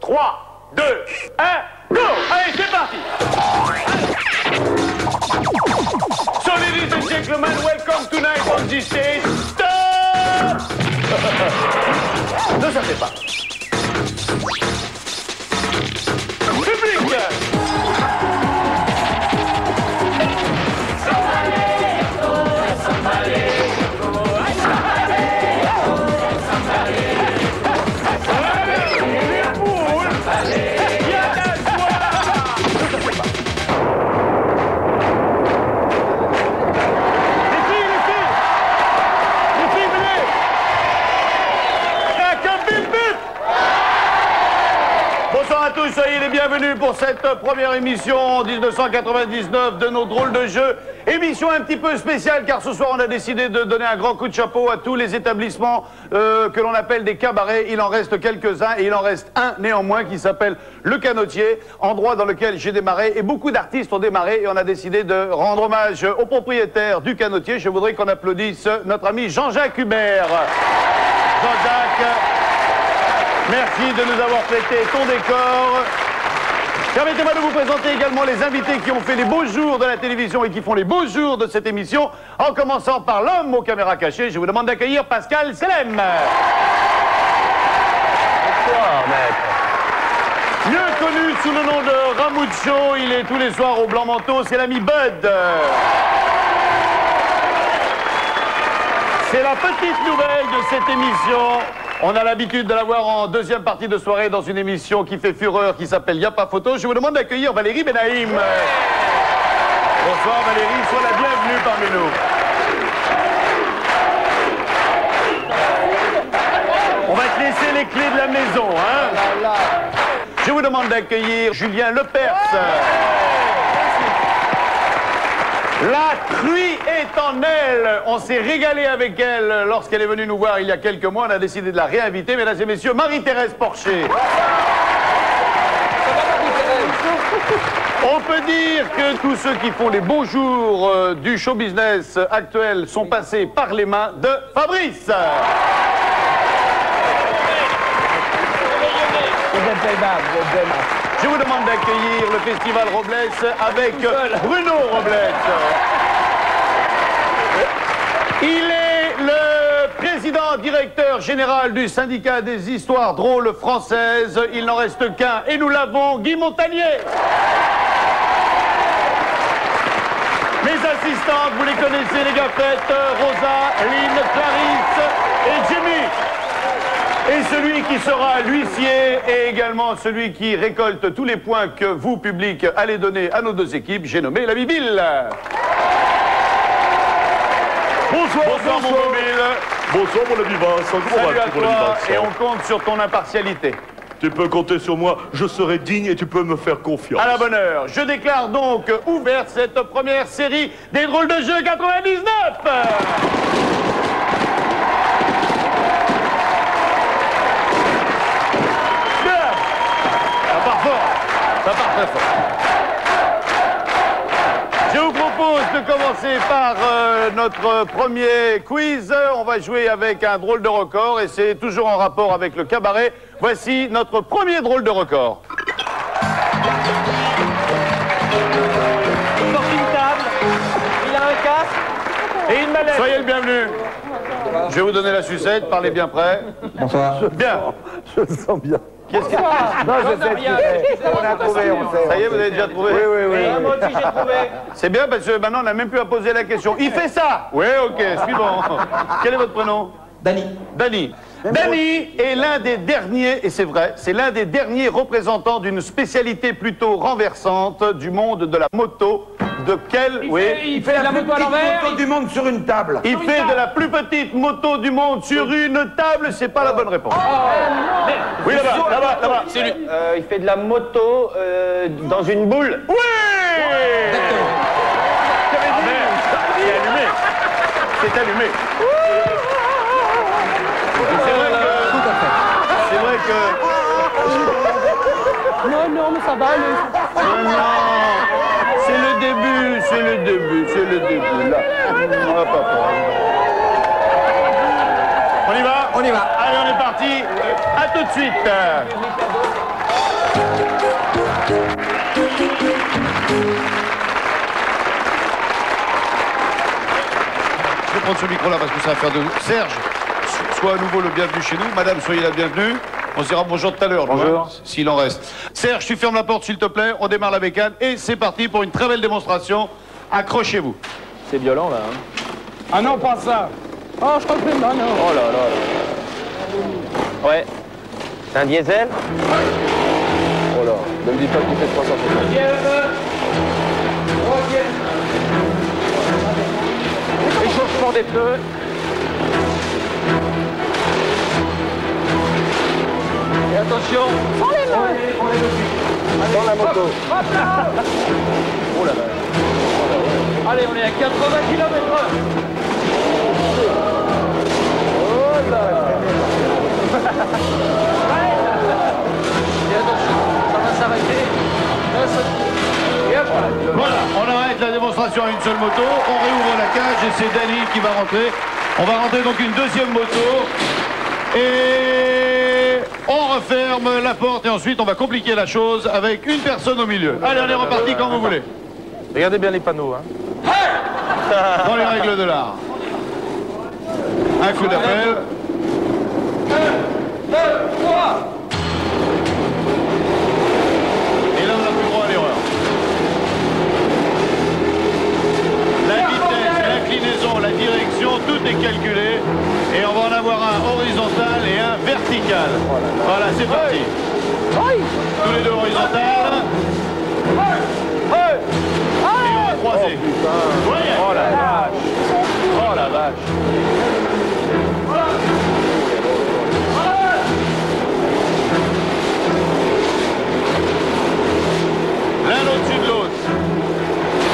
3, 2, 1, go! Allez, c'est parti! So, ladies and gentlemen, welcome tonight on this stage. Stop! Ne sortez pas. Public! Bonsoir à tous, soyez les bienvenus pour cette première émission en 1999 de nos drôles de jeux. Émission un petit peu spéciale car ce soir on a décidé de donner un grand coup de chapeau à tous les établissements que l'on appelle des cabarets. Il en reste quelques-uns et il en reste un néanmoins qui s'appelle Le Canotier, endroit dans lequel j'ai démarré et beaucoup d'artistes ont démarré et on a décidé de rendre hommage au propriétaire du Canotier. Je voudrais qu'on applaudisse notre ami Jean-Jacques Hubert. Jean-Jacques, merci de nous avoir prêté ton décor. Permettez-moi de vous présenter également les invités qui ont fait les beaux jours de la télévision et qui font les beaux jours de cette émission, en commençant par l'homme aux caméras cachées. Je vous demande d'accueillir Pascal Selem. Bonsoir, maître. Mieux connu sous le nom de Ramucho, il est tous les soirs au blanc manteau, c'est l'ami Bud. C'est la petite nouvelle de cette émission. On a l'habitude de la voir en deuxième partie de soirée dans une émission qui fait fureur, qui s'appelle Y'a pas photo. Je vous demande d'accueillir Valérie Benaïm. Bonsoir Valérie, sois la bienvenue parmi nous. On va te laisser les clés de la maison, hein. Je vous demande d'accueillir Julien Lepers. La truie est en elle. On s'est régalé avec elle lorsqu'elle est venue nous voir il y a quelques mois. On a décidé de la réinviter. Mesdames et messieurs, Marie-Thérèse Porcher. On peut dire que tous ceux qui font les beaux jours du show business actuel sont passés par les mains de Fabrice. Je vous demande d'accueillir le Festival Robles avec Bruno Robles. Il est le président directeur général du syndicat des histoires drôles françaises. Il n'en reste qu'un et nous l'avons, Guy Montagnier. Mes assistantes, vous les connaissez, les gaffettes, Rosa, Lynn, Clarisse et Jimmy. Et celui qui sera l'huissier et également celui qui récolte tous les points que vous, public, allez donner à nos deux équipes, j'ai nommé la Bibille. Bonsoir, bonsoir mon mobile. Bonsoir mon ami Vincent. Salut à toi et on compte sur ton impartialité. Tu peux compter sur moi, je serai digne et tu peux me faire confiance. À la bonne heure. Je déclare donc ouverte cette première série des drôles de jeux 99. Ça part très fort. Je vous propose de commencer par notre premier quiz. On va jouer avec un drôle de record et c'est toujours en rapport avec le cabaret. Voici notre premier drôle de record. Il porte une table, il a un casque et une mallette. Soyez le bienvenu. Je vais vous donner la sucette, parlez bien près. Bonsoir. Bien. Je le sens bien. Qu'est-ce que... Non, je sais rien. On a trouvé, on sait. Ça y est, vous avez déjà trouvé? Oui. Moi aussi j'ai trouvé. C'est bien parce que maintenant on n'a même plus à poser la question. Il fait ça? Oui, ok, suivant. Quel est votre prénom? Dany. Dany. Dany est l'un des derniers, et c'est vrai, c'est l'un des derniers représentants d'une spécialité plutôt renversante du monde de la moto. De quelle? Il fait la moto à l'envers. Moto du monde sur une table. Il fait de la plus petite moto du monde sur une table, c'est pas la bonne réponse. Oui, là-bas, c'est lui. Il fait de la moto dans une boule. Oui! Ah merde, il est allumé. C'est allumé. C'est vrai que... Non, mais ça va. Non, c'est le début, là. On va pas prendre. On y va? On y va. Allez, on est parti. À tout de suite. Je vais prendre ce micro-là parce que ça va faire de... Serge, sois à nouveau le bienvenu chez nous. Madame, soyez la bienvenue. On se dira bonjour tout à l'heure. Bonjour. Hein, s'il en reste. Serge, tu fermes la porte s'il te plaît. On démarre la bécane et c'est parti pour une très belle démonstration. Accrochez-vous. C'est violent, là. Hein. Ah non, pas ça. Oh, je crois que non, non. Oh là là là. Ouais. C'est un diesel? Oh là, ne me dis pas qu'il fait 360. Échauffement des pneus. Et attention. Dans la moto. Oh la vache. Allez, on est à 80 km/h. Oh là. Et attention, ça va s'arrêter. Et hop, voilà. Voilà, on arrête la démonstration à une seule moto. On réouvre la cage et c'est Dany qui va rentrer. On va rentrer donc une deuxième moto. Et on referme la porte et ensuite on va compliquer la chose avec une personne au milieu. Allez, on est reparti quand vous voulez. Regardez bien les panneaux. Hein. Dans les règles de l'art. Un coup d'appel. 1, 2, 3. Et là, on n'a plus droit à l'erreur. La vitesse, l'inclinaison, la direction, tout est calculé. Et on va en avoir un horizontal et un vertical. Voilà, c'est parti. Tous les deux horizontales. Et on va croiser. Voyez. Oh la vache. Oh la vache. L'un au-dessus de l'autre.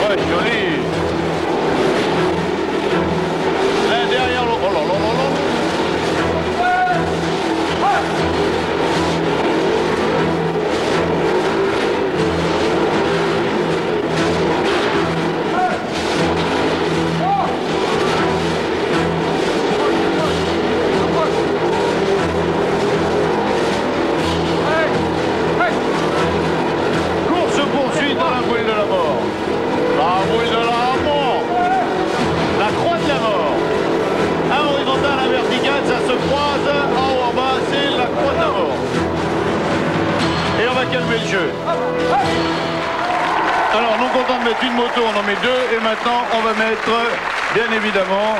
Ouais, joli. L'un derrière l'autre. Oh là là là là. Course-poursuite dans la bouille de la mort. La bouille de la mort. La croix de la mort. Un horizontal, un vertical, ça se croise. En haut, en bas, c'est la croix de la mort. Et on va calmer le jeu. Alors, non content de mettre une moto, on en met deux. Et maintenant, on va mettre, bien évidemment,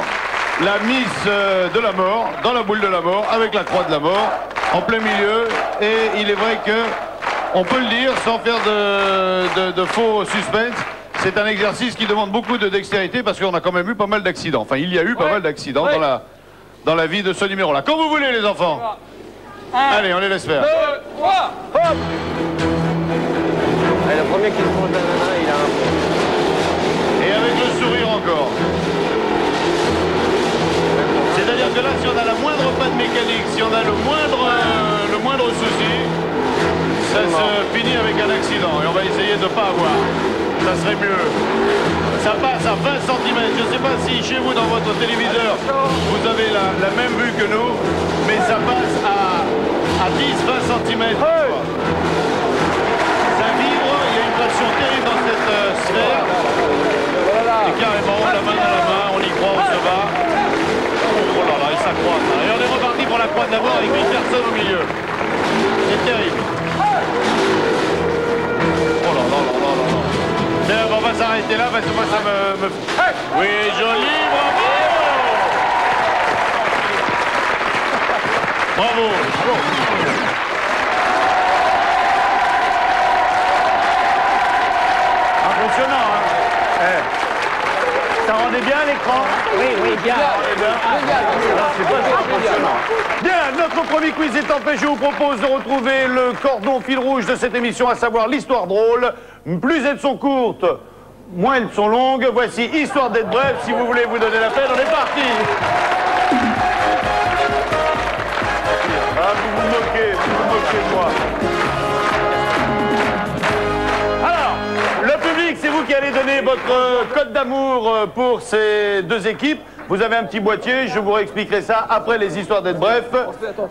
la Miss de la mort, dans la boule de la mort, avec la croix de la mort, en plein milieu. Et il est vrai que, on peut le dire, sans faire de faux suspense, c'est un exercice qui demande beaucoup de dextérité parce qu'on a quand même eu pas mal d'accidents. Enfin, il y a eu pas mal d'accidents dans la vie de ce numéro-là. Quand vous voulez, les enfants. Allez, on les laisse faire. 2, 3, hop. Allez, le premier qui se mange la nana, il a un... Et avec le sourire encore. C'est-à-dire que là, si on a la moindre panne mécanique, si on a le moindre souci, ça se finit avec un accident. Et on va essayer de ne pas avoir. Ça serait mieux. Ça passe à 20 cm. Je ne sais pas si chez vous, dans votre téléviseur, vous avez la même vue que nous, mais ça passe à 10-20 cm. Ça vibre, il y a une pression terrible dans cette sphère. Et carrément, la main dans la main, on y croit, on se bat. Oh là là, et ça croise. Et on est reparti pour la croix de la mort avec une personne au milieu. C'est terrible. Oh là là là là là là. On va s'arrêter là parce que moi ça me... Oui, joli, bravo. Bravo. Impressionnant, hein. Ça rendait bien l'écran? Oui, bien. Bien, notre premier quiz étant fait, je vous propose de retrouver le cordon fil rouge de cette émission, à savoir l'histoire drôle. Plus elles sont courtes, moins elles sont longues. Voici Histoire d'être bref. Si vous voulez vous donner la peine, on est parti. Ah, vous vous moquez de moi. Alors, le public, c'est vous qui allez donner votre code d'amour pour ces deux équipes. Vous avez un petit boîtier, je vous réexpliquerai ça après les histoires d'être bref.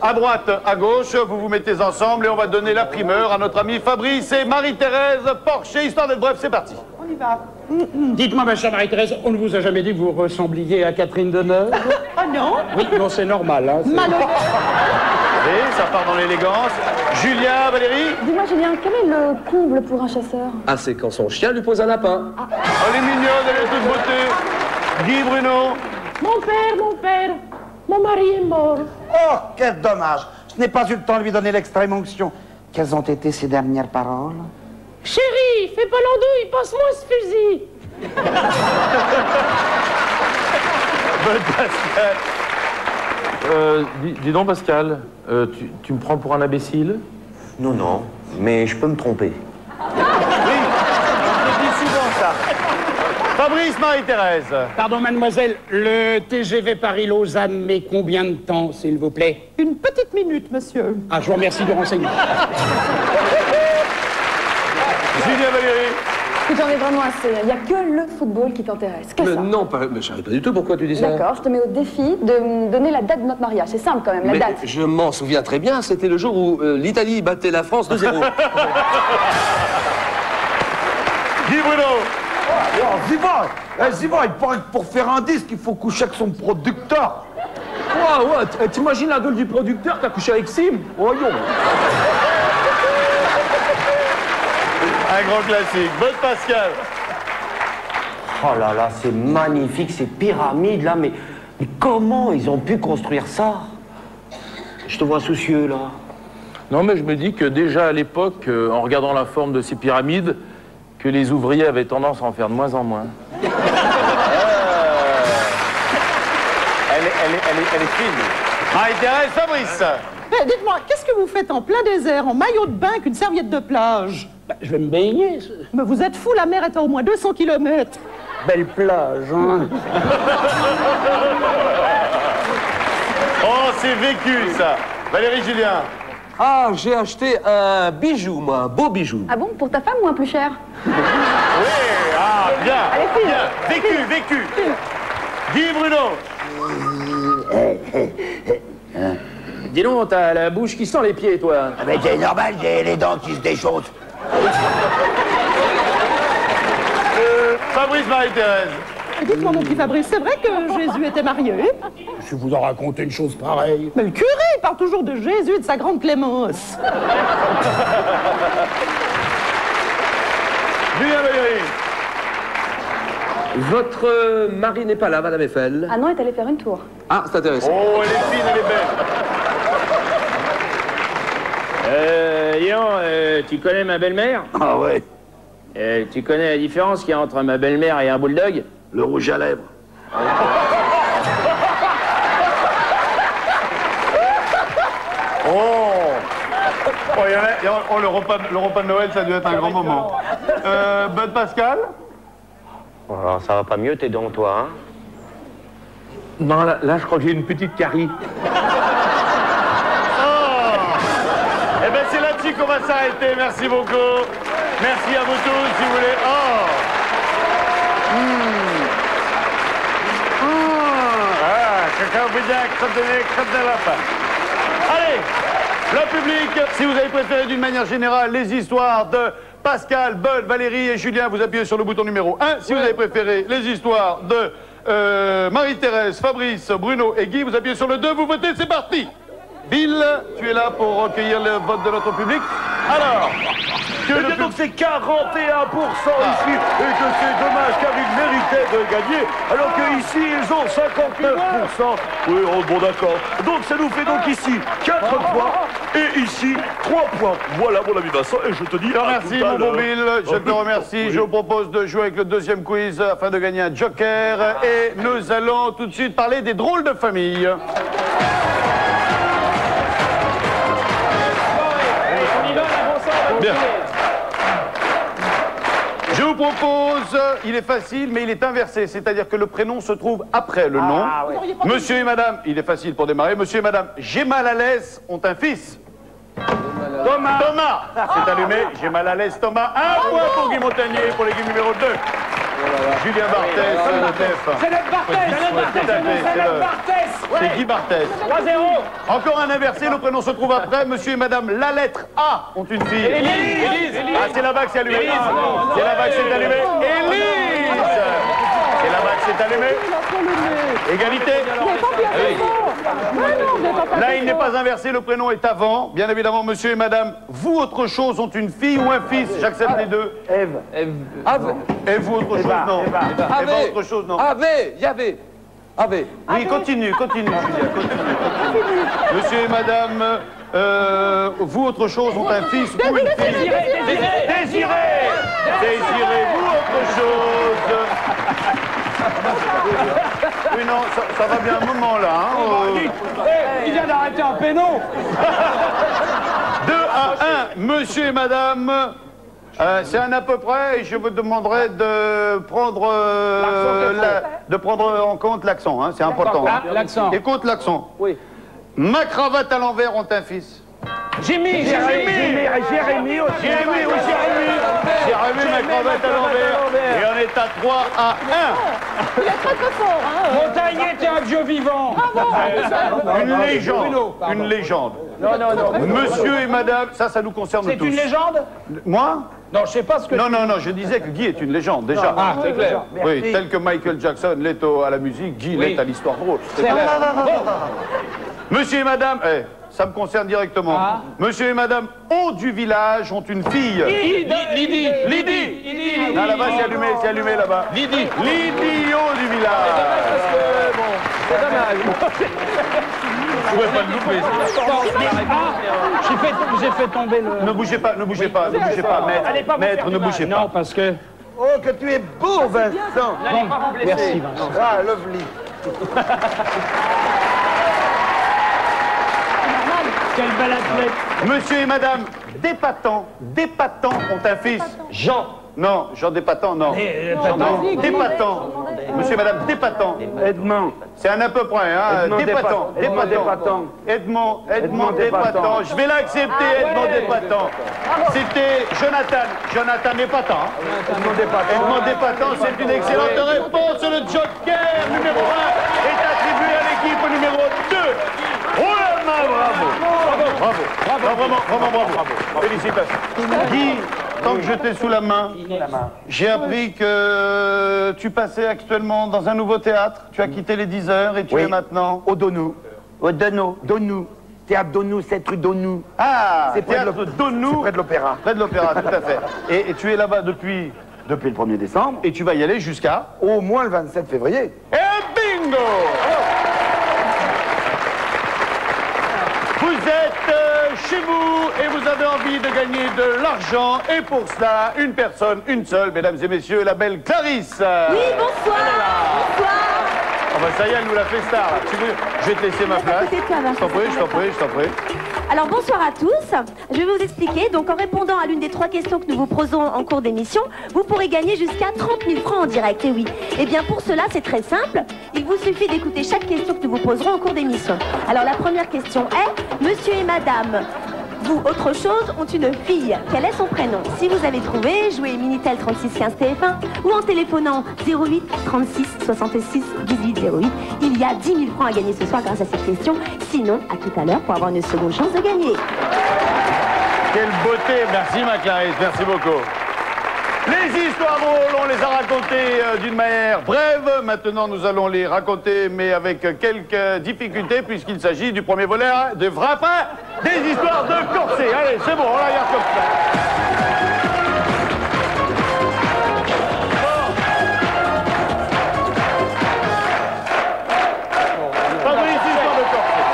À droite, à gauche, vous vous mettez ensemble et on va donner la primeur à notre ami Fabrice et Marie-Thérèse Porcher. Histoire d'être bref, c'est parti. On y va. Dites-moi, ma chère Marie-Thérèse, on ne vous a jamais dit que vous ressembliez à Catherine Deneuve? Ah non? Oui, non, c'est normal. Hein, Malheureux. Et ça part dans l'élégance. Julien, Valérie. Dis-moi, Julien, quel est le comble pour un chasseur? Ah, c'est quand son chien lui pose un lapin. Elle est mignonne, elle est toute beauté. Guy Bruno. Mon père, mon mari est mort. Oh, quel dommage. Je n'ai pas eu le temps de lui donner l'extrême onction. Quelles ont été ses dernières paroles? Chérie, fais pas l'andouille, passe-moi ce fusil. Bonne Pascal. Dis donc, Pascal, tu me prends pour un imbécile? Non, non, mais je peux me tromper. Oui, on te dit souvent ça. Fabrice, Marie-Thérèse. Pardon, mademoiselle, le TGV Paris-Lausanne met combien de temps, s'il vous plaît? Une petite minute, monsieur. Ah, je vous remercie du renseignement. Julien, Valérie. Écoute, j'en ai vraiment assez. Il n'y a que le football qui t'intéresse. Que ça. Non, mais je savais pas du tout pourquoi tu dis ça. D'accord, je te mets au défi de me donner la date de notre mariage. C'est simple quand même, la Mais date. je m'en souviens très bien, c'était le jour où l'Italie battait la France 2-0. Guy Bruno. Oh, Ziva, il paraît que pour faire un disque, il faut coucher avec son producteur. Ouais, t'imagines la gueule du producteur, t'as couché avec Sim? Voyons. Un grand classique. Bonne Pascal. Oh là là, c'est magnifique, ces pyramides là, mais comment ils ont pu construire ça? Je te vois soucieux là. Non, mais je me dis que déjà à l'époque, en regardant la forme de ces pyramides, que les ouvriers avaient tendance à en faire de moins en moins. Elle est fine. Marie-Thérèse, Fabrice. Dites-moi, qu'est-ce que vous faites en plein désert, en maillot de bain, qu'une serviette de plage? Bah, je vais me baigner. Mais vous êtes fou, la mer est à au moins 200 km. Belle plage, hein? Oh, c'est vécu, ça. Valérie, Julien. Ah, j'ai acheté un bijou, moi, un beau bijou. Ah bon, pour ta femme ou un plus cher? Oui, ah, bien. Allez, file. Bien. Vécu. Guy Bruno. Dis donc, t'as la bouche qui sent les pieds, toi. Ah, mais c'est normal, j'ai les dents qui se déchaussent. Fabrice, Marie-Thérèse. Dites-moi, mon petit Fabrice, c'est vrai que Jésus était marié? Je vous en raconte une chose pareille. Mais le curé, il parle toujours de Jésus et de sa grande clémence. Julien, Valérie. Votre mari n'est pas là, Madame Eiffel. Ah non, elle est allée faire une tour. Ah, c'est intéressant. Oh, elle est fine, elle est belle. Léon, tu connais ma belle-mère? Ah ouais, Tu connais la différence qu'il y a entre ma belle-mère et un bulldog? le rouge à lèvres. Oh, le repas de Noël, ça a dû être un grand moment. Bonne Pascal. Oh, alors, ça va pas mieux tes dents, toi, hein? Non, là, je crois que j'ai une petite carie. Eh ben, c'est là-dessus qu'on va s'arrêter. Merci beaucoup. Merci à vous tous, si vous voulez. Quelqu'un vous dit crotte de lapin. Allez, le public, si vous avez préféré d'une manière générale les histoires de Pascal, Bud, Valérie et Julien, vous appuyez sur le bouton numéro 1. Si vous avez préféré les histoires de Marie-Thérèse, Fabrice, Bruno et Guy, vous appuyez sur le 2, vous votez, c'est parti. Bill, tu es là pour recueillir le vote de notre public. Alors, donc c'est 41% ici, et que c'est dommage car ils méritaient de gagner, alors qu'ici ils ont 59%. Oui, oh, bon d'accord. Donc ça nous fait donc ici 4 points, et ici 3 points. Voilà mon ami Vincent, et je te dis je te remercie mon bon Bill, je te remercie. Je vous propose de jouer avec le deuxième quiz afin de gagner un joker. Et nous allons tout de suite parler des drôles de famille. Bien. Je vous propose, il est facile, mais il est inversé, c'est-à-dire que le prénom se trouve après le nom. Monsieur et madame, il est facile pour démarrer, monsieur et madame J'ai mal à l'aise ont un fils. Thomas. C'est allumé, J'ai mal à l'aise Thomas. Un point pour Guy Montagnier pour l'équipe numéro 2. Julien Barthès, TF1. C'est notre Barthès. C'est Guy Barthès. 3-0. Encore un inversé, le prénom se trouve après. Monsieur et madame, la lettre A ont une fille. Élise. Ah, c'est là-bas que c'est allumé. C'est là-bas que c'est allumé. Élise. C'est là-bas que c'est allumé. Égalité. Là, il n'est pas inversé, le prénom est avant. Bien évidemment, monsieur et madame, vous, autre chose, ont une fille ou un fils. J'accepte les deux. Ève. Et vous, autre chose, non. Eva, autre chose, non. Yavé. Oui, continue, Julia, continue. Monsieur et madame, vous, autre chose, ont un fils ou une fille. Désiré. Vous, autre chose. Oui, non, ça va bien un moment, là. Hein, Il vient d'arrêter un pénon. 2-1, monsieur et madame. C'est un à peu près, et je vous demanderai de prendre, en compte l'accent, hein, c'est important. Ah, l'accent. Écoute l'accent. Oui. Ma cravate à l'envers ont un fils. Jérémy, ma cravate à l'envers. Et on est à 3-1. Il est très fort, hein. Montagnier, t'es un vieux vivant. Une légende. Non. Monsieur et madame, ça nous concerne tous. C'est une légende? Moi? Non, je sais pas ce que... Non, je disais que Guy est une légende, déjà. Ah, c'est clair. Oui, tel que Michael Jackson l'est à la musique, Guy l'est à l'histoire drôle. C'est vrai. Monsieur et madame, ça me concerne directement. Ah. Monsieur et madame O du village ont une fille. Lydie. Là, là-bas, c'est allumé là-bas. Lydie O du village. C'est dommage. Je pouvais pas le louper. J'ai fait tomber le... Ne bougez pas, maître, ne bougez pas. Non, parce que... Oh, que tu es beau, Vincent. Merci, Vincent. Ah, lovely. Quel bel athlète. Monsieur et madame, Despatants ont un fils. Jean. Non, Jean Despatants, non. Despatants. Monsieur et madame, Despatants. Edmond. C'est un à peu près, hein. Despatants. Edmond Despatants. Je vais l'accepter, Edmond Despatants. C'était Jonathan Despatants. Edmond Despatants, c'est une excellente réponse. Le joker numéro 1 est attribué à l'équipe numéro 2. Oh là là, bravo. Vraiment bravo. Félicitations. Guy, tant que je t'ai sous la main, j'ai appris que tu passais actuellement dans un nouveau théâtre. Tu as quitté les 10 heures et tu es maintenant Au Donou. Théâtre Donou, 7 rue Donou. Ah, C'est près de théâtre Donou. près de l'opéra. Près de l'opéra, tout à fait. Et tu es là-bas depuis Le 1er décembre. et tu vas y aller jusqu'à... Au moins le 27 février. Et bingo! Vous êtes chez vous et vous avez envie de gagner de l'argent. Et pour cela, une personne, une seule, mesdames et messieurs, la belle Clarisse. Oui, bonsoir. Oh bah ça y est, elle nous l'a fait star. Là. Tu veux, je vais te laisser ma place. Je t'en prie. Alors bonsoir à tous, je vais vous expliquer. Donc en répondant à l'une des 3 questions que nous vous posons en cours d'émission, vous pourrez gagner jusqu'à 30 000 francs en direct. Et oui, et bien pour cela c'est très simple, il vous suffit d'écouter chaque question que nous vous poserons en cours d'émission. Alors la première question est, monsieur et madame, vous, autre chose, ont une fille. Quel est son prénom? Si vous avez trouvé, jouez Minitel 36 15 TF1 ou en téléphonant 08 36 66 18 08. Il y a 10 000 francs à gagner ce soir grâce à cette question. Sinon, à tout à l'heure pour avoir une seconde chance de gagner. Quelle beauté, merci ma Clarisse, merci beaucoup. Les histoires drôles, on les a racontées d'une manière brève. Maintenant, nous allons les raconter, mais avec quelques difficultés, puisqu'il s'agit du premier volet de Frappin, des histoires de corset. Allez, c'est bon, on la regarde comme ça. Fabrice, histoire de corset.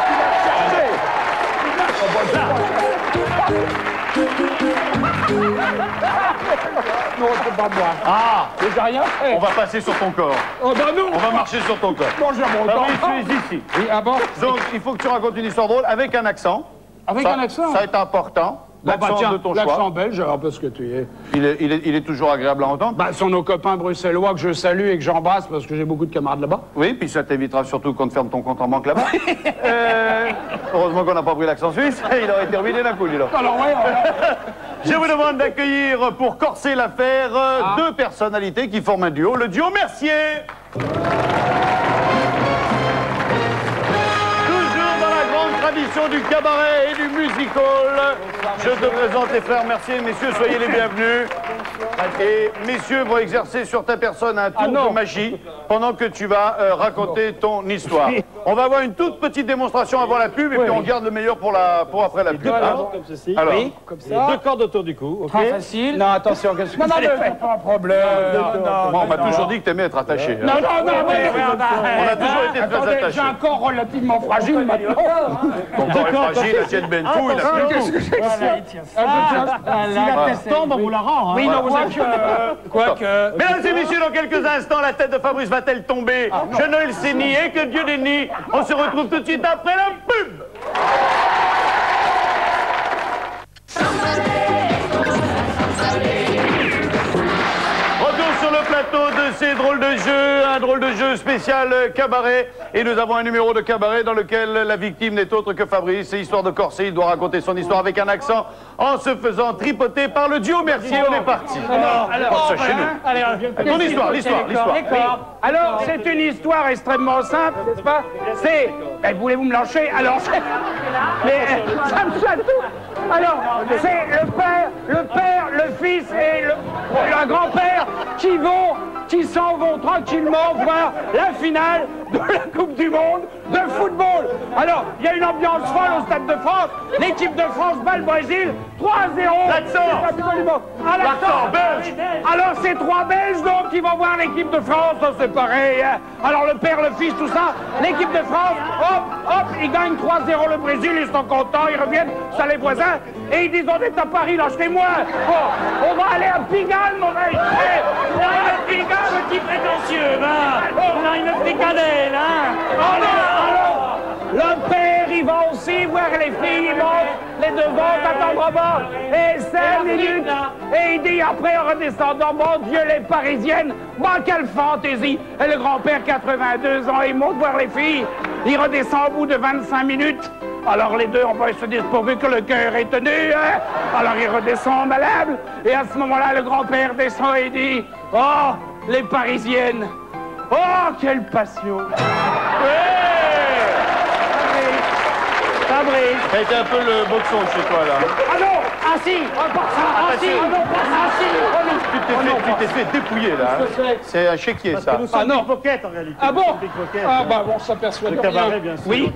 Non, c'est pas moi. Ah, J'ai rien fait. on va passer sur ton corps. Oh bah non. On va marcher sur ton corps. Bon, j'ai mon temps. Fabrice, tu es ici. Oui, ah bon? Donc, il faut que tu racontes une histoire drôle avec un accent. Avec un accent? Ça est important. L'accent de ton choix. L'accent belge, alors parce que tu es. Il est toujours agréable à entendre. Bah, sont nos copains bruxellois que je salue et que j'embrasse parce que j'ai beaucoup de camarades là-bas. Oui, puis ça t'évitera surtout qu'on te ferme ton compte en banque là-bas. Heureusement qu'on n'a pas pris l'accent suisse, il aurait terminé d'un coup, dis donc. Alors, ouais, Je vous demande d'accueillir pour corser l'affaire deux personnalités qui forment un duo, le duo Mercier. Tradition du cabaret et du music-hall. Je te présente les frères Mercier. Messieurs, soyez les bienvenus. Et messieurs vont exercer sur ta personne un tour de magie pendant que tu vas raconter ton histoire. On va avoir une toute petite démonstration avant la pub et puis on garde le meilleur pour après la pub. Comme ceci. Alors, comme ça. 2 cordes autour du cou. Ok. Très facile. Non, attention, qu'est-ce que c'est pas un problème. on m'a toujours dit que t'aimais être attaché. Non, On a toujours été très attachés. J'ai un corps relativement fragile maintenant. Ton corps est fragile, la tienne ben fou, il a plus Qu'est-ce que c'est que ça? Si la tête tombe, on vous la rend. Oui, non, quoique. Mesdames et messieurs, dans quelques instants, la tête de Fabrice va-t-elle tomber? Je ne le sais ni et que Dieu n'est ni. On se retrouve tout de suite après la pub. Retour sur le plateau de ces drôles de jeux, un drôle de jeu spécial cabaret. Et nous avons un numéro de cabaret dans lequel la victime n'est autre que Fabrice. C'est histoire de corser, il doit raconter son histoire avec un accent en se faisant tripoter par le duo Mercier. On est parti. Alors, chez nous. Ton histoire, l'histoire. Alors, c'est une histoire extrêmement simple, n'est-ce pas? C'est... voulez-vous me lâcher? Alors, mais ça me soit tout. Alors, c'est le père, le fils et le grand-père qui s'en vont tranquillement voir la finale de la Coupe du Monde de football. Alors, il y a une ambiance folle au Stade de France. L'équipe de France bat le Brésil 3-0. L'accent belge. Alors, c'est 3 Belges, donc, qui vont voir l'équipe de France. C'est pareil. Hein. Alors, le père, le fils, tout ça. L'équipe de France, hop, ils gagnent 3-0 le Brésil. Ils sont contents, ils reviennent, ça les voisins. Et ils disent, on est à Paris, lâchez-moi. On va aller à Pigalle, mon mec. Pigalle, petit prétentieux, on a une fricadelle, hein. Alors, le père, il va aussi voir les filles, il monte, les deux vont attendre bas, et 5 minutes, et il dit après en redescendant, mon Dieu, les Parisiennes, quelle fantaisie. Et le grand-père, 82 ans, il monte voir les filles, il redescend au bout de 25 minutes. Alors les deux, on va se dire pourvu que le cœur est tenu, hein. Alors il redescend malade, et à ce moment-là, le grand-père descend et dit, oh, les Parisiennes, oh, quelle passion. Fabrice. Ça a été un peu le boxon chez toi, là. Ah non, assis, Tu t'es fait dépouiller, là. C'est un chéquier, ça. Ah non, pickpocket en réalité. Ah bon? Ah bah bon, on s'aperçoit de rien. Cabaret, bien sûr. Oui,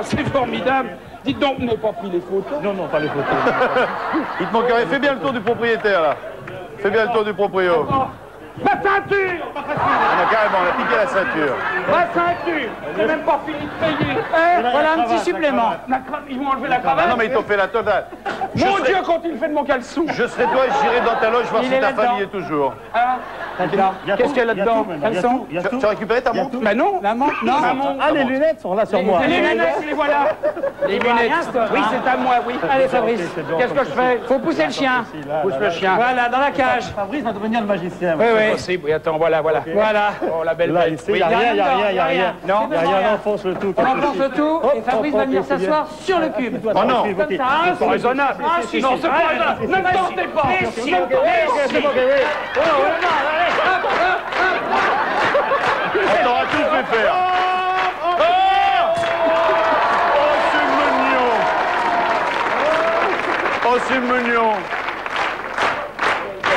c'est formidable. Dites donc, vous n'avez pas pris les photos? Non, pas les photos. Il te manquerait. Fais bien le tour du propriétaire, là. Fais bien le tour du proprio. Ma ceinture! Carrément, on a piqué la ceinture. Ma ceinture! J'ai même pas fini de payer. Voilà un petit supplément. Ils m'ont enlevé la cravate. Non, mais ils t'ont fait la totale. Mon Dieu, quand il fait de mon caleçon! Je serai toi et j'irai dans ta loge voir si ta famille est toujours. Qu'est-ce qu'il y a là-dedans? Caleçon? Tu as récupéré ta montre? Bah non. La montre? Non. Ah, les lunettes sont là sur moi. Les lunettes, les voilà. Les lunettes. Oui, c'est à moi, oui. Allez, Fabrice. Qu'est-ce que je fais? Faut pousser le chien. Pousse le chien. Voilà, dans la cage. Fabrice va devenir le magicien. Oui. Possible. Oui, attends, voilà. Voilà. Oh, la belle bête. Il n'y a rien. Non, il n'y a rien, on enfonce le tout. On enfonce le tout et Fabrice va venir s'asseoir sur le cube. Oh non. Comme ça. C'est pas raisonnable. Ah si, non, c'est pas raisonnable. Ne me tentez pas. On t'aura tout fait faire. Oh, c'est mignon. Oh, c'est mignon.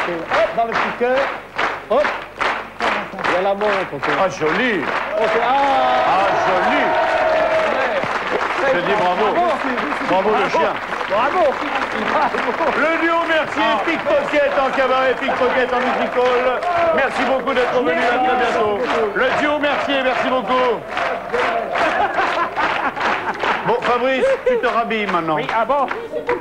Hop, dans le petit cœur. Hop. Il y a la montre. Ah, joli. Ah, joli. Je dis bravo. Bravo le chien. Bravo. Le duo Mercier, pickpocket en cabaret, pickpocket en music-hall. Merci beaucoup d'être venu, à très bientôt. Le duo Mercier, merci beaucoup. Bon, Fabrice, tu te rhabilles maintenant. Oui, ah bon?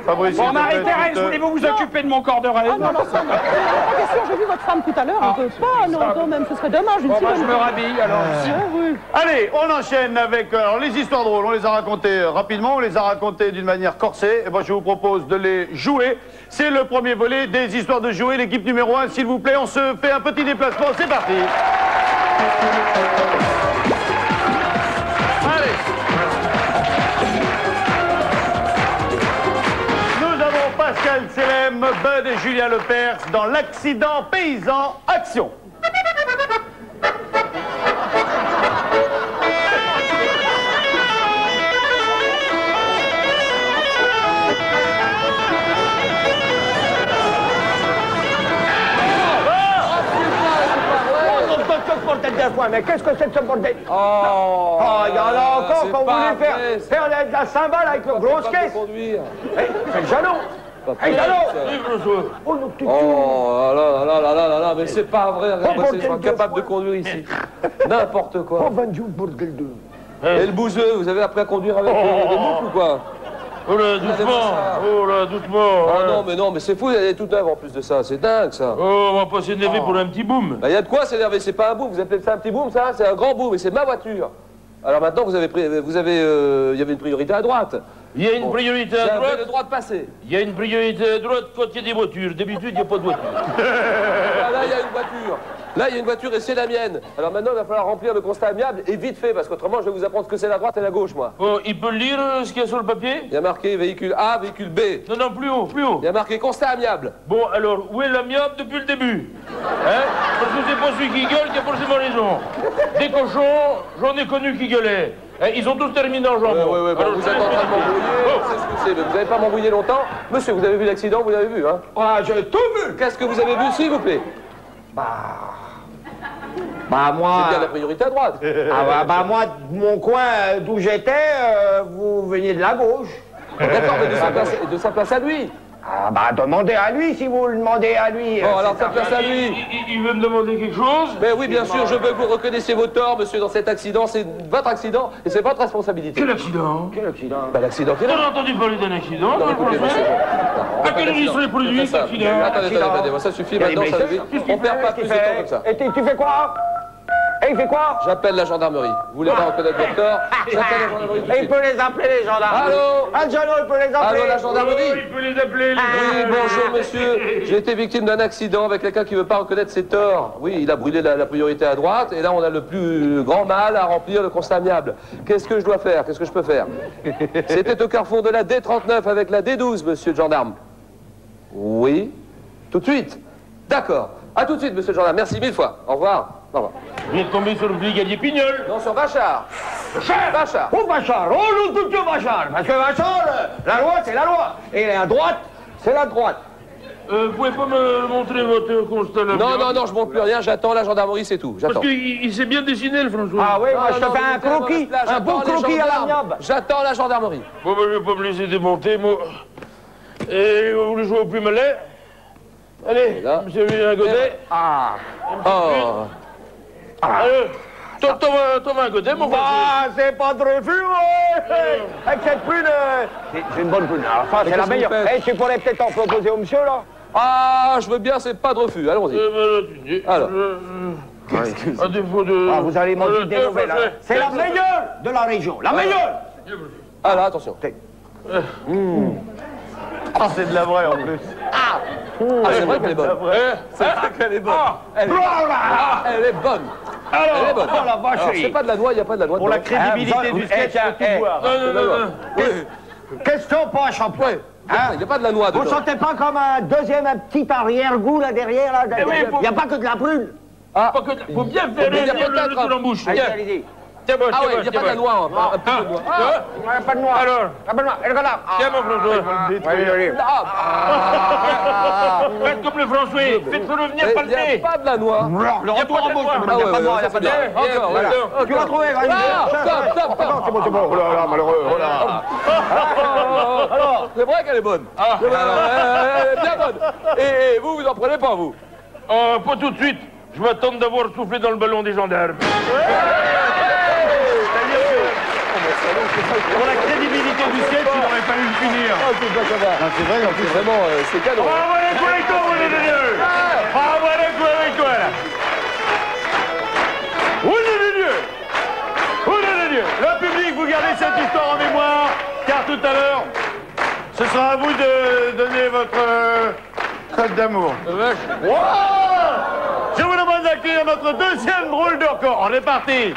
Fabrice, Bon, Marie-Thérèse, voulez-vous vous occuper s'occuper de mon corps de rêve. Ah non, non, ça, non. Pas question, j'ai vu votre femme tout à l'heure, on peut pas, non, quand même, ce serait dommage. Bon, bah, je me rhabille, alors. Oui. Allez, on enchaîne avec alors, les histoires drôles. On les a racontées rapidement, on les a racontées d'une manière corsée. Et moi, je vous propose de les jouer. C'est le premier volet des histoires de jouer. L'équipe numéro 1, s'il vous plaît, on se fait un petit déplacement. C'est parti. Allez. Nous avons Pascal Selem, Bud et Julien Lepers dans l'accident paysan. Action. Mais qu'est-ce que c'est que ce bordel? Oh, il y en a encore qu'on voulait faire de la cymbale avec le gros caisse. C'est le jalon. Hey, jalon. Oh là, mais c'est pas vrai, ils sont incapables de conduire ici. N'importe quoi. Et le bouseux, vous avez appris à conduire avec des boucles ou quoi? Oh là, doucement. Oh là, doucement. Ah non, mais c'est fou, elle est toute neuve en plus de ça, c'est dingue ça. Oh, on va pas s'énerver pour un petit boom. Bah y a de quoi s'énerver, c'est pas un boom, vous appelez ça un petit boom ça? C'est un grand boom et c'est ma voiture. Alors maintenant il y avait une priorité à droite. Il y a une priorité à droite. Le droit de passer. Il y a une priorité à droite quand il y a des voitures. D'habitude, il n'y a pas de voiture. Là, il y a une voiture. Là, il y a une voiture et c'est la mienne. Alors maintenant, il va falloir remplir le constat amiable et vite fait, parce qu'autrement, je vais vous apprendre ce que c'est la droite et la gauche, moi. Oh, il peut lire ce qu'il y a sur le papier? Il y a marqué véhicule A, véhicule B. Non, plus haut, plus haut. Il y a marqué constat amiable. Bon, alors, où est l'amiable depuis le début? Hein? Parce que c'est pas celui qui gueule qui a forcément raison. Des cochons, j'en ai connu qui gueulaient. Ils ont tous terminé en jambon. Ouais, bon, vous êtes en train de m'embrouiller, c'est ce que c'est, mais vous n'avez pas m'embrouiller longtemps. Monsieur, vous avez vu l'accident, vous l'avez vu, hein? Ah, j'ai tout vu. Qu'est-ce que vous avez vu, s'il vous plaît? Moi... C'est bien la priorité à droite. Moi, de mon coin d'où j'étais, vous veniez de la gauche. D'accord, mais de sa place à lui. Demandez à lui si vous le demandez à lui. Bon, alors sa place à lui. Il veut me demander quelque chose? Mais oui, bien sûr, je veux que vous reconnaissiez vos torts, monsieur, dans cet accident. C'est votre accident et c'est votre responsabilité. Quel accident? Quel accident? L'accident. T'as entendu parler d'un accident? Non, écoutez, monsieur. À quel risque les produits, cet accident? Attendez, ça suffit maintenant, ça suffit. On perd pas plus de temps comme ça. Et tu fais quoi? Et il fait quoi? J'appelle la gendarmerie. Vous voulez pas reconnaître votre tort? J'appelle la gendarmerie. Et il peut les appeler, les gendarmes. Allô? Angelo, il peut les appeler. Allô, la gendarmerie? Il peut les appeler. Oui, bonjour, monsieur. J'ai été victime d'un accident avec quelqu'un qui ne veut pas reconnaître ses torts. Oui, il a brûlé la priorité à droite, et là, on a le plus grand mal à remplir le constat amiable. Qu'est-ce que je dois faire? Qu'est-ce que je peux faire? C'était au carrefour de la D39 avec la D12, monsieur le gendarme. Oui. Tout de suite. D'accord. À tout de suite, monsieur le gendarme. Merci mille fois. Au revoir. Au revoir. Vous êtes tombé sur le brigadier Pignol? Non, sur Vachard. Vachard. Oh, Vachard. Oh, nous tout Vachard. Parce que Vachard, la loi, c'est la loi. Et la droite, c'est la droite. Vous pouvez pas me montrer votre constat là? Non, je montre plus rien. J'attends la gendarmerie, c'est tout. Parce qu'il s'est bien dessiné, le François. Ah oui, moi, je te fais un croquis. Un beau croquis à l'amiable. J'attends la gendarmerie. Bon, je vais pas me laisser démonter, moi. Et vous voulez jouer au plus malais? Allez, monsieur Julien Godet. Thomas Godet, mon frère. C'est pas Dreyfus, avec cette prune. C'est une bonne prune. Enfin, c'est la meilleure. Tu pourrais peut-être en proposer au monsieur, là? Ah, je veux bien, c'est pas de refus. Allons-y. Alors. À défaut de... vous allez manger des nouvelles. C'est la meilleure de la région. La meilleure! Ah là, attention. C'est de la vraie en plus. C'est vrai qu'elle est bonne. C'est vrai qu'elle est bonne. Elle est bonne. Elle est bonne. Oh la vache. C'est pas de la noix, il n'y a pas de la noix. Pour la crédibilité du sketch, il faut tout boire. Non. Question pas un champion. Il n'y a pas de la noix dedans. Vous sentez pas comme un petit arrière-goût là derrière là? Il n'y a pas que de la prune. Faut bien faire le tour en bouche. Allez-y. Tiens, Ah ouais, il n'y a pas de la noix. Un peu de noix. Il n'y a pas de noix. Alors, tiens, mon François. Faites comme le François. Faites-le venir pas le Il n'y a nez. pas de la noix. Le retour en bouche. Il n'y a pas de noix, il n'y a pas de noix. Encore. Tu l'as trouvé, vas-y. Stop. C'est bon. Oh là là, malheureux. Oh là. Alors, c'est vrai qu'elle est bonne. Elle est bien bonne. Et vous en prenez pas, vous? Pas tout de suite. Je vais attendre d'avoir soufflé dans le ballon des gendarmes. Pour la crédibilité du sketch, il n'aurait pas eu le finir. Ah, c'est pas ça va. Non, c'est vrai, en plus. Vraiment, c'est cadeau. Bravo les couilles, vous les deux. Bravo les couilles, là. Le public, vous gardez cette histoire en mémoire, car tout à l'heure, ce sera à vous de donner votre code d'amour. Wow. Je vous demande d'accueillir notre deuxième drôle de record. On est parti.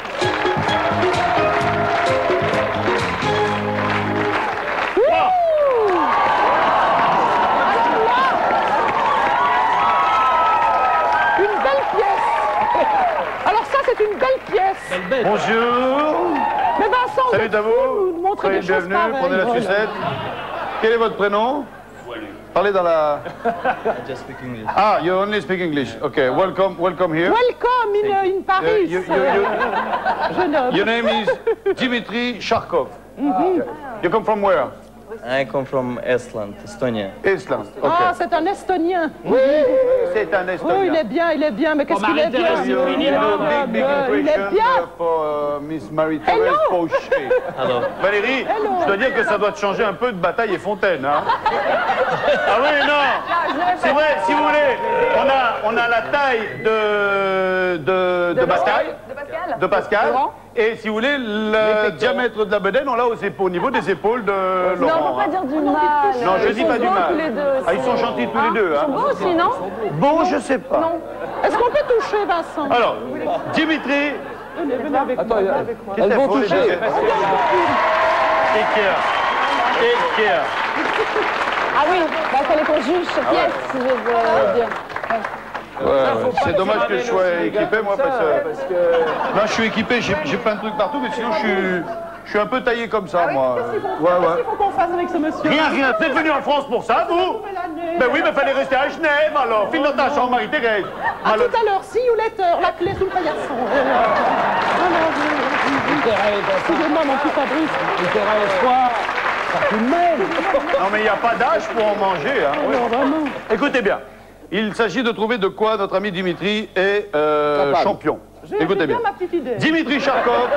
Une belle pièce. Alors ça, c'est une belle pièce. Bonjour. Mais Vincent, Salut à vous. montrer Soyez des choses bienvenus, pareilles. prenez la Voilà. sucette. Quel est votre prénom? Parlez dans la... Just speak English. Ah, you only speak English. Okay, welcome here. Welcome in Paris. Jeune homme. Your name is Dimitri Sharkov. You come from where? I come from Estland, Estonia. Estland. Okay. Ah, c'est un Estonien. Oui. C'est un Estonien. Oui, il est bien, mais qu'est-ce qu'il est bien. Big Il est impression bien. for Miss Marie-Thérèse Pochet. Hello. Valérie, je dois dire que ça doit te changer un peu de Bataille et Fontaine, hein? Ah oui, non. C'est vrai, si vous voulez, on a la taille de Bataille. De Pascal. Et si vous voulez, le diamètre de la bedaine, on l'a au niveau des épaules de Laurent. Non, on va pas dire du mal. Non, je dis pas du mal. Tous les deux, Ah, ils sont gentils tous les deux. Ils Hein. sont beaux aussi, non? Bon, je sais pas. Non. Est-ce qu'on peut toucher, Vincent? Alors, Dimitri. Venez avec Attends, moi. elles vont toucher. Take care. Ah oui, bah il fallait qu'on juge cette pièce, si je veux dire. C'est dommage que je sois équipé, moi, parce que... Non, je suis équipé, j'ai plein de trucs partout, mais sinon, je suis un peu taillé comme ça, moi. Qu'est-ce qu'il faut qu'on fasse avec ce monsieur? Rien. Vous êtes venu en France pour ça, vous? Ben oui, mais fallait rester à Genève, alors. File dans ta chambre, Marie-Thérèse. À tout à l'heure, see you later, la clé sous le paillasson. Excusez-moi, mon petit Fabrice. Non, mais il n'y a pas d'âge pour en manger, hein. Non, vraiment. Écoutez bien, il s'agit de trouver de quoi notre ami Dimitri est champion. Écoutez bien. Ma petite idée. Dimitri Sharkov.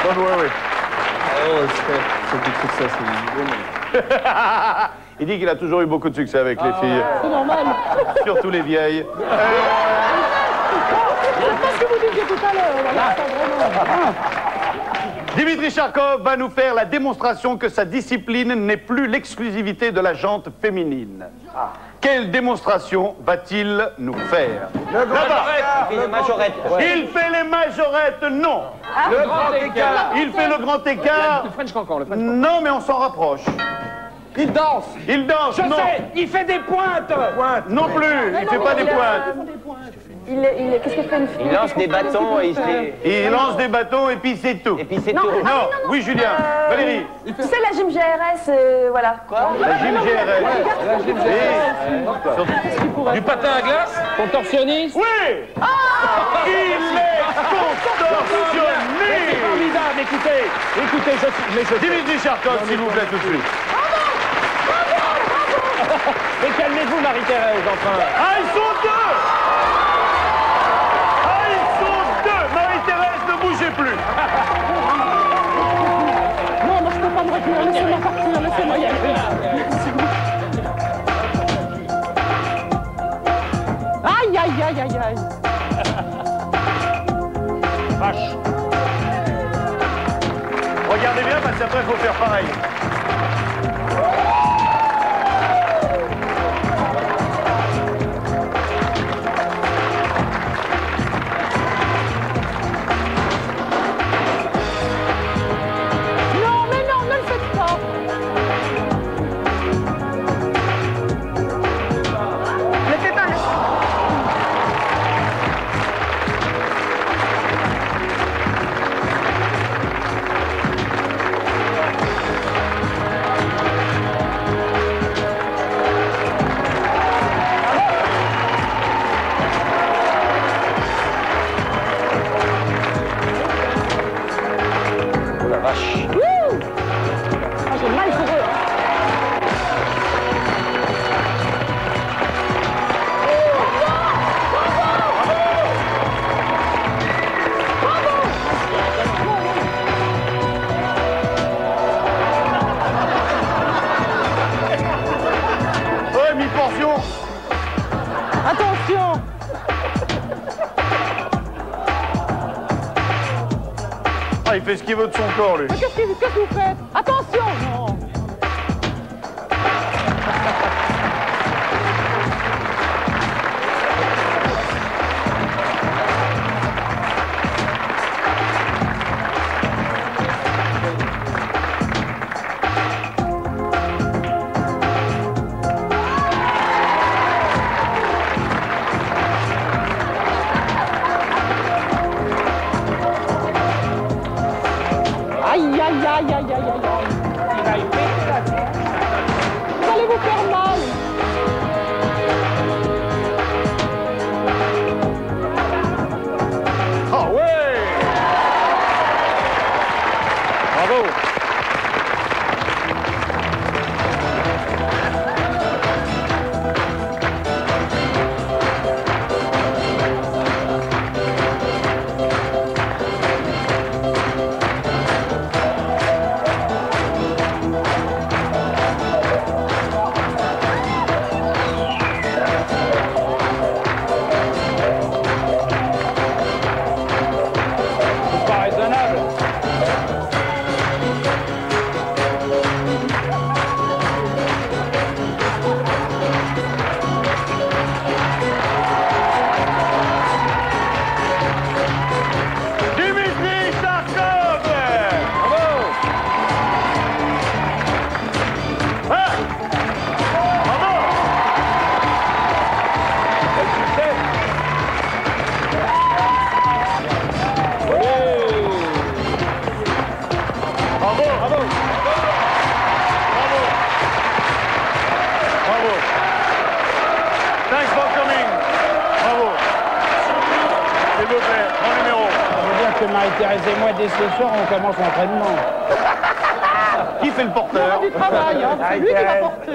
Don't worry. Oh, it's a big success with women. Il dit qu'il a toujours eu beaucoup de succès avec les filles. C'est normal. Surtout les vieilles. C'est pas ce que vous disiez tout à l'heure. Voilà, ça, vraiment. Dimitri Sharkov va nous faire la démonstration que sa discipline n'est plus l'exclusivité de la jante féminine. Quelle démonstration va-t-il nous faire? Il fait les majorettes. Il fait les majorettes, non. Le grand écart. Il fait le grand écart. Le French cancan, le French cancan. Non, mais on s'en rapproche. Il danse. Il danse, Je non. sais, il fait des pointes. Non plus, il fait pas des pointes. Qu'est-ce qu'il fait une fille? Il lance des bâtons et il se les... Il lance des bâtons et puis c'est tout. Et puis c'est Non. tout. Ah, Non, oui, Julien. Valérie. Tu sais, la gym GRS, voilà. La gym GRS. Du patin à glace? Contorsionniste. Oui. Il est contorsionné. Formidable, écoutez, Dimitri Sharkov, s'il vous plaît, tout de suite. Mais calmez-vous, Marie-Thérèse, enfin. Ah, ils sont deux. Marie-Thérèse, ne bougez plus. Non, moi je peux pas me retenir. Laissez-moi partir, laissez-moi y aller. Aïe, aïe, aïe, aïe, aïe. Vache. Regardez bien, parce qu'après, il faut faire pareil. Non, mais non, ne le faites pas. Ne fais pas. fait ce qu'il veut de son corps, lui. Mais qu'est-ce que vous faites? Attention! Non. Aïe, aïe, aïe, aïe, aïe, aïe, aïe. Il va y péter la tête. Vous allez vous faire mal. Ah ouais! Bravo! C'est pas raisonnable. Dimitri Tarkov! Bravo! Ah! Bravo! Bravo, bravo! Bravo! Bravo! Thanks for coming! Bravo! S'il vous plaît, mon numéro. Ça veut dire que Marie-Thérèse et moi, dès ce soir, on commence l'entraînement. Qui fait le porteur? Du travail, hein. C'est lui qui va porter.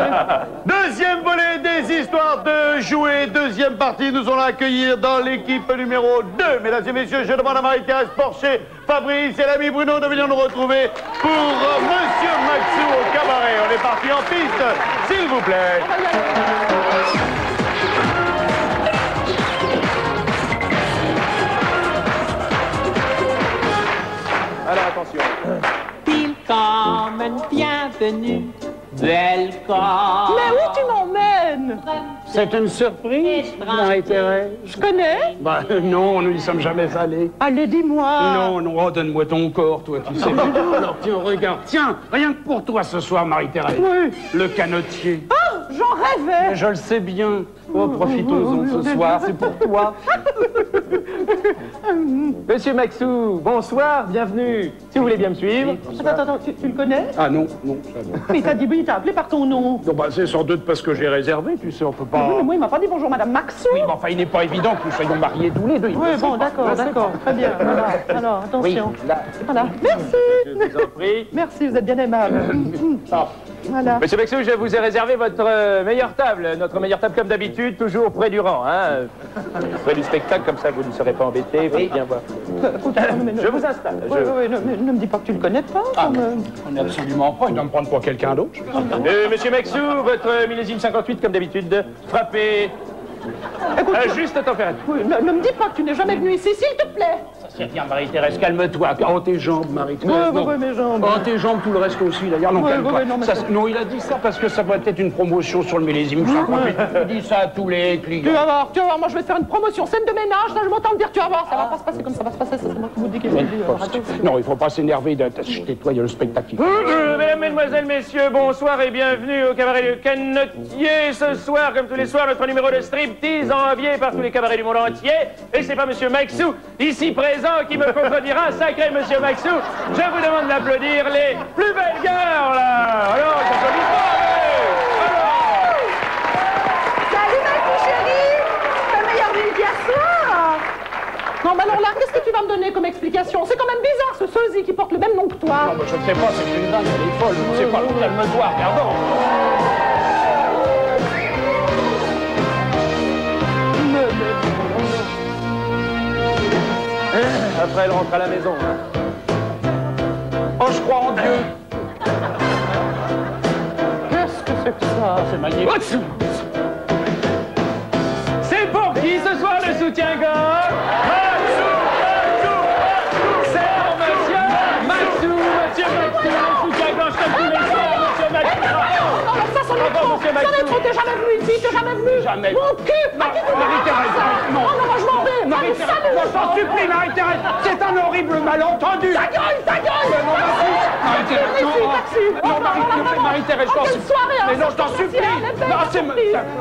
Deuxième volet des histoires de jouer. Deuxième partie, nous allons accueillir dans l'équipe numéro 2. Mesdames et messieurs, je demande à Marie-Thérèse Porcher, Fabrice et l'ami Bruno de venir nous retrouver pour Monsieur Maxou au cabaret. On est parti en piste, s'il vous plaît. Alors attention. Willkommen, bienvenue, welcome. Mais où tu m'emmènes? C'est une surprise, Marie-Thérèse. Je connais. Bah non, nous n'y sommes jamais allés. Allez, dis-moi. Non, non, oh, donne-moi ton corps, toi, tu sais. Alors, tiens, regarde, tiens, rien que pour toi ce soir, Marie-Thérèse. Oui. Le canotier. Ah, j'en rêvais. Je le sais bien. Oh, profitons-en ce soir, c'est pour toi. Monsieur Maxou, bonsoir, bienvenue. Si vous voulez bien me suivre. Attends, tu le connais? Ah non, non, ça va. Mais il t'a dit, oui, il t'a appelé par ton nom. Non, bah, c'est sans doute parce que j'ai réservé, tu sais, on peut pas... Oui, mais moi, il m'a pas dit bonjour, Madame Maxou. Oui, mais enfin, il n'est pas évident que nous soyons mariés tous les deux. Oui, bon, d'accord, très bien. Voilà. Alors, attention. Oui, là. Voilà. Merci. Je vous en prie. Merci, vous êtes bien aimable. Voilà. Monsieur Maxou, je vous ai réservé votre meilleure table. Notre meilleure table, comme d'habitude, toujours près du rang. Hein. Près du spectacle, comme ça, vous ne serez pas embêtés. Vous bien voir. Je vous installe. Oui, ne me dis pas que tu le connais pas. On n'est absolument pas, il doit me prendre pour quelqu'un d'autre. Monsieur Maxou, votre millésime 58, comme d'habitude, frappez. Écoute, juste à température. Oui, ne me dis pas que tu n'es jamais venu ici, s'il te plaît. Ça c'est rien, Marie-Thérèse, calme-toi. Oh, tes jambes, Marie-Thérèse. Oui, mes jambes. Oh, tes jambes, tout le reste aussi, d'ailleurs. Non, calme-toi. non, Non, il a dit ça parce que ça va être une promotion sur le millésime 58. Il dit ça à tous les clients. Tu vas voir, moi je vais te faire une promotion, scène de ménage, là je m'entends te dire, tu vas voir, ça va pas se passer comme ça va se passer, ça c'est moi qui vous dis qu'il Non, il faut pas s'énerver, tais-toi, il y a le spectacle. Mesdames, Mesdemoiselles, Messieurs, bonsoir et bienvenue au cabaret du Canotier. Ce soir, comme tous les soirs, notre numéro de striptease envié par tous les cabarets du monde entier. Et c'est pas Monsieur Maxou, ici présent, qui me contredira. Sacré Monsieur Maxou, je vous demande d'applaudir les plus belles girls. Alors, j'applaudis pas, alors. Salut ma fille chérie, ta meilleure ville d'hier soir. Non, mais alors là, qu'est-ce que tu vas me donner comme explication? C'est quand même bizarre, ce sosie qui porte le même nom que toi. Non, mais je ne sais pas, c'est une dingue, elle est folle. Je ne sais pas, calme-toi, regardons. Après, elle rentre à la maison. Oh, je crois en Dieu. Qu'est-ce que c'est que ça? C'est magnifique. C'est pour qui ce soir le soutien-gorge? C'est pour Monsieur Maître, t'es jamais venu ici, t'es jamais venu. Jamais. Mon cul. Marie-Thérèse, non. Oh non, moi je m'en vais. Marie-Thérèse, je t'en supplie, Marie-Thérèse, c'est un horrible malentendu. Ta gueule, ta gueule. Marie-Thérèse, non. Marie-Thérèse, je t'en supplie. Mais non, je t'en supplie. Non, c'est...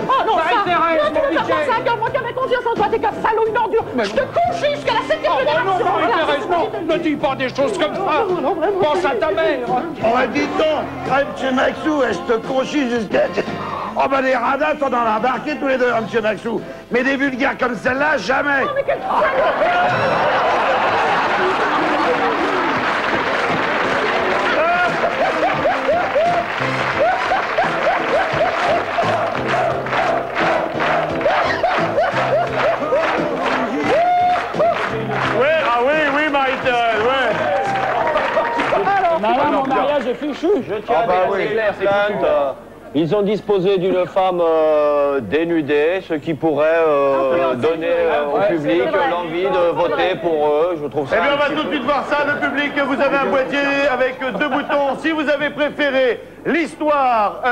Oh non, Marie-Thérèse, mon Mickey. Moi qui avais confiance en toi, t'es qu'un salaud, une ordure. Je te couche jusqu'à la 7e génération. Non, Marie-Thérèse, non. Ne dis pas des choses comme ça. Pense à ta mère. Oh, dis donc, M. Maxou, je te conchis jusqu'à... Oh, ben les radins sont dans l'embarqué tous les deux, M. Maxou. Mais des vulgaires comme celle-là, jamais. Oh, mais quel salaud. Mon mariage est fichu. Je tiens à dire, c'est clair, c'est fichu. Ils ont disposé d'une femme dénudée, ce qui pourrait donner au public l'envie de voter pour eux. Je trouve ça. Eh bien, on va tout de suite voir ça. Le public, vous avez un boîtier avec 2 boutons. Si vous avez préféré l'histoire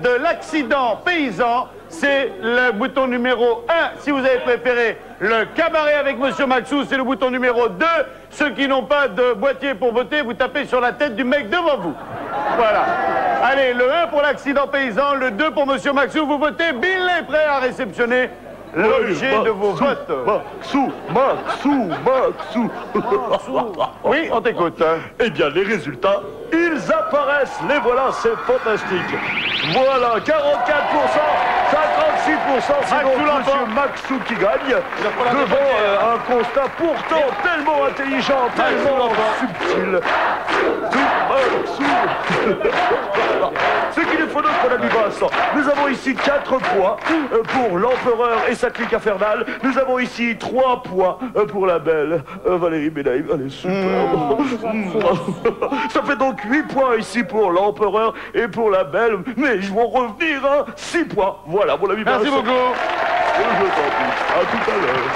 de l'accident paysan, c'est le bouton numéro 1. Si vous avez préféré le cabaret avec Monsieur Maxou, c'est le bouton numéro 2. Ceux qui n'ont pas de boîtier pour voter, vous tapez sur la tête du mec devant vous. Voilà. Allez, le 1 pour l'accident paysan, le 2 pour Monsieur Maxou. Vous votez. Bill est prêt à réceptionner l'objet de vos votes. Maxou. Oui, on t'écoute. Eh bien, les résultats, ils apparaissent. Les voilà, c'est fantastique. Voilà, 44%, 56%, c'est donc M. Maxou qui gagne. Devant un constat pourtant tellement intelligent, tellement subtil. Ce qu'il nous faut donc, mon ami Vincent, nous avons ici 4 points pour l'empereur et sa clique infernale. Nous avons ici 3 points pour la belle Valérie Bénaïm. Elle est super. Ça fait donc 8 points ici pour l'empereur et pour la belle. Mais ils vont revenir à 6 points. Voilà, mon ami Vincent. Merci beaucoup. Je t'en prie. À tout à l'heure.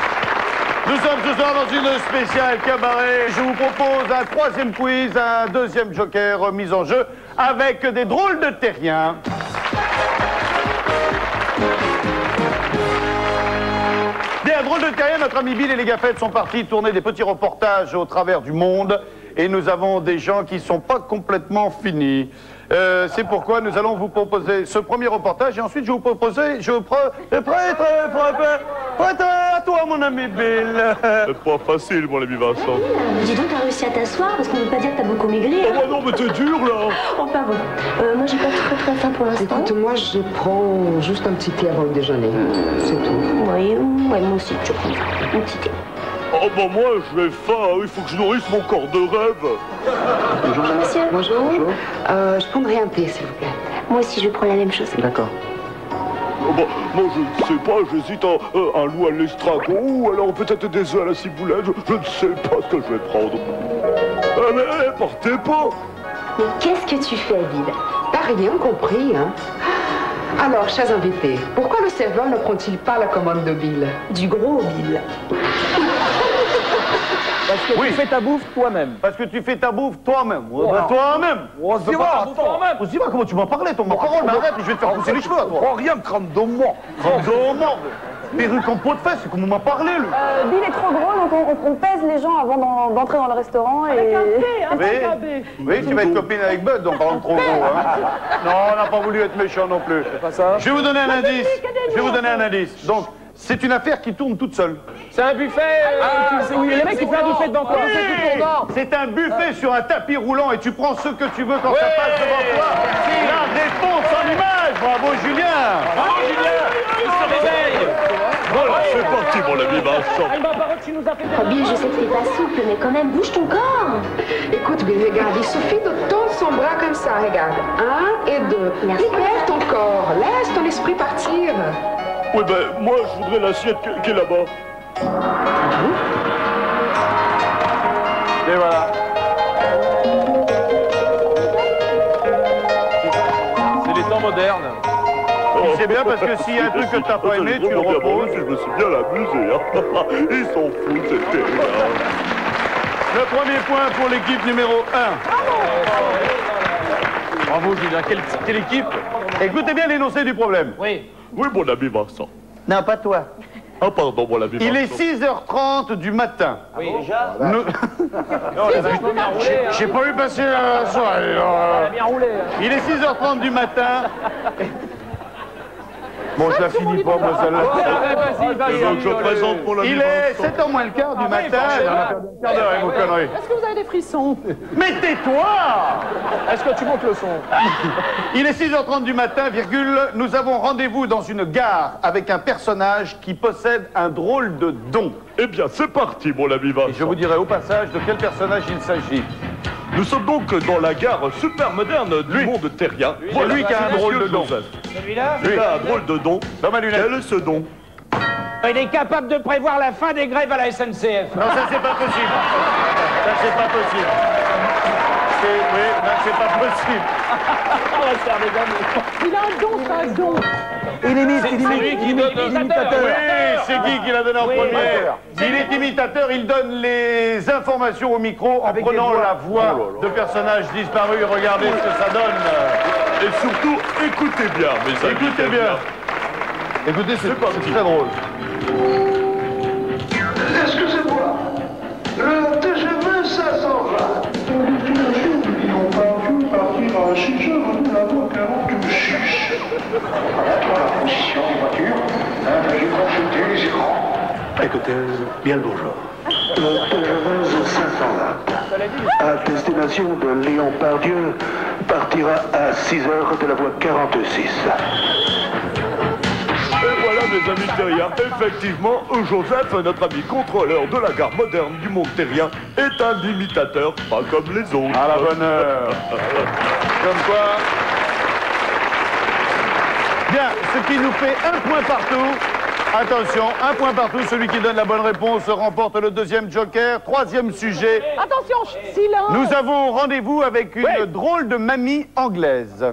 Nous sommes ce soir dans une spéciale cabaret. Je vous propose un 3e quiz, un 2e joker mis en jeu avec des drôles de terriens. Bien, drôle de terrien, notre ami Bill et les Gaffettes sont partis tourner des petits reportages au travers du monde. Et nous avons des gens qui ne sont pas complètement finis. C'est pourquoi nous allons vous proposer ce premier reportage et ensuite je vais vous proposer, prête à toi mon ami Bill. C'est pas facile mon ami Vincent. Dis donc, t'as réussi à t'asseoir parce qu'on ne veut pas dire que t'as beaucoup maigri. Oh bah non mais t'es dur là. Enfin bon, moi j'ai pas très faim pour l'instant. Écoute, moi je prends juste un petit thé avant le déjeuner, c'est tout. Oui, moi aussi je prends un petit thé. Oh bah moi j'ai faim, il faut que je nourrisse mon corps de rêve. Bonjour monsieur. Bonjour. Je prendrai un thé s'il vous plaît. Moi aussi je prends la même chose. D'accord. Oh bah, moi je ne sais pas, j'hésite un loup à l'estragon ou alors peut-être des œufs à la ciboulette, je ne sais pas ce que je vais prendre. Mais partez pas. Mais qu'est-ce que tu fais, Bill? T'as rien compris, hein? Alors, chers invités, pourquoi le serveur ne prend-il pas la commande de Bill? Du gros Bill. Parce que tu fais ta bouffe toi-même. Parce que tu fais ta bouffe toi-même. Toi-même. On se voit, On se dit comment tu m'as parlé, ton ma parole, mais arrête, je vais te faire pousser les cheveux à toi. Oh, rien, crame de moi. Perruque en peau de fesse, c'est comme on m'a parlé, lui. Bill est trop gros, donc on pèse les gens avant d'entrer dans le restaurant. Avec un thé, Oui, tu vas être copine avec Bud en parlant de trop gros. Hein. Non, on n'a pas voulu être méchant non plus. Pas ça. Je vais vous donner un indice. Donc, c'est une affaire qui tourne toute seule. C'est un buffet. Oui, le mec qui fait un buffet devant toi. C'est un buffet sur un tapis roulant et tu prends ce que tu veux quand ça passe devant toi. La réponse en image. Bravo, Julien. Bravo, Julien. Il se réveille. Voilà, c'est parti, mon ami Vincent. Oh, Bill, je sais que t'es pas souple, mais quand même, bouge ton corps. Écoute, Bill, regarde, il suffit de tendre son bras comme ça, regarde. 1 et 2. Merci. Libère ton corps, laisse ton esprit partir. Oui, ben, moi, je voudrais l'assiette qui est là-bas. Et voilà. C'est les temps modernes. C'est bien parce que s'il y a un truc que t'as pas aimé, tu le reposes. Je me suis bien amusé. Hein. Ils sont fous, c'est terrible. Le premier point pour l'équipe numéro 1. Bravo, Julien. Quelle équipe? Écoutez bien l'énoncé du problème. Oui. Oui, mon ami Vincent. Non, pas toi. Ah, pardon, mon ami Vincent. Il est 6h30 du matin. Oui. Déjà Nous- On a vachement bien roulé. Hein. J'ai pas eu passer la soirée. On a bien roulé. Hein. Il est 6h30 du matin. Bon, je la finis pas, moi, celle-là. Tu veux que je te présente mon ami Il est Vincent 7h moins le quart du matin. On a perdu un quart d'heure avec vos conneries. Est-ce que vous avez des frissons? Mais tais-toi! Est-ce que tu montes le son? Il est 6h30 du matin, virgule. Nous avons rendez-vous dans une gare avec un personnage qui possède un drôle de don. Eh bien, c'est parti, mon ami Vincent. Et je vous dirai au passage de quel personnage il s'agit. Nous sommes donc dans la gare super moderne du monde terrien. C'est lui qui a un drôle de don. Celui-là? Il a un drôle de don. Dans ma lunette. Quel est ce don? Il est capable de prévoir la fin des grèves à la SNCF. Non, ça c'est pas possible. Ça c'est pas possible. Oui, non, c'est pas possible. On va se faire des amis. Il a un don, ça, un don. Il imite, C'est lui qui donne Oui, c'est Guy qui l'a donné en premier. Il est imitateur, il donne les informations au micro en prenant la voix de personnages disparus. Regardez ce que ça donne. Et surtout, écoutez bien, mes amis. Écoutez bien. Écoutez, c'est très drôle. Excusez-moi, le TGV 520. Nous partions partir à 6h de la voie 46. Voilà pour la position des voitures. J'ai consulté les écrans. Écoutez, bien le bonjour. Le TGV 520, à destination de Léon-Pardieu, partira à 6h de la voie 46. Et voilà, mes amis terriens, effectivement, Joseph, notre ami contrôleur de la gare moderne du monde terrien, est un imitateur, pas comme les autres. À la bonne heure. Comme quoi. Bien, ce qui nous fait un point partout. Attention, un point partout. Celui qui donne la bonne réponse remporte le deuxième joker. Troisième sujet. Attention, silence. Nous avons rendez-vous avec une drôle de mamie anglaise.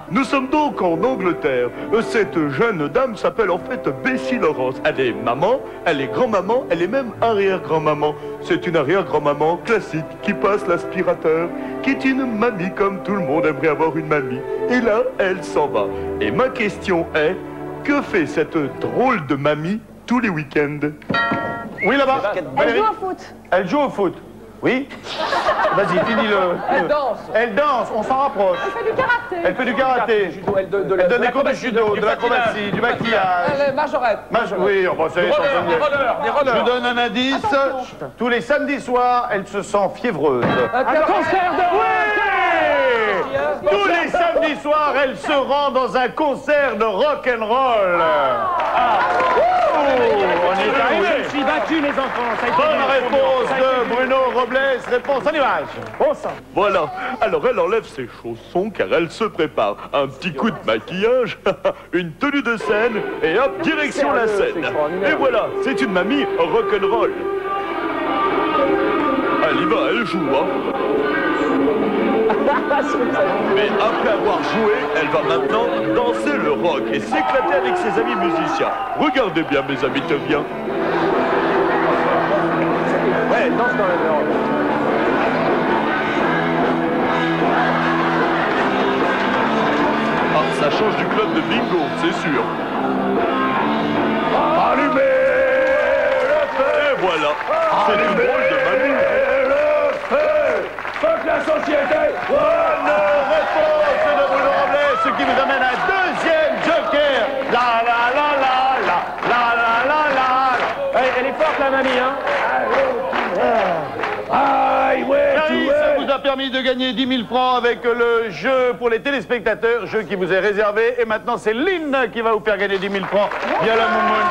Nous sommes donc en Angleterre. Cette jeune dame s'appelle en fait Bessie Lawrence. Elle est maman, elle est grand-maman, elle est même arrière-grand-maman. C'est une arrière-grand-maman classique qui passe l'aspirateur, qui est une mamie comme tout le monde aimerait avoir une mamie. Et là, elle s'en va. Et ma question est, que fait cette drôle de mamie tous les week-ends? Oui, là-bas. Elle joue au foot. Elle joue au foot. Oui. Vas-y, finis-le. Elle danse. Elle danse, on s'en rapproche. Elle fait du karaté. Elle fait du karaté. Elle donne des cours de judo, de l'acrobatie, du maquillage. Elle est majorette. Oui, enfin, c'est Des rollers. Je vous donne un indice. Attention. Tous les samedis soirs, elle se sent fiévreuse. Un concert de Oui. Tous les samedis soirs, elle se rend dans un concert de rock'n'roll. On est arrivé. Je suis battu, les enfants. Ça a été Bonne dur. réponse Ça a été de dur. Bruno Robles. Réponse en image. Bon sang. Voilà. Alors elle enlève ses chaussons car elle se prépare. Un petit coup de maquillage, une tenue de scène et hop, direction la scène. Et voilà, c'est une mamie rock'n'roll. Elle y va, elle joue, hein. Mais après avoir joué, elle va maintenant danser le rock et s'éclater avec ses amis musiciens. Regardez bien, mes amis terriens. Ouais, danse dans le rock. Ah, ça change du club de bingo, c'est sûr. Allumez le feu. Et voilà, c'est une drôle de mamie. Le feu. Fuck la société. Bonne réponse de Bruno Robles, ce qui vous amène à un deuxième joker. La la la la la la la la la. Elle est forte, la mamie, hein. Aïe, ouais, Clarisse, ça vous a permis de gagner 10 000 francs avec le jeu pour les téléspectateurs, jeu qui vous est réservé. Et maintenant, c'est Lynn qui va vous faire gagner 10 000 francs via la moumoune.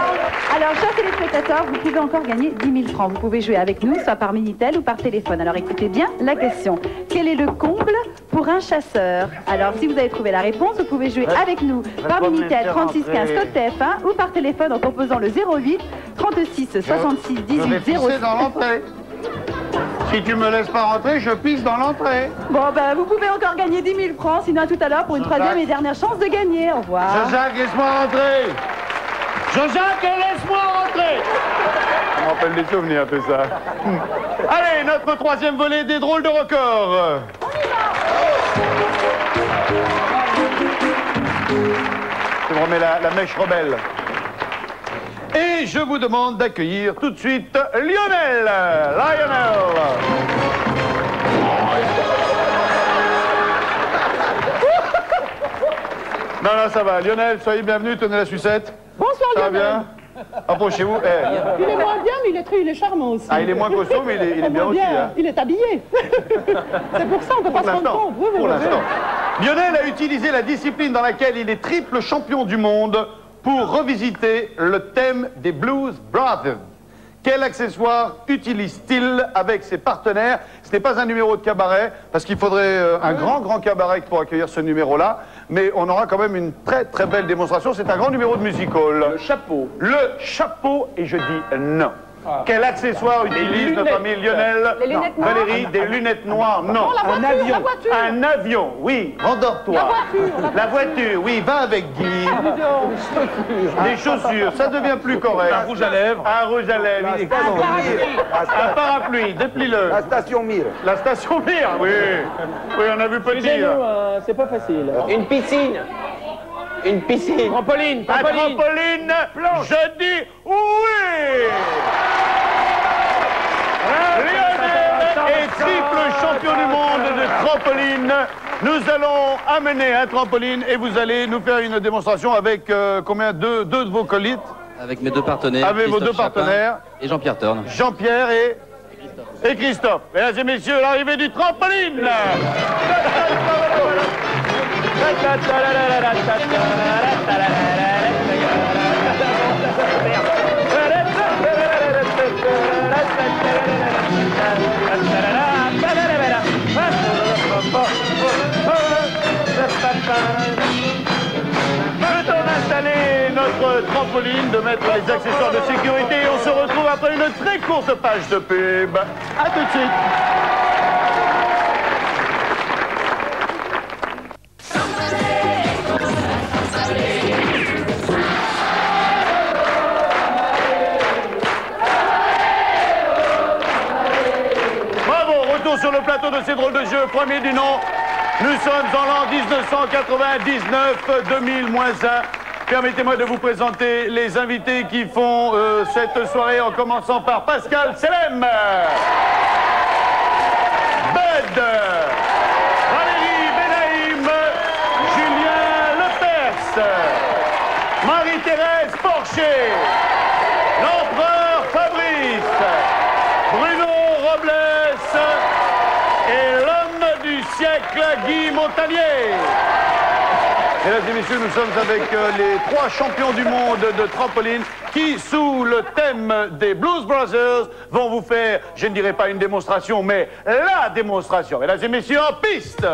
Alors, chers téléspectateurs, vous pouvez encore gagner 10 000 francs. Vous pouvez jouer avec nous, soit par Minitel ou par téléphone. Alors, écoutez bien la question. Quel est le comble pour un chasseur? Alors, si vous avez trouvé la réponse, vous pouvez jouer avec nous par Minitel 36 15 code TF1 ou par téléphone en composant le 08 36 66 18 06. dans l'entrée. Si tu me laisses pas rentrer, je pisse dans l'entrée. Bon, ben, vous pouvez encore gagner 10 000 francs, sinon à tout à l'heure pour une troisième et dernière chance de gagner. Au revoir. Jean-Jacques, laisse-moi rentrer. Jean-Jacques, laisse-moi rentrer. Ça me rappelle des souvenirs, tout ça. Allez, notre troisième volet des drôles de records. Je vous remets la mèche rebelle. Et je vous demande d'accueillir tout de suite Lionel. Lionel. Non, non, ça va. Lionel, soyez bienvenue, tenez la sucette. Bonsoir, ça Lionel. Ça va bien? Approchez-vous. Il est moins bien, mais il est charmant aussi. Ah, il est moins costaud, mais il est bien aussi. Hein. Il est habillé. C'est pour ça qu'on ne peut pas se rendre compte. Oui, pour l'instant. Lionel a utilisé la discipline dans laquelle il est triple champion du monde pour revisiter le thème des Blues Brothers. Quel accessoire utilise-t-il avec ses partenaires? Ce n'est pas un numéro de cabaret, parce qu'il faudrait un grand cabaret pour accueillir ce numéro-là, mais on aura quand même une très belle démonstration. C'est un grand numéro de music-hall. Le chapeau. Le chapeau, et je dis non. Ah. Quel accessoire utilise notre ami Lionel? Les lunettes noires. Valérie, des lunettes noires, non. Oh, un avion. La voiture. Un avion, oui. Rendors-toi. La voiture, oui, va avec Guy. Des chaussures, ça devient plus correct. Un rouge à lèvres. Un rouge à lèvres. Un parapluie, déplie-le. La station Mir. La station Mir, oui. Oui, on a vu petit. C'est pas facile. Une piscine. Une piscine. Trampoline. Un trampoline. Je dis oui. Lionel est triple champion du monde de trampoline. Nous allons amener un trampoline et vous allez nous faire une démonstration avec combien? Deux de vos acolytes. Avec mes deux partenaires. Avec vos deux partenaires. Et Jean-Pierre Thorne. Jean-Pierre et Christophe. Mesdames et messieurs, l'arrivée du trampoline. Le temps d'installer notre trampoline, de mettre les accessoires de sécurité et on se retrouve après une très courte page de pub. A tout de suite. Sur le plateau de ces drôles de jeux, premier du nom. Nous sommes en l'an 1999, 2000-1. Permettez-moi de vous présenter les invités qui font cette soirée, en commençant par Pascal Selem, Bud, Valérie Benaïm, Julien Lepers, Marie-Thérèse Porcher, l'empereur Fabrice, Bruno Robles, et l'homme du siècle, Guy Montagnier. Mesdames et messieurs, nous sommes avec les trois champions du monde de trampoline qui, sous le thème des Blues Brothers, vont vous faire, je ne dirais pas une démonstration, mais la démonstration. Mesdames et messieurs, en piste.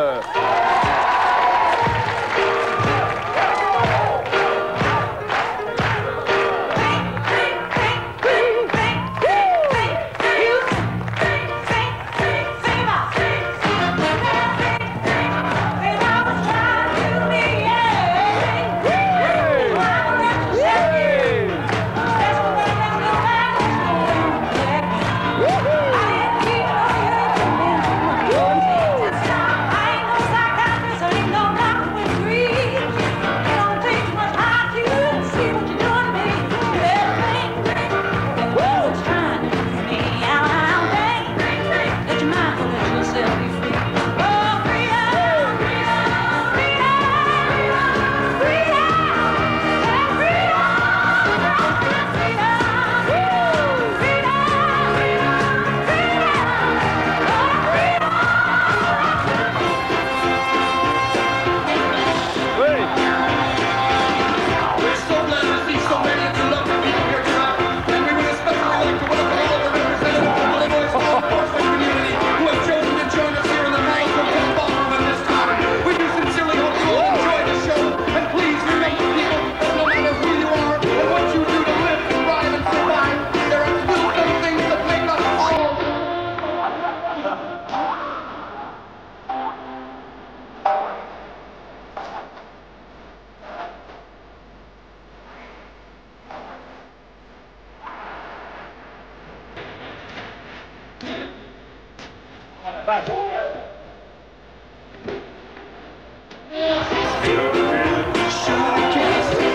Showcase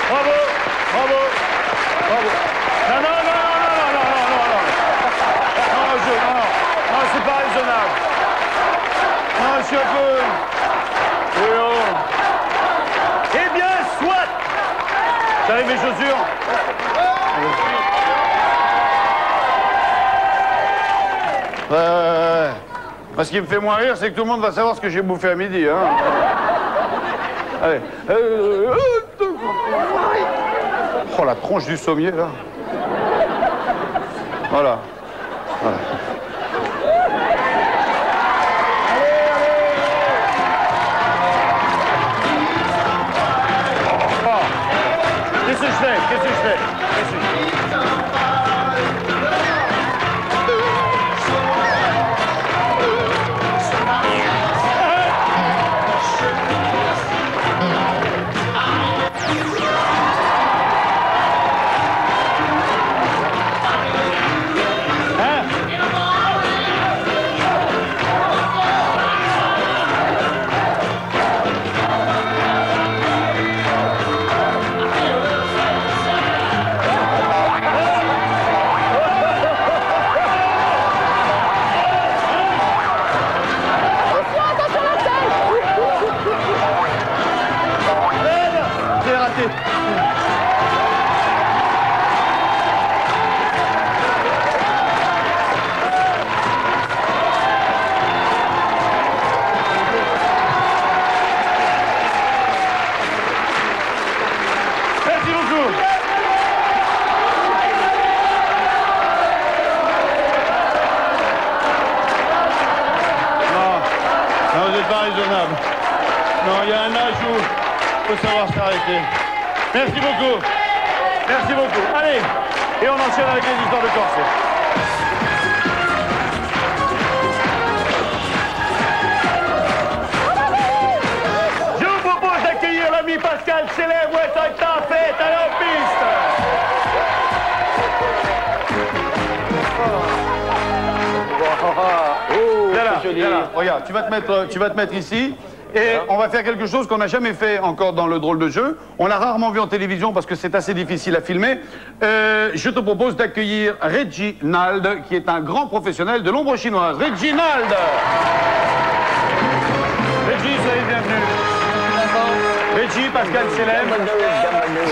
Bravo, bravo, bravo. Non, non, non, non, non, non, non, non, non. Non, c'est pas raisonnable. Non, je suis un peu... Oui, oh. Eh bien, soit. J'arrive mes chaussures. Ce qui me fait moins rire, c'est que tout le monde va savoir ce que j'ai bouffé à midi. Hein. Allez. Oh, la tronche du sommier, là. Voilà. Voilà. Oh. Qu'est-ce que je fais? Qu'est-ce que je fais? Non, il y a un âge où il faut savoir s'arrêter. Merci beaucoup. Merci beaucoup. Allez, et on enchaîne avec les histoires de corset. Je vous propose d'accueillir l'ami Pascal Célèbre. Ouais, ça est en fête, allez en piste. Là, regarde, tu vas te mettre ici. Et on va faire quelque chose qu'on n'a jamais fait encore dans le drôle de jeu. On l'a rarement vu en télévision parce que c'est assez difficile à filmer. Je te propose d'accueillir Reginald, qui est un grand professionnel de l'ombre chinoise. Reginald! Reggie, soyez bienvenue. Reggie, Pascal Célèbre.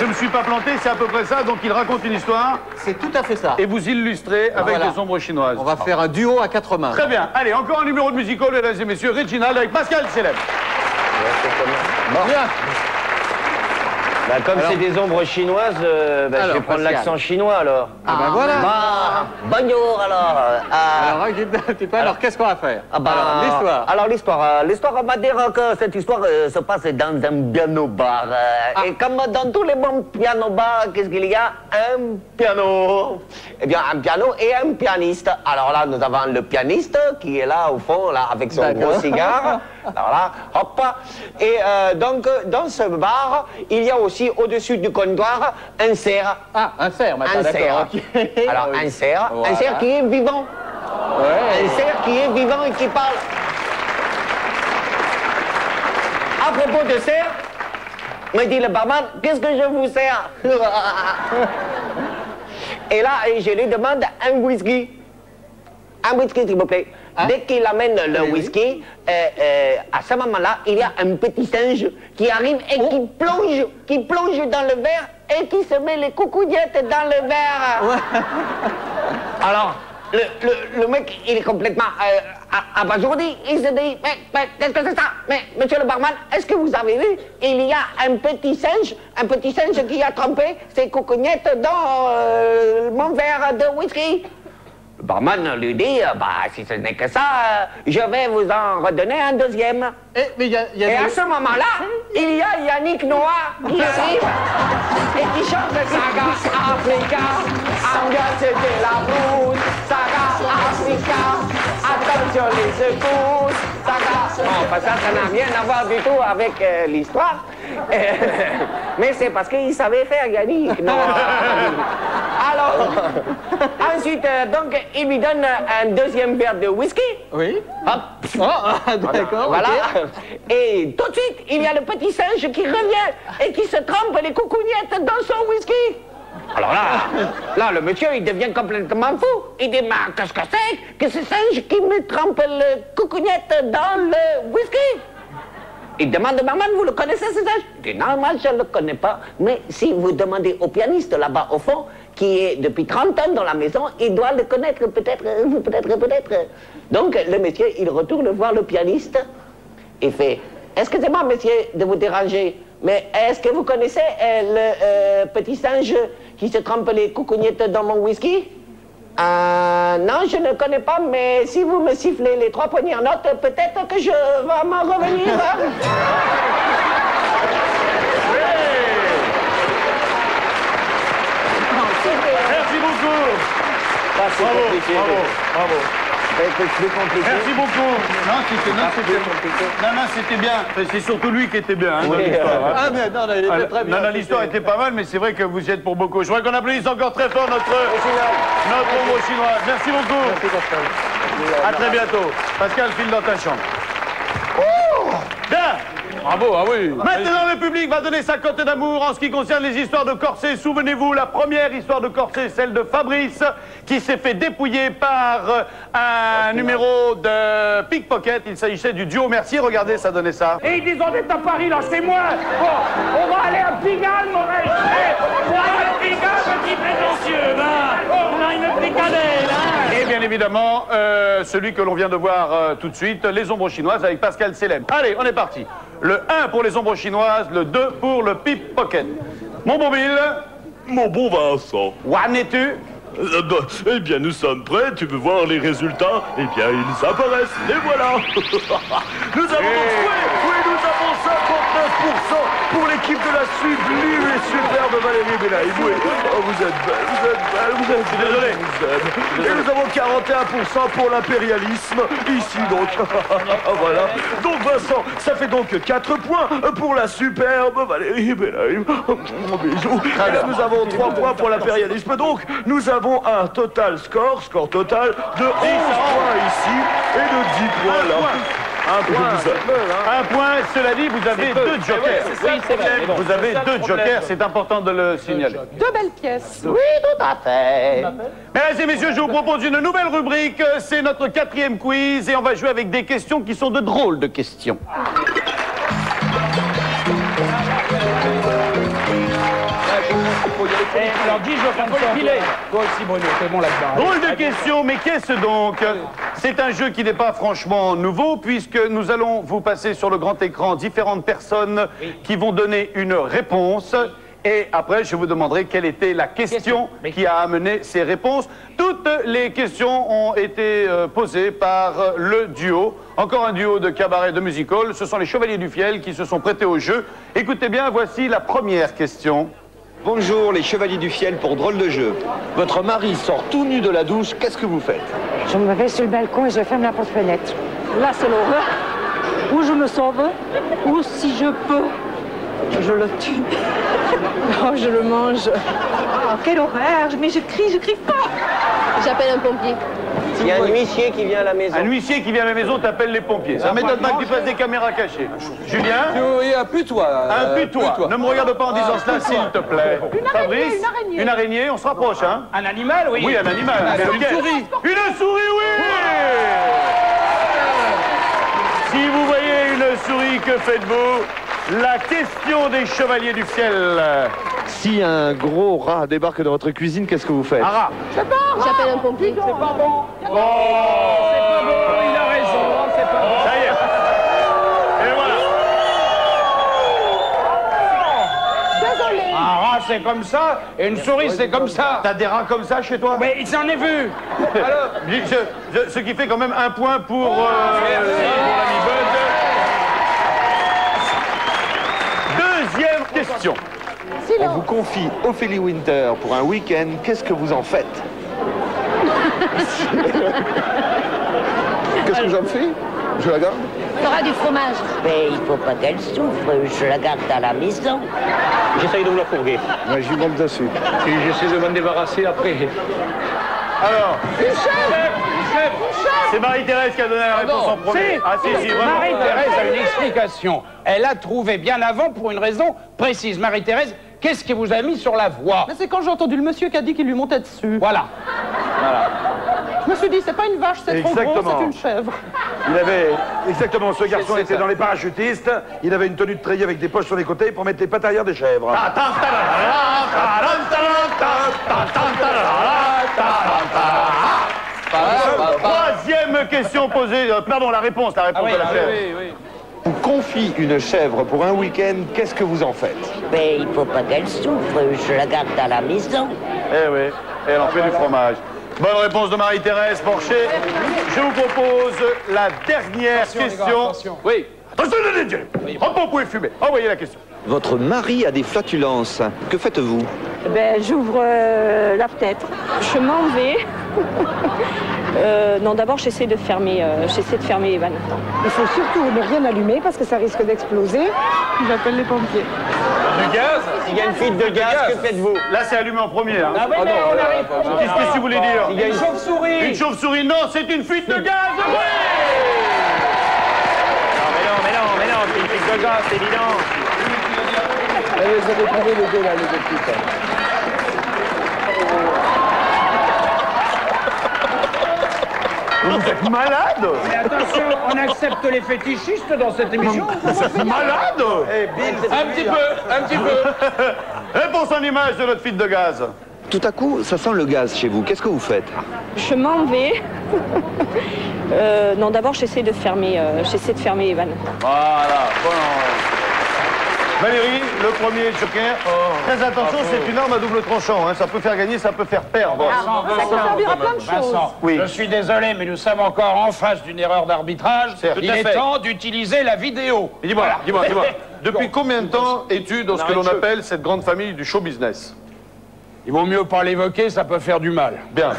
Je me suis pas planté, c'est à peu près ça. Donc il raconte une histoire. C'est tout à fait ça. Et vous illustrez avec des ombres chinoises. On va faire un duo à 4 mains. Très bien. Allez, encore un numéro de musical, mesdames et messieurs. Reginald avec Pascal Célèbre. Bien. Bah, comme c'est des ombres chinoises, je vais prendre l'accent chinois alors. Ah ben voilà. Bonjour alors. Alors, un petit peu, alors qu'est-ce qu'on va faire? L'histoire. Alors l'histoire, on va dire que cette histoire se passe dans un piano bar. Et comme dans tous les bons piano bars, qu'est-ce qu'il y a? Un piano. Eh bien, un piano et un pianiste. Alors là, nous avons le pianiste qui est là au fond, là, avec son gros cigare. Alors là, hop. Et donc, dans ce bar, il y a aussi au-dessus du comptoir un cerf. Ah, un cerf, maintenant, d'accord. Okay. Alors, un cerf qui est vivant. Ouais. Un cerf qui est vivant et qui parle. À propos de cerf, me dit le barman, qu'est-ce que je vous sers? Et là, je lui demande un whisky. Un whisky, s'il vous plaît. Hein? Dès qu'il amène le whisky, à ce moment-là, il y a un petit singe qui arrive et qui plonge dans le verre et qui se met les coucougnettes dans le verre. Ouais. Alors, le mec, il est complètement abasourdi. Il se dit, mais qu'est-ce que c'est ça? Mais, monsieur le barman, est-ce que vous avez vu? Il y a un petit singe qui a trempé ses coucougnettes dans mon verre de whisky. Le barman lui dit, si ce n'est que ça, je vais vous en redonner un deuxième. Et à ce moment-là, il y a Yannick Noah qui arrive et qui chante Saga Africa, ambiance de la brousse, Saga Africa, attention les secousses, Saga... Bon, ça n'a rien à voir du tout avec l'histoire, mais c'est parce qu'il savait faire Yannick Noah. Alors, ensuite, donc, il lui donne un deuxième verre de whisky. Oui. Hop. Oh, d'accord. Voilà. Ok. Et tout de suite, il y a le petit singe qui revient et qui se trempe les coucougnettes dans son whisky. Alors là, le monsieur, il devient complètement fou. Il dit, mais qu'est-ce que c'est que ce singe qui me trempe les coucougnettes dans le whisky? Il demande, maman, vous le connaissez ce singe? Il dit, non, moi je ne le connais pas. Mais si vous demandez au pianiste là-bas au fond, qui est depuis 30 ans dans la maison, il doit le connaître peut-être. Donc le monsieur, il retourne voir le pianiste et fait, excusez-moi monsieur de vous déranger, mais est-ce que vous connaissez le petit singe qui se trempe les coucougnettes dans mon whisky? Non, je ne connais pas, mais si vous me sifflez les 3 premières notes, peut-être que je vais m'en revenir. Merci beaucoup. Bravo. Merci beaucoup. Non, c'était bien. C'est surtout lui qui était bien. Dans l'histoire, Ah, mais non, il était très bien. l'histoire était pas mal, mais c'est vrai que vous y êtes pour beaucoup. Je voudrais qu'on applaudisse encore très fort notre ombre chinoise. Merci beaucoup. Merci, Pascal. À très bientôt. Pascal, file dans ta chambre. Bien. Bravo, ah oui. Maintenant, le public va donner sa cote d'amour en ce qui concerne les histoires de corset. Souvenez-vous, la première histoire de corset, celle de Fabrice, qui s'est fait dépouiller par un numéro de pickpocket. Il s'agissait du duo Mercier. Regardez, ça donnait ça. Et ils disent, on est à Paris, lâchez-moi. Bon, on va aller à Pigalle, Maurice. On va aller à Pigalle, petit prétentieux, là. On a une fricadelle, hein. Et bien évidemment, celui que l'on vient de voir tout de suite, les ombres chinoises avec Pascal Selem. Allez, on est parti. Le 1 pour les ombres chinoises, le 2 pour le pickpocket. Mon bon Bill. Mon bon Vincent. Où en es-tu? Eh bien, nous sommes prêts, tu veux voir les résultats? Eh bien, ils apparaissent, les voilà. Nous avons donc joué, oui, nous avons 59% pour l'équipe de la sublime et superbe Valérie Bélaïm. Oui, oh, vous êtes belle, je suis désolé. Et nous avons 41% pour l'impérialisme, ici donc. Voilà. Donc Vincent, ça fait donc 4 points pour la superbe Valérie Bélaïm. Mon bisou. Et là, nous avons 3 points pour l'impérialisme. Donc, nous avons un total score total de 11 points ici et de 10 points là. Un point, cela dit, vous avez 2 jokers. Oui, c'est vrai. Mais bon, vous avez 2 jokers, c'est important de le signaler. 2 belles pièces. Oui, tout à fait. Mesdames et messieurs, je vous propose une nouvelle rubrique. C'est notre 4e quiz et on va jouer avec des questions qui sont de drôles de questions. Alors dis, je vais prendre le filet. Toi aussi, Bruno, t'es bon là-dedans. Drôle de question, mais qu'est-ce donc? C'est un jeu qui n'est pas franchement nouveau, puisque nous allons vous passer sur le grand écran différentes personnes qui vont donner une réponse. Et après, je vous demanderai quelle était la question qui a amené ces réponses. Toutes les questions ont été posées par le duo. Encore un duo de cabaret de music-hall. Ce sont les Chevaliers du Fiel qui se sont prêtés au jeu. Écoutez bien, voici la première question. Bonjour les Chevaliers du Fiel pour drôle de jeu. Votre mari sort tout nu de la douche, qu'est-ce que vous faites? Je me vais sur le balcon et je ferme la porte-fenêtre. Là, c'est l'horreur. Ou je me sauve, ou si je peux, je le tue. Oh, je le mange. Oh, quelle horreur. Mais je crie pas. J'appelle un pompier. Il y a un huissier qui vient à la maison. Un huissier qui vient à la maison, t'appelles les pompiers. Ça m'étonne pas que tu fasses des caméras cachées. Julien? Oui, appuie-toi. Appuie-toi. Ne me regarde pas en disant cela, s'il te plaît. Fabrice, une araignée, on se rapproche, hein? Un animal, oui. Oui, un animal. Une souris. Une souris, oui! Si vous voyez une souris, que faites-vous? La question des Chevaliers du Fiel. Si un gros rat débarque dans votre cuisine, qu'est-ce que vous faites? Un rat. J'appelle un pompier. C'est pas bon. C'est pas bon, il a raison. C'est pas bon. Ça y est. Et voilà. Désolé. Un rat, c'est comme ça, et une souris, c'est comme ça. T'as des rats comme ça chez toi? Mais j'en ai vu. Alors, ce qui fait quand même un point pour l'ami Bud. Deuxième question. On vous confie Ophélie Winter pour un week-end, qu'est-ce que vous en faites? Qu'est-ce que j'en fais? Je la garde? T'auras du fromage. Mais il faut pas qu'elle souffre, je la garde à la maison. J'essaye de vous la fourguer. Ouais, je lui monte dessus. Et j'essaie de m'en débarrasser après. Alors, c'est Marie-Thérèse qui a donné la réponse en premier. Ah si, vraiment. Marie-Thérèse a une explication. Elle a trouvé bien avant pour une raison précise. Marie-Thérèse, qu'est-ce qui vous a mis sur la voie? Mais c'est quand j'ai entendu le monsieur qui a dit qu'il lui montait dessus. Voilà. Je me suis dit, c'est pas une vache, c'est trop gros, Exactement. c'est une chèvre. Il avait, exactement, ce garçon était dans les parachutistes, il avait une tenue de treillis avec des poches sur les côtés pour mettre les pattes arrière des chèvres. Troisième question posée, pardon, la réponse de la chèvre. On confie une chèvre pour un week-end, qu'est-ce que vous en faites? Mais il faut pas qu'elle souffre, je la garde à la maison. Eh oui, et elle en fait du fromage. Bonne réponse de Marie-Thérèse Porcher. Je vous propose la dernière question. Oui. Attention, vous pouvez fumer. Envoyez la question. Votre mari a des flatulences. Que faites-vous? Ben, j'ouvre la fenêtre. Je m'en vais. Non, d'abord, j'essaie de fermer les vannes. Il faut surtout ne rien allumer parce que ça risque d'exploser. J'appelle les pompiers. Du gaz? S'il y a une fuite de gaz, que faites-vous? Là, c'est allumé en premier. Hein. Ah oui, mais on arrive. Qu'est-ce que vous voulez dire? Il y a une chauve-souris. Une chauve-souris? Non, c'est une fuite de gaz. Oui. Mais non, c'est une fuite de gaz, c'est évident. Allez, vous avez trouvé les deux là, les deux petites. Vous êtes malade? Mais attention, on accepte les fétichistes dans cette émission. Vous êtes malade? Un petit peu. Réponse en image de notre fuite de gaz. Tout à coup, ça sent le gaz chez vous. Qu'est-ce que vous faites? Je m'en vais. Non, d'abord, j'essaie de fermer les vannes. Voilà. Bon. Valérie, le premier joker. Très attention, c'est une arme à double tranchant. Hein. Ça peut faire gagner, ça peut faire perdre. Ça peut servir à plein de choses. Vincent, Oui. je suis désolé, mais nous sommes encore en face d'une erreur d'arbitrage. Il est temps d'utiliser la vidéo. Dis-moi, depuis combien de temps es-tu dans ce que l'on appelle cette grande famille du show business? Il vaut mieux pas l'évoquer, ça peut faire du mal. Bien.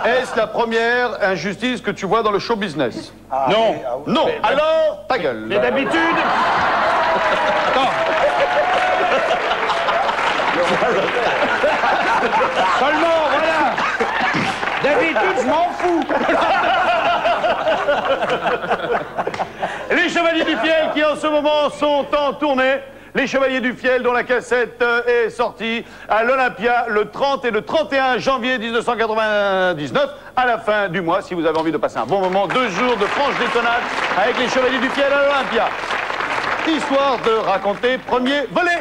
Est-ce la première injustice que tu vois dans le show business? Non. Non. Alors, ta gueule. Mais d'habitude... Attends. Seulement, voilà. D'habitude, je m'en fous. Les Chevaliers du Fiel qui en ce moment sont en tournée. Les Chevaliers du Fiel dont la cassette est sortie à l'Olympia le 30 et le 31 janvier 1999 à la fin du mois. Si vous avez envie de passer un bon moment, 2 jours de franche détonnade avec les Chevaliers du Fiel à l'Olympia. Histoire de raconter premier volet.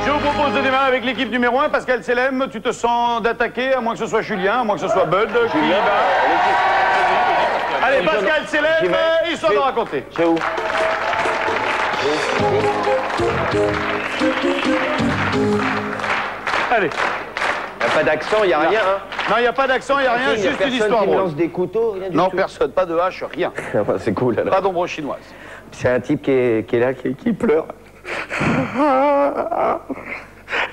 Je vous propose de démarrer avec l'équipe numéro 1, Pascal Selem. Tu te sens d'attaquer, à moins que ce soit Julien, à moins que ce soit Bud. Julien. Allez, Pascal Selem, histoire de raconter. C'est où? Allez. Il n'y a pas d'accent, il n'y a rien, hein? Non, il n'y a pas d'accent, il n'y a rien, juste une histoire qui me drôle. lance des couteaux, rien du Non, tout. personne, pas de hache, rien. C'est cool, alors. Pas d'ombre chinoise. C'est un type qui est là, qui pleure.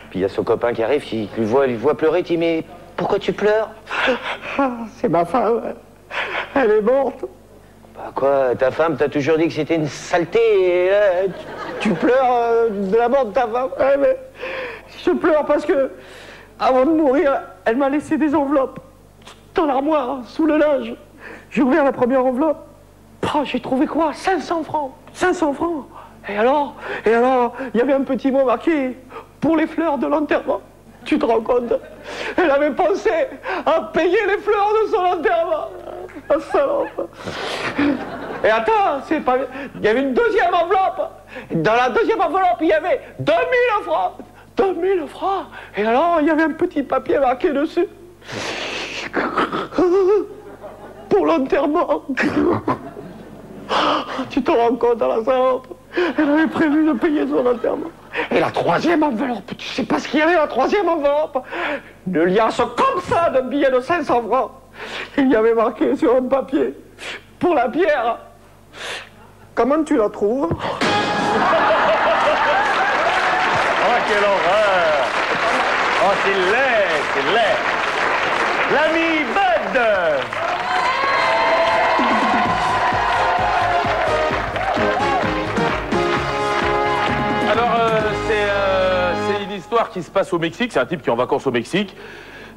Puis il y a son copain qui arrive, il voit pleurer, il dit, mais pourquoi tu pleures? C'est ma femme. Elle est morte. Bah quoi, ta femme, t'as toujours dit que c'était une saleté, et là, tu pleures de la mort de ta femme? Ouais, mais je pleure parce que, avant de mourir, elle m'a laissé des enveloppes dans l'armoire, sous le linge. J'ai ouvert la première enveloppe. Oh, j'ai trouvé quoi? 500 francs. 500 francs. Et alors, il y avait un petit mot marqué pour les fleurs de l'enterrement. Tu te rends compte? Elle avait pensé à payer les fleurs de son enterrement. La salope. Et attends, c'est pas... Il y avait une deuxième enveloppe. Dans la deuxième enveloppe, il y avait 2000 francs. 2000 francs. Et alors, il y avait un petit papier marqué dessus. Pour l'enterrement. Tu te rends compte, la salope? Elle avait prévu de payer son enterrement. Et la troisième enveloppe, tu sais pas ce qu'il y avait dans la troisième enveloppe? Une liasse comme ça de billets de 500 francs. Il y avait marqué sur un papier, pour la pierre. Comment tu la trouves? Oh, quelle horreur! Oh, c'est laid, c'est laid. L'ami Bud. Alors, c'est une histoire qui se passe au Mexique. C'est un type qui est en vacances au Mexique.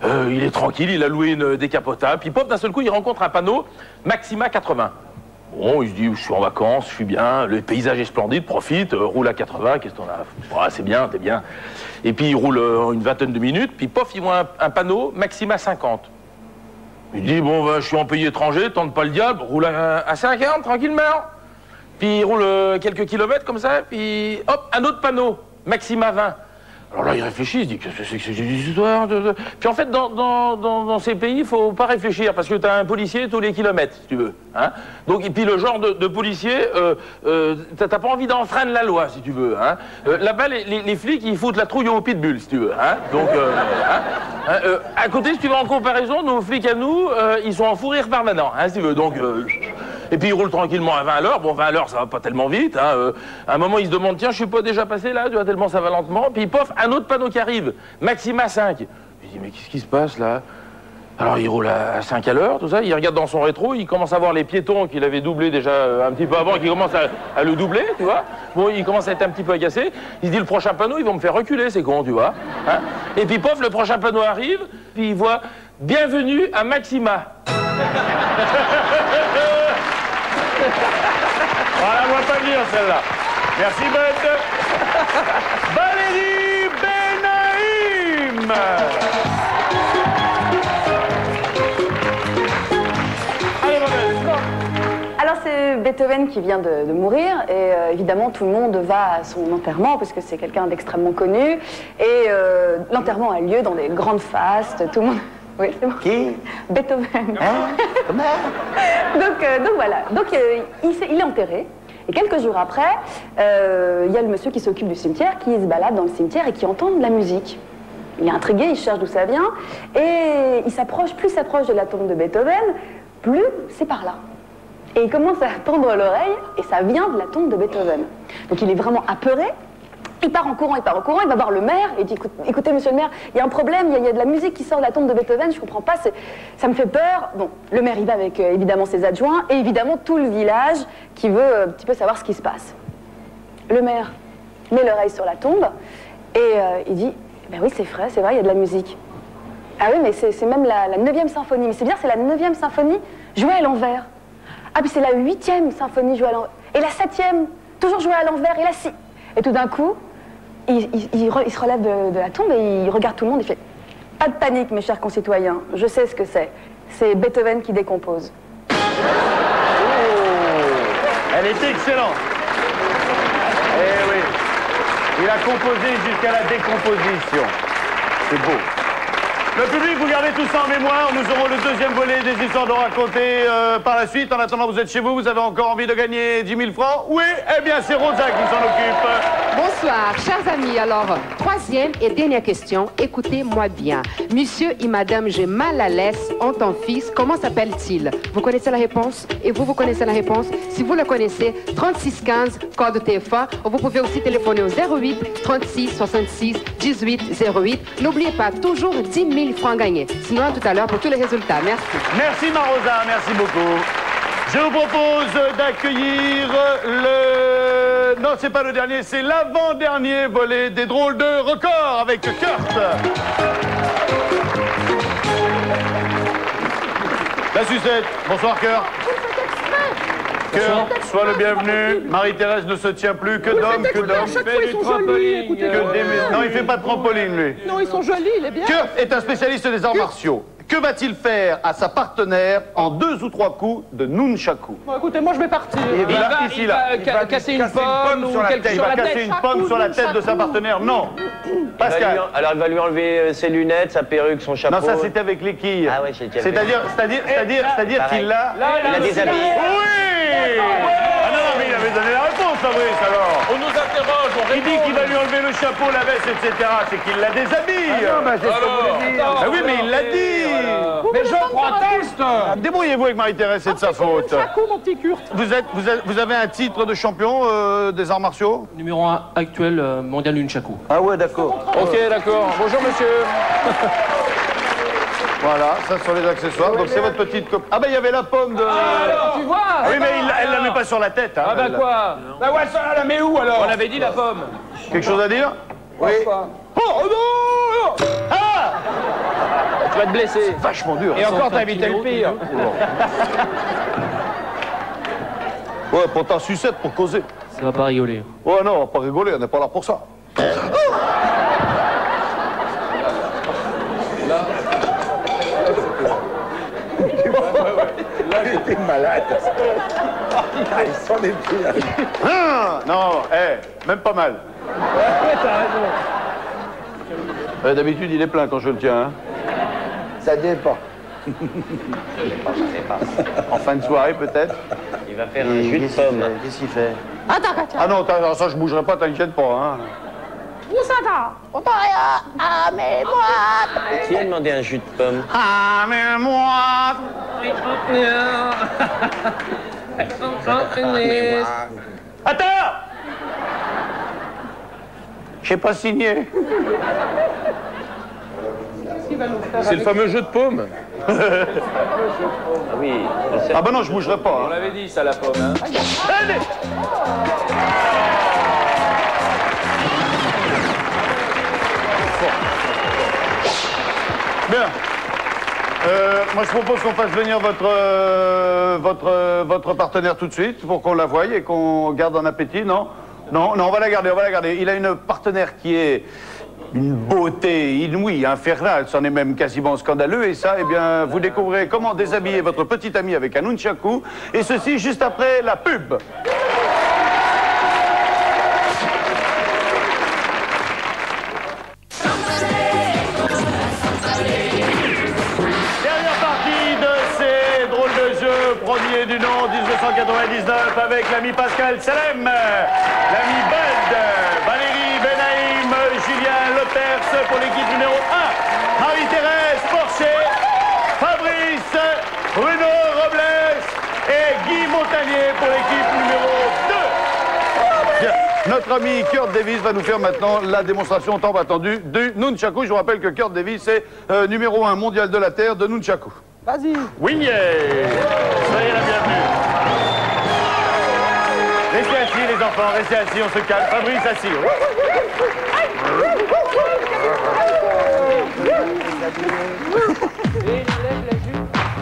Il est tranquille, il a loué une décapotable. Puis, pop, d'un seul coup, il rencontre un panneau Maxima 80. Bon, il se dit, je suis en vacances, je suis bien, le paysage est splendide, profite, roule à 80, qu'est-ce qu'on a? Oh, c'est bien, t'es bien. Et puis, il roule une vingtaine de minutes, puis pof, il voit un panneau Maxima 50. Il dit, bon, ben, je suis en pays étranger, tente pas le diable, roule à 50, tranquillement. Puis, il roule quelques kilomètres comme ça, puis hop, un autre panneau, Maxima 20. Alors là, il réfléchit, il se dit, qu'est-ce que c'est que cette histoire Puis en fait, dans ces pays, il faut pas réfléchir, parce que tu as un policier tous les kilomètres, si tu veux. Hein, donc, et puis le genre de policier, t'as pas envie d'enfreindre la loi, si tu veux. Hein. Là-bas, les flics, ils foutent la trouille au pitbull, si tu veux. Hein. Donc, à côté, si tu veux en comparaison, nos flics à nous, ils sont en fou rire permanent, hein, si tu veux. Donc, et puis ils roulent tranquillement à 20 à l'heure. Bon, 20 à l'heure, ça va pas tellement vite. Hein. À un moment, ils se demandent, tiens, je suis pas déjà passé là, tu vois, tellement ça va lentement. Puis pof, un autre panneau qui arrive, Maxima 5. Il dit, mais qu'est-ce qui se passe là? Alors il roule à 5 à l'heure, tout ça, il regarde dans son rétro, il commence à voir les piétons qu'il avait doublés déjà un petit peu avant, qui commencent à le doubler, tu vois. Bon, il commence à être un petit peu agacé, il se dit, le prochain panneau, ils vont me faire reculer, c'est con, tu vois. Hein. Et puis pof, le prochain panneau arrive, puis il voit, bienvenue à Maxima. Voilà, on va pas venir celle-là. Merci, Bud. Valérie Benaïm. Allez, Valérie. Alors, c'est Beethoven qui vient de mourir, et évidemment, tout le monde va à son enterrement, parce que c'est quelqu'un d'extrêmement connu, et l'enterrement a lieu dans des grandes fastes, tout le monde... Oui, c'est bon. Qui? Beethoven. Hein? Comment? Donc voilà. Donc il est enterré. Et quelques jours après, il y a le monsieur qui s'occupe du cimetière, qui se balade dans le cimetière et qui entend de la musique. Il est intrigué, il cherche d'où ça vient. Et il s'approche, plus il s'approche de la tombe de Beethoven, plus c'est par là. Et il commence à tendre l'oreille, et ça vient de la tombe de Beethoven. Donc il est vraiment apeuré. Il part en courant, il va voir le maire, et il dit, écoutez, monsieur le maire, il y a un problème, il y a de la musique qui sort de la tombe de Beethoven, je comprends pas, ça me fait peur. Bon, le maire, il va avec, évidemment, ses adjoints, et évidemment, tout le village qui veut un petit peu savoir ce qui se passe. Le maire met l'oreille sur la tombe, et il dit, ben oui, c'est vrai, il y a de la musique. Ah oui, mais c'est même la 9e symphonie, mais c'est bien, c'est la 9e symphonie jouée à l'envers. Ah, puis c'est la 8e symphonie jouée à l'envers, et la 7e, toujours jouée à l'envers, et la 6... Et tout d'un coup, il se relève de la tombe et il regarde tout le monde et fait « Pas de panique, mes chers concitoyens, je sais ce que c'est. C'est Beethoven qui décompose. » Oh, elle est excellente. Eh oui, il a composé jusqu'à la décomposition. C'est beau. Le public, vous gardez tout ça en mémoire. Nous aurons le deuxième volet des histoires de raconter par la suite. En attendant, vous êtes chez vous, vous avez encore envie de gagner 10 000 francs? Oui, eh bien, c'est Rosa qui s'en occupe. Bonsoir, chers amis. Alors, troisième et dernière question. Écoutez-moi bien. Monsieur et madame, j'ai mal à l'aise en ton fils. Comment s'appelle-t-il? Vous connaissez la réponse? Et vous connaissez la réponse? Si vous le connaissez, 3615, code TF1. Vous pouvez aussi téléphoner au 08 36 66 18 08. N'oubliez pas, toujours 10 000 francs gagnés. Sinon, à tout à l'heure pour tous les résultats. Merci. Merci Marosa, merci beaucoup. Je vous propose d'accueillir le... Non, c'est pas le dernier, c'est l'avant-dernier volet des drôles de records avec Kurt. La sucette. Bonsoir Kurt. Kurt, sois le bienvenu. Marie-Thérèse ne se tient plus. Que d'hommes, que d'hommes. Ils sont jolis, écoutez. Non, il fait pas de trampoline, lui. Non, ils sont jolis, il est bien. Kurt est un spécialiste des arts martiaux. Que va-t-il faire à sa partenaire en 2 ou 3 coups de nunchaku? Bon, écoutez, moi je vais partir. Il va casser une pomme sur la tête. Il va casser une pomme sur la tête de sa partenaire. Non. Pascal. Alors il va lui enlever ses lunettes, sa perruque, son chapeau. Non, ça c'était avec les quilles. Ah ouais, j'ai C'est-à-dire qu'il l'a... Il a déshabillé. Oui. Ah non, mais il avait donné la réponse, Fabrice, alors. On nous interroge, on répond. Il dit qu'il va lui enlever le chapeau, la veste, etc. C'est qu'il la déshabille. Ah non, bah c'est ce que vous voulez dire. Ah oui, mais il l'a dit. Mais je proteste. Débrouillez-vous avec Marie-Thérèse, c'est de sa faute. Chaco, mon petit Kurt. Vous avez un titre de champion des arts martiaux? Numéro 1 actuel mondial Nunchaku. Ah ouais, d'accord. Ok, d'accord. Bonjour, monsieur. Voilà, ça sont les accessoires. Donc c'est votre petite copine. Ah ben il y avait la pomme de... Alors, tu vois. Oui, mais elle la met pas sur la tête. Hein, Ah bah quoi? Bah ouais, ça, elle la met où alors? On avait dit la pomme. Quelque chose à dire? Oui. Oh non! Ah! Tu vas te blesser. Vachement dur. Et encore, t'as évité le pire. Ouais, pour ta sucette, pour causer. Ça va pas rigoler. Ouais, non, on va pas rigoler, on n'est pas là pour ça. Là, j'étais malade. Il s'en est pris. Ah, non, même pas mal. Ouais, t'as raison. D'habitude, il est plein quand je le tiens. Hein. Ça dépend. En fin de soirée, peut-être. Il va faire un jus de pomme. Qu'est-ce qu'il fait? Attends. Ah non, ça, je bougerai pas, t'inquiète pas. Hein. Où ça va? Ah, mais moi. Qui a demandé un jus de pomme? Ah, mais moi. Attends! J'ai pas signé. C'est le fameux jeu de paume. Ah oui. Ah bah non, je bougerai pas. On l'avait dit, ça, la pomme. Hein. Allez! Bien. Moi, je propose qu'on fasse venir votre partenaire tout de suite pour qu'on la voie et qu'on garde en appétit, non? Non, on va la garder, Il a une partenaire qui est une beauté inouïe, infernale, c'en est même quasiment scandaleux. Et ça, eh bien, vous découvrirez comment déshabiller votre petit ami avec un nunchaku. Et ceci juste après la pub. Premier du nom, 1999, avec l'ami Pascal Salem, l'ami Bud, Valérie Benaïm, Julien Lepers pour l'équipe numéro 1, Marie-Thérèse Porcher, Fabrice, Bruno Robles et Guy Montagnier pour l'équipe numéro 2. Bien. Notre ami Kurt Davis va nous faire maintenant la démonstration tant attendue du Nunchaku. Je vous rappelle que Kurt Davis est numéro 1 mondial de la Terre de Nunchaku. Vas-y. Oui, soyez la bienvenue. Restez assis, les enfants, restez assis, on se calme. Fabrice, assis.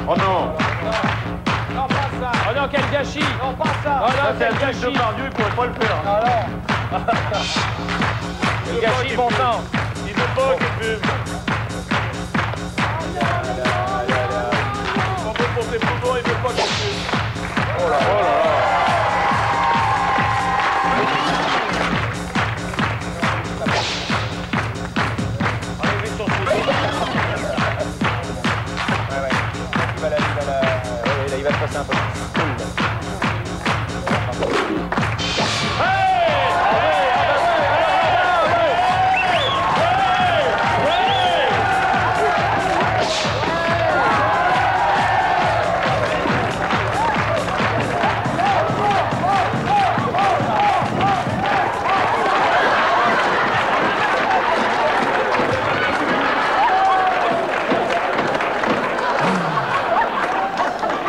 Oh non. Non, pas ça. Oh non, quel gâchis. Non, pas ça. Oh non, c'est quel un truc gâchis. de Pardieu, il pourrait pas le faire. Quel gâchis, bon sang. Il veut pas qu'il fume. Pour ses poumons, il veut pas qu'il fume. Oh là là. Il va se passer un peu.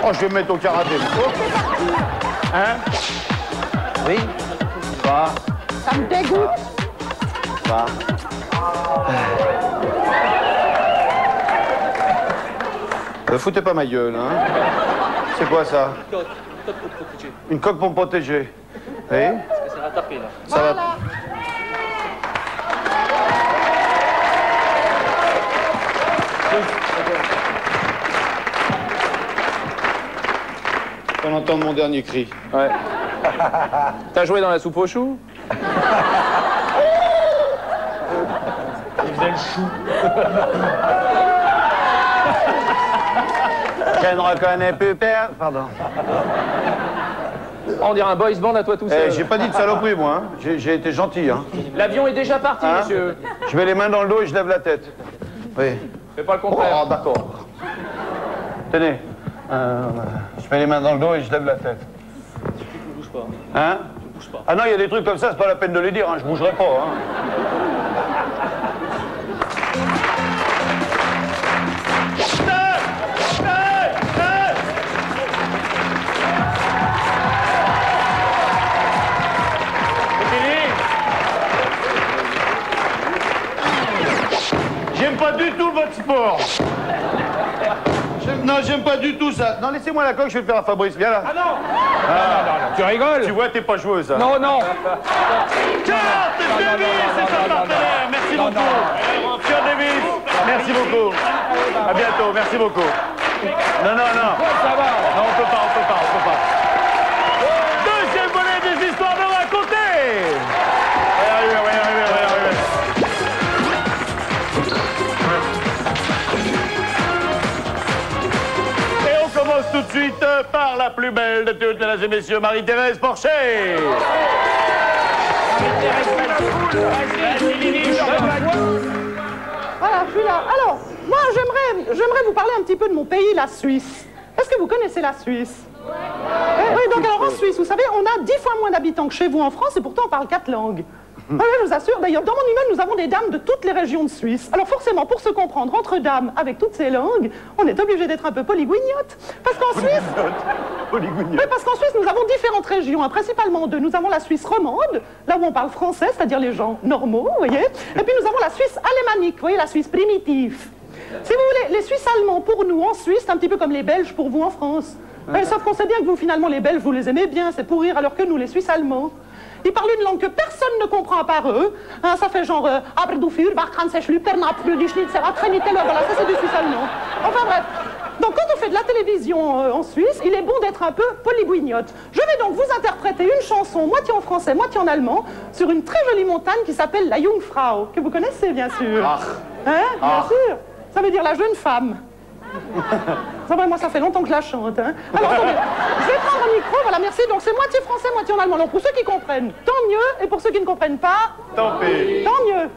Oh, je vais me mettre au karaté. Hein? Oui? Va. Ça me dégoûte. Va. Foutez pas ma gueule, hein? C'est quoi ça? Une coque pour me protéger. Oui? Parce que ça va taper là. Ça va. On entend mon dernier cri. Ouais. T'as joué dans la soupe aux choux? Il faisait le chou. Je ne reconnais plus père. Pardon. On dirait un boys band à toi tout seul. J'ai pas dit de saloperie, moi. Hein. J'ai été gentil. Hein. L'avion est déjà parti, Hein? monsieur. Je mets les mains dans le dos et je lève la tête. Oui. Fais pas le contraire. Oh, d'accord. Tenez. Je mets les mains dans le dos et je lève la tête. Tu bouges pas. Hein? Tu bouges pas. Ah non, il y a des trucs comme ça, c'est pas la peine de les dire, hein, je bougerai pas. Hein. J'aime pas du tout votre sport. Non, j'aime pas du tout ça. Non, laissez-moi la coque, je vais le faire à Fabrice. Viens là. Ah non! Non, tu rigoles? Tu vois, t'es pas joueuse, ça. Non, non. Pierre Davis, c'est ton partenaire. Merci beaucoup. Pierre Davis, merci beaucoup. À bientôt, merci beaucoup. Non, non, non. Ça va. Non, on peut pas. Deuxième volet des histoires de raconter. On va y arriver. Et on commence tout de suite par la plus belle de toutes, mesdames et messieurs, Marie-Thérèse Porcher. Voilà, je suis là. Alors, moi, j'aimerais vous parler un petit peu de mon pays, la Suisse. Est-ce que vous connaissez la Suisse? Oui, donc alors en Suisse, vous savez, on a 10 fois moins d'habitants que chez vous en France et pourtant on parle 4 langues. Oui, je vous assure. D'ailleurs, dans mon immeuble, nous avons des dames de toutes les régions de Suisse. Alors forcément, pour se comprendre entre dames avec toutes ces langues, on est obligé d'être un peu polygouignotte. Parce qu'en Suisse... Oui, parce qu'en Suisse, nous avons différentes régions, hein, principalement deux. Nous avons la Suisse romande, là où on parle français, c'est-à-dire les gens normaux, vous voyez. Et puis nous avons la Suisse alémanique, vous voyez, la Suisse primitive. Si vous voulez, les Suisses allemands, pour nous, en Suisse, c'est un petit peu comme les Belges pour vous en France. Sauf qu'on sait bien que vous, finalement, les Belges, vous les aimez bien, c'est pour rire, alors que nous, les Suisses allemands, ils parlent une langue que personne ne comprend à part eux. Hein, ça fait genre aber du für, voilà, ça c'est du suisse allemand. Enfin bref. Donc quand on fait de la télévision en Suisse, il est bon d'être un peu polygouignotte. Je vais donc vous interpréter une chanson, moitié en français, moitié en allemand, sur une très jolie montagne qui s'appelle la Jungfrau, que vous connaissez bien sûr. Hein, bien sûr. Ça veut dire la jeune femme. Ça va, moi ça fait longtemps que je la chante. Hein. Alors attendez, je vais prendre un micro, voilà, merci. Donc c'est moitié français, moitié en allemand. Donc pour ceux qui comprennent, tant mieux. Et pour ceux qui ne comprennent pas, tant pis. Tant mieux.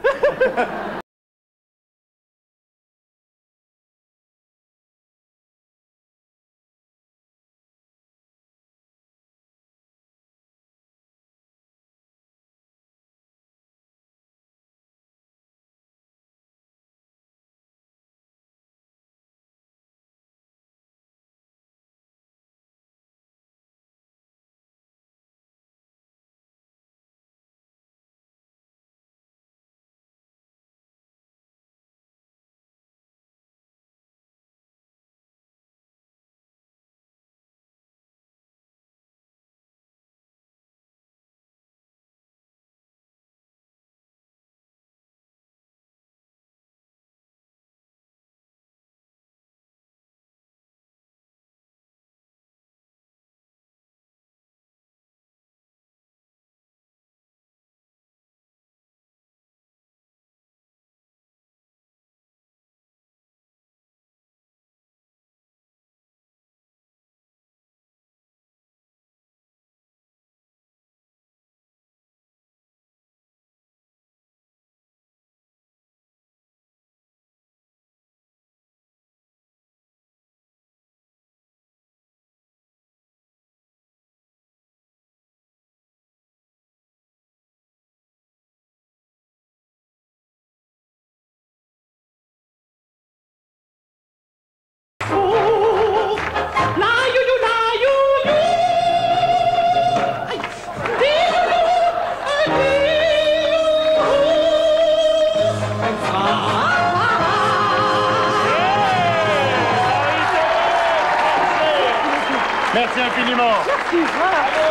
Merci infiniment. Merci.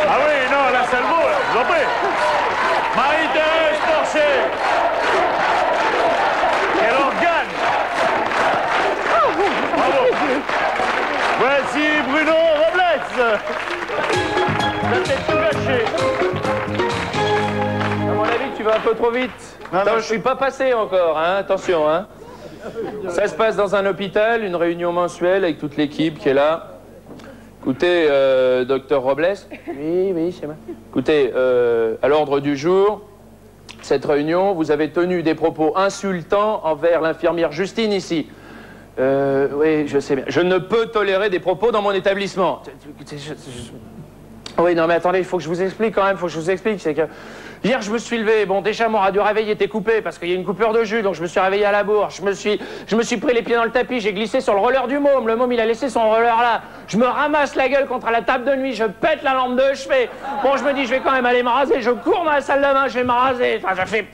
Ah oui, non, là c'est le mot, là, je vous en prie. Marie-Thérèse Porcher. Quel organe. Bravo. Voici Bruno Robles. La tête tout gâchée. À mon avis, tu vas un peu trop vite. Attends, je suis pas passé encore, hein. Attention, hein. Ça se passe dans un hôpital, une réunion mensuelle avec toute l'équipe qui est là. Écoutez, docteur Robles. Oui, c'est moi. Écoutez, à l'ordre du jour, cette réunion, vous avez tenu des propos insultants envers l'infirmière Justine ici. Oui, je sais bien. Je ne peux tolérer des propos dans mon établissement. Oui, non, mais attendez, il faut que je vous explique quand même, c'est que... Hier, je me suis levé, bon, déjà, mon radio-réveil était coupé parce qu'il y a une coupure de jus, donc je me suis réveillé à la bourre. Je me suis pris les pieds dans le tapis, j'ai glissé sur le roller du môme. Le môme, il a laissé son roller là. Je me ramasse la gueule contre la table de nuit, je pète la lampe de chevet. Bon, je me dis, je vais quand même aller me raser. Je cours dans la salle de bain, je vais me raser. Enfin, je fais...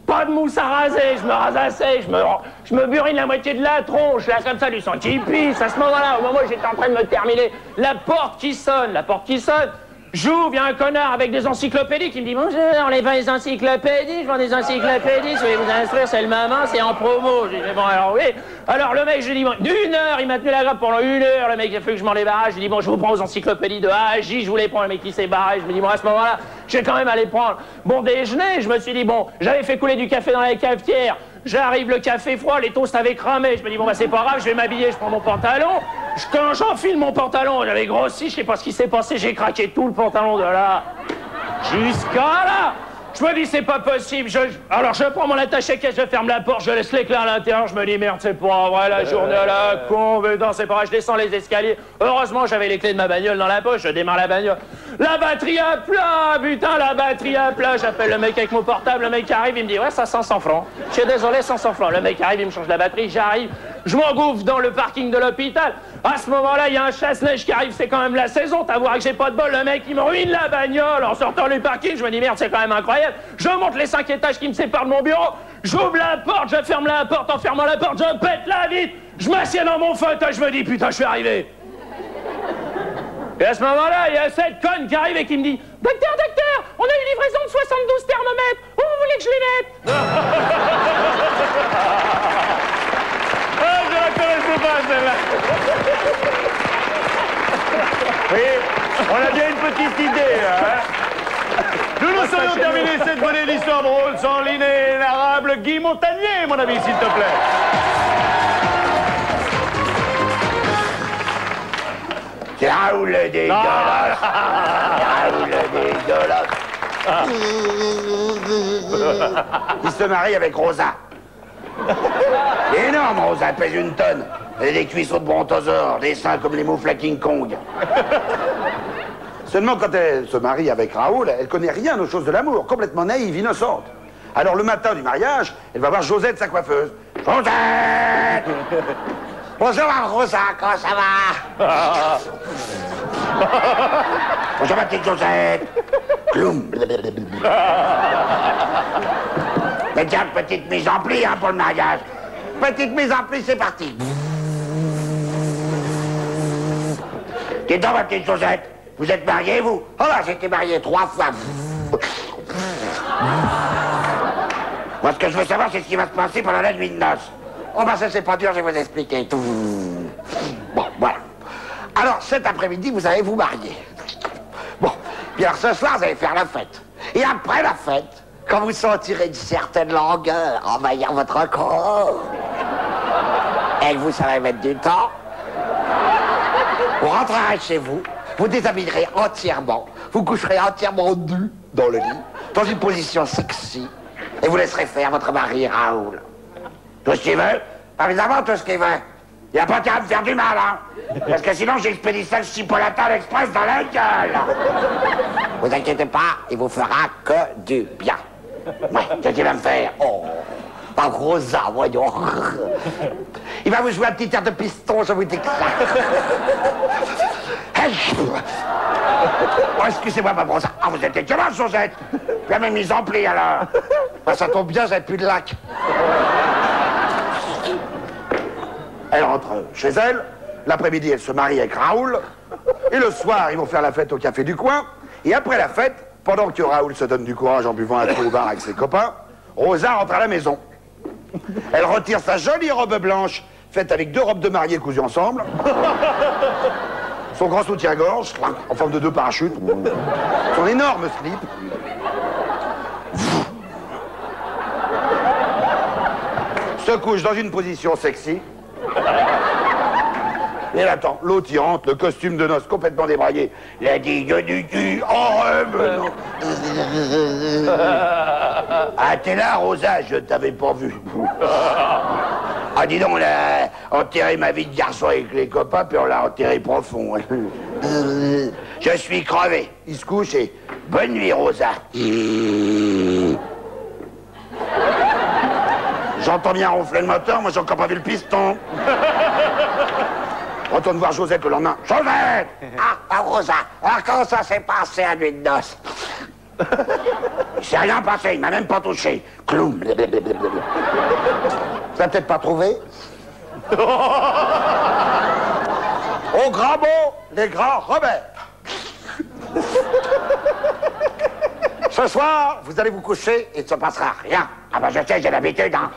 Pas de mousse à raser, je me rase assez, je me burine la moitié de la tronche, là, comme ça, du sang qui pisse. À ce moment-là, au moment où j'étais en train de me terminer, la porte qui sonne. J'ouvre, il y a un connard avec des encyclopédies qui me dit « Bonjour, les 20 encyclopédies, je vends des encyclopédies, si vous voulez vous instruire, c'est le maman, c'est en promo. » J'ai dit « Bon, alors oui. » Alors le mec, je lui dis « Bon, 1 heure, il m'a tenu la grappe pendant 1 heure, le mec, il a fallu que je m'en débarrasse. Je lui dis « Bon, je vous prends aux encyclopédies de A à J, je vous les prends. » Le mec, il s'est barré. Je me dis « Bon, à ce moment-là, je vais quand même aller prendre mon déjeuner. » Je me suis dit « Bon, j'avais fait couler du café dans la cafetière. J'arrive, le café froid, les toasts avaient cramé. Je me dis, bon, bah, c'est pas grave, je vais m'habiller, je prends mon pantalon. Quand j'enfile mon pantalon, j'avais grossi, je sais pas ce qui s'est passé, j'ai craqué tout le pantalon de là jusqu'à là. Je me dis, c'est pas possible. Alors, je prends mon attaché-caisse, je ferme la porte, je laisse l'éclair à l'intérieur, je me dis, merde, c'est pas vrai, la journée à la con, mais non, c'est pas vrai, je descends les escaliers. Heureusement, j'avais les clés de ma bagnole dans la poche, je démarre la bagnole. La batterie à plat, putain, la batterie à plat. J'appelle le mec avec mon portable, le mec arrive, il me dit, ouais, ça 500 francs. Je suis désolé, 500 francs. Le mec arrive, il me change la batterie, j'arrive, je m'engouffre dans le parking de l'hôpital. À ce moment-là, il y a un chasse-neige qui arrive, c'est quand même la saison, t'as voir que j'ai pas de bol, le mec, il me ruine la bagnole. En sortant du parking, je me dis, merde, c'est quand même incroyable. Je monte les 5 étages qui me séparent de mon bureau, j'ouvre la porte, je ferme la porte, en fermant la porte, je pète la vitre, je m'assieds dans mon fauteuil, je me dis, putain, je suis arrivé. Et à ce moment-là, il y a cette conne qui arrive et qui me dit, docteur, on a une livraison de 72 thermomètres, où vous voulez que je les mette? Ah, je la connaissais pas, celle-là. Oui, on a bien une petite idée, hein. Nous serions terminés cette bonne histoire drôle sans l'inénarrable Guy Montagnier, mon ami, s'il te plaît. C'est Raoul le dégueulasse. Raoul le dégueulasse. Il se marie avec Rosa. Énorme, Rosa, elle pèse 1 tonne. Elle a des cuisseaux de brontosaure, des seins comme les moufles à King Kong. Seulement, quand elle se marie avec Raoul, elle connaît rien aux choses de l'amour, complètement naïve, innocente. Alors, le matin du mariage, elle va voir Josette, sa coiffeuse. Josette! Bonjour, Rosa, comment ça va? Bonjour, ma petite Josette. Cloum. Mais tiens, petite mise en pli, hein, pour le mariage. Petite mise en pli, c'est parti. Dites donc, ma petite Josette, vous êtes mariée, vous? Oh là, j'ai été mariée 3 fois. Moi, ce que je veux savoir, c'est ce qui va se passer pendant la nuit de noces. Oh, bah ça, c'est pas dur, je vais vous expliquer. Bon, voilà. Alors, cet après-midi, vous allez vous marier. Bon, puis alors, ce soir, vous allez faire la fête. Et après la fête, quand vous sentirez une certaine langueur envahir votre corps, et que vous savez mettre du temps, vous rentrerez chez vous, vous déshabillerez entièrement, vous coucherez entièrement nu dans le lit, dans une position sexy, et vous laisserez faire votre mari Raoul. Tout ce qu'il veut, évidemment tout ce qu'il veut. Il n'y a pas qu'à me faire du mal, hein. Parce que sinon j'expédie ça le chipolata à l'express dans la gueule. Vous inquiétez pas, il vous fera que du bien. Ouais, qu'est-ce qu'il va me faire? Oh, pas Rosa, voyons. Il va vous jouer un petit air de piston, je vous dis que ça. Oh, excusez-moi, ma Rosa. Ah, vous êtes dégueulasse, Josette. Bien même mise en pli, alors. Bah, ça tombe bien, j'avais plus de lac. Elle rentre chez elle, l'après-midi elle se marie avec Raoul, et le soir ils vont faire la fête au café du coin, et après la fête, pendant que Raoul se donne du courage en buvant un coup au bar avec ses copains, Rosa rentre à la maison. Elle retire sa jolie robe blanche, faite avec 2 robes de mariée cousues ensemble, son grand soutien-gorge, en forme de 2 parachutes, son énorme slip, se couche dans une position sexy. Et là, attends, l'autre y rentre, le costume de noces complètement débraillé. La digue du cul en revenant. Ah, t'es là, Rosa, je t'avais pas vu. Ah, dis donc, on a enterré ma vie de garçon avec les copains, puis on l'a enterré profond. Je suis crevé. Il se couche et... Bonne nuit, Rosa. J'entends bien ronfler le moteur, moi j'ai encore pas vu le piston. Retourne voir Josette le lendemain. Josette! Ah, Rosa, alors comment ça s'est passé à nuit de noces? Il s'est rien passé, il m'a même pas touché. Cloum. Ça peut-être pas trouvé? Au grand mot, les grands Robert. Ce soir, vous allez vous coucher et il ne se passera rien. Ah ben je sais, j'ai l'habitude, hein.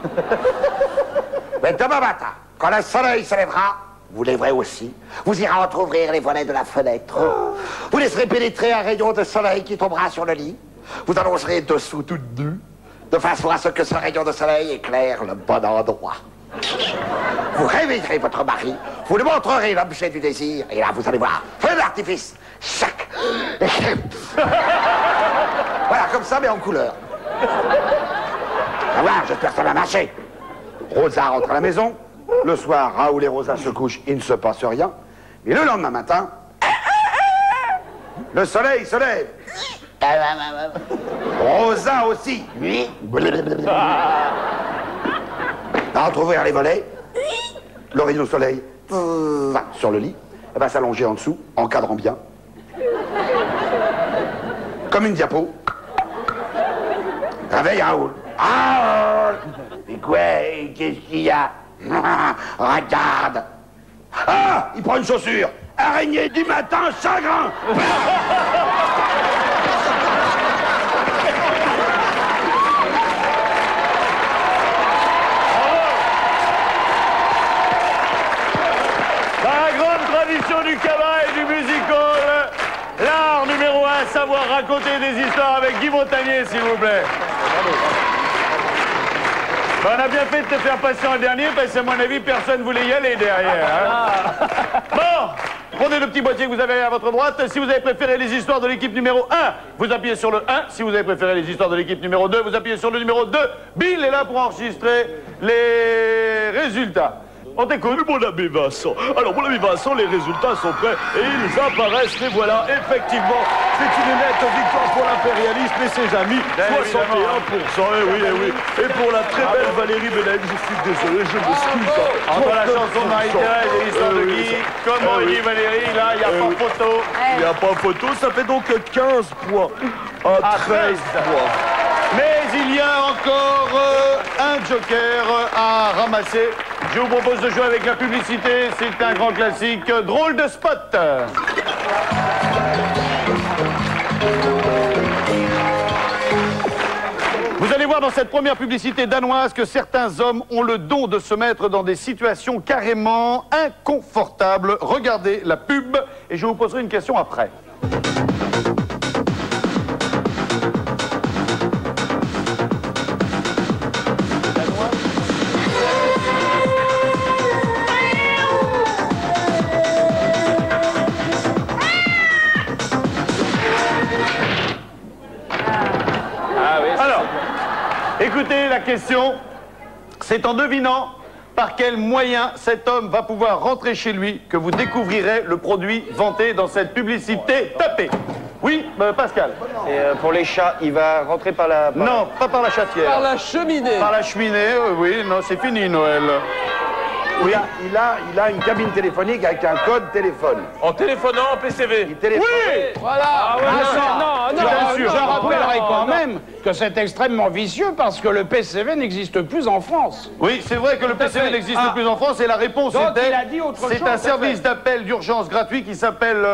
Mais demain matin, quand le soleil se lèvera, vous lèverez aussi. Vous irez entrouvrir les volets de la fenêtre. Vous laisserez pénétrer un rayon de soleil qui tombera sur le lit. Vous allongerez dessous toute nue, de façon à ce que ce rayon de soleil éclaire le bon endroit. Vous réveillerez votre mari, vous lui montrerez l'objet du désir, et là vous allez voir, feu d'artifice, chac. Voilà, comme ça, mais en couleur. Voilà, j'espère que ça va marcher. Rosa rentre à la maison. Le soir, Raoul et Rosa se couchent, il ne se passe rien. Mais le lendemain matin, le soleil se lève. Rosa aussi. À entrouvrir les volets, le rayon de soleil sur le lit, elle va s'allonger en dessous, encadrant bien. Comme une diapo. Réveille Raoul. Raoul! Mais quoi? Qu'est-ce qu'il y a? Regarde! Ah! Il prend une chaussure! Araignée du matin, chagrin! Dans la grande tradition du cabaret et du musical, l'art numéro 1, savoir raconter des histoires avec Guy Montagnier, s'il vous plaît. Ben, on a bien fait de te faire passer en dernier, parce qu'à mon avis, personne ne voulait y aller derrière. Hein. Bon, prenez le petit boîtier que vous avez à votre droite. Si vous avez préféré les histoires de l'équipe numéro 1, vous appuyez sur le 1. Si vous avez préféré les histoires de l'équipe numéro 2, vous appuyez sur le numéro 2. Bill est là pour enregistrer les résultats. On t'écoute. Mon ami Vincent. Alors, mon ami Vincent, les résultats sont prêts et ils apparaissent. Les voilà, effectivement. C'est une nette victoire pour l'impérialisme et ses amis. 61%. Eh oui, eh oui. Et pour la très belle Valérie Bélène, je suis désolé, je m'excuse. Entre la chanson de Marie-Thérèse et l'histoire de Guy, comme on dit Valérie, là, il n'y a pas photo. Il n'y a pas photo, ça fait donc 15 points à 13 points. Mais il y a encore un joker à ramasser. Je vous propose de jouer avec la publicité. C'est un grand classique. Drôle de spot. Vous allez voir dans cette première publicité danoise que certains hommes ont le don de se mettre dans des situations carrément inconfortables. Regardez la pub et je vous poserai une question après. Écoutez la question, c'est en devinant par quel moyen cet homme va pouvoir rentrer chez lui que vous découvrirez le produit vanté dans cette publicité. Tapez. Oui, Pascal. Et pour les chats, il va rentrer par la... Non, pas par la chatière. Par la cheminée. Par la cheminée, oui, non, c'est fini Noël. Oui, il a une cabine téléphonique avec un code téléphone. En téléphonant en PCV. Il téléphone. Oui. Voilà. Ah ouais, Je rappellerai quand même que c'est extrêmement vicieux parce que le PCV n'existe plus en France. Oui, c'est vrai que le PCV n'existe plus en France et la réponse Donc, était... il a dit autre chose, c'est un service d'appel d'urgence gratuit qui s'appelle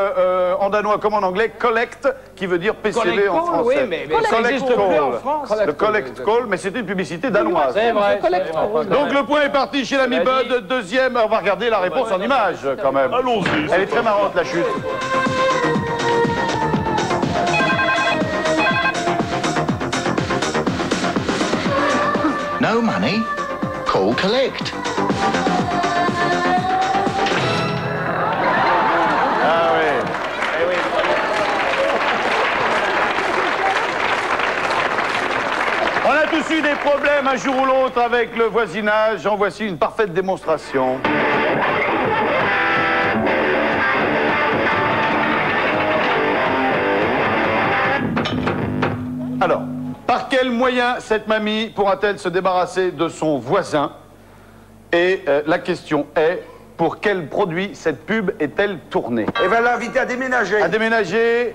en danois comme en anglais Collect, qui veut dire PCV Collect en call, français. oui, mais ça n'existe plus en France. Le Collect Call, mais c'était une publicité danoise. C'est vrai. Donc le point est parti chez l'ami Bud. Deuxième, on va regarder la réponse en image quand même. Allons-y. Elle est très marrante la chute. No money? Call Collect. Ah oui. Eh oui. On a tous eu des problème un jour ou l'autre avec le voisinage, en voici une parfaite démonstration. Alors, par quel moyen cette mamie pourra-t-elle se débarrasser de son voisin? Et la question est, pour quel produit cette pub est-elle tournée? Elle va l'inviter à déménager. À déménager.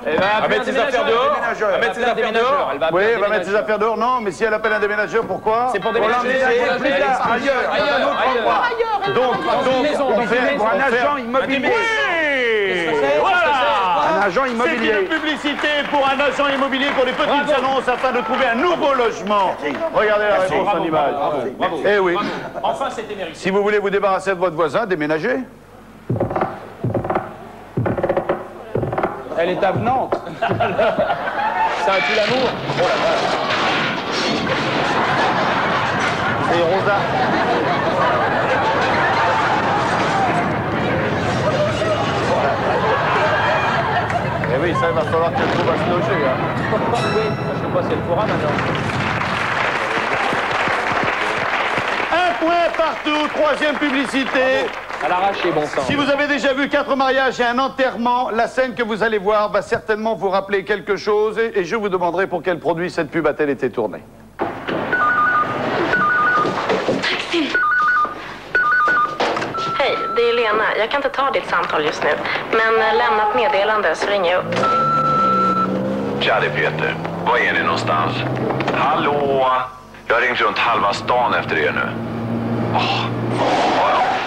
Elle va mettre ses affaires dehors. Elle va mettre ses affaires dehors. Oui, elle va mettre ses affaires dehors. Non, mais si elle appelle un déménageur, pourquoi? C'est pour déménager plus tard, ailleurs. Donc, on fait pour un agent immobilier. Voilà. Un agent immobilier. C'est une publicité pour un agent immobilier pour les petites annonces afin de trouver un nouveau logement. Regardez la réponse en image. Bravo. Eh oui. Enfin, c'était mérité. Si vous voulez vous débarrasser de votre voisin, déménagez. Elle est avenante. Ça a tué l'amour. Oh la vache. C'est Rosa. Eh oui, ça, il va falloir qu'elle trouve à se loger. Hein. Oui, je sais pas si elle pourra maintenant. Un point partout, troisième publicité. À l'arraché, bon sang. Si vous avez déjà vu 4 mariages et un enterrement, la scène que vous allez voir va certainement vous rappeler quelque chose et je vous demanderai pour quel produit cette pub a-t-elle été tournée. Hej, det är Lena. Jag kan inte ta ditt samtal just nu, men lämna ett meddelande så ringer jag upp. Tja, det är Peter. Var är ni någonstans? Hallå? Jag har ringt runt halva stan efter er nu.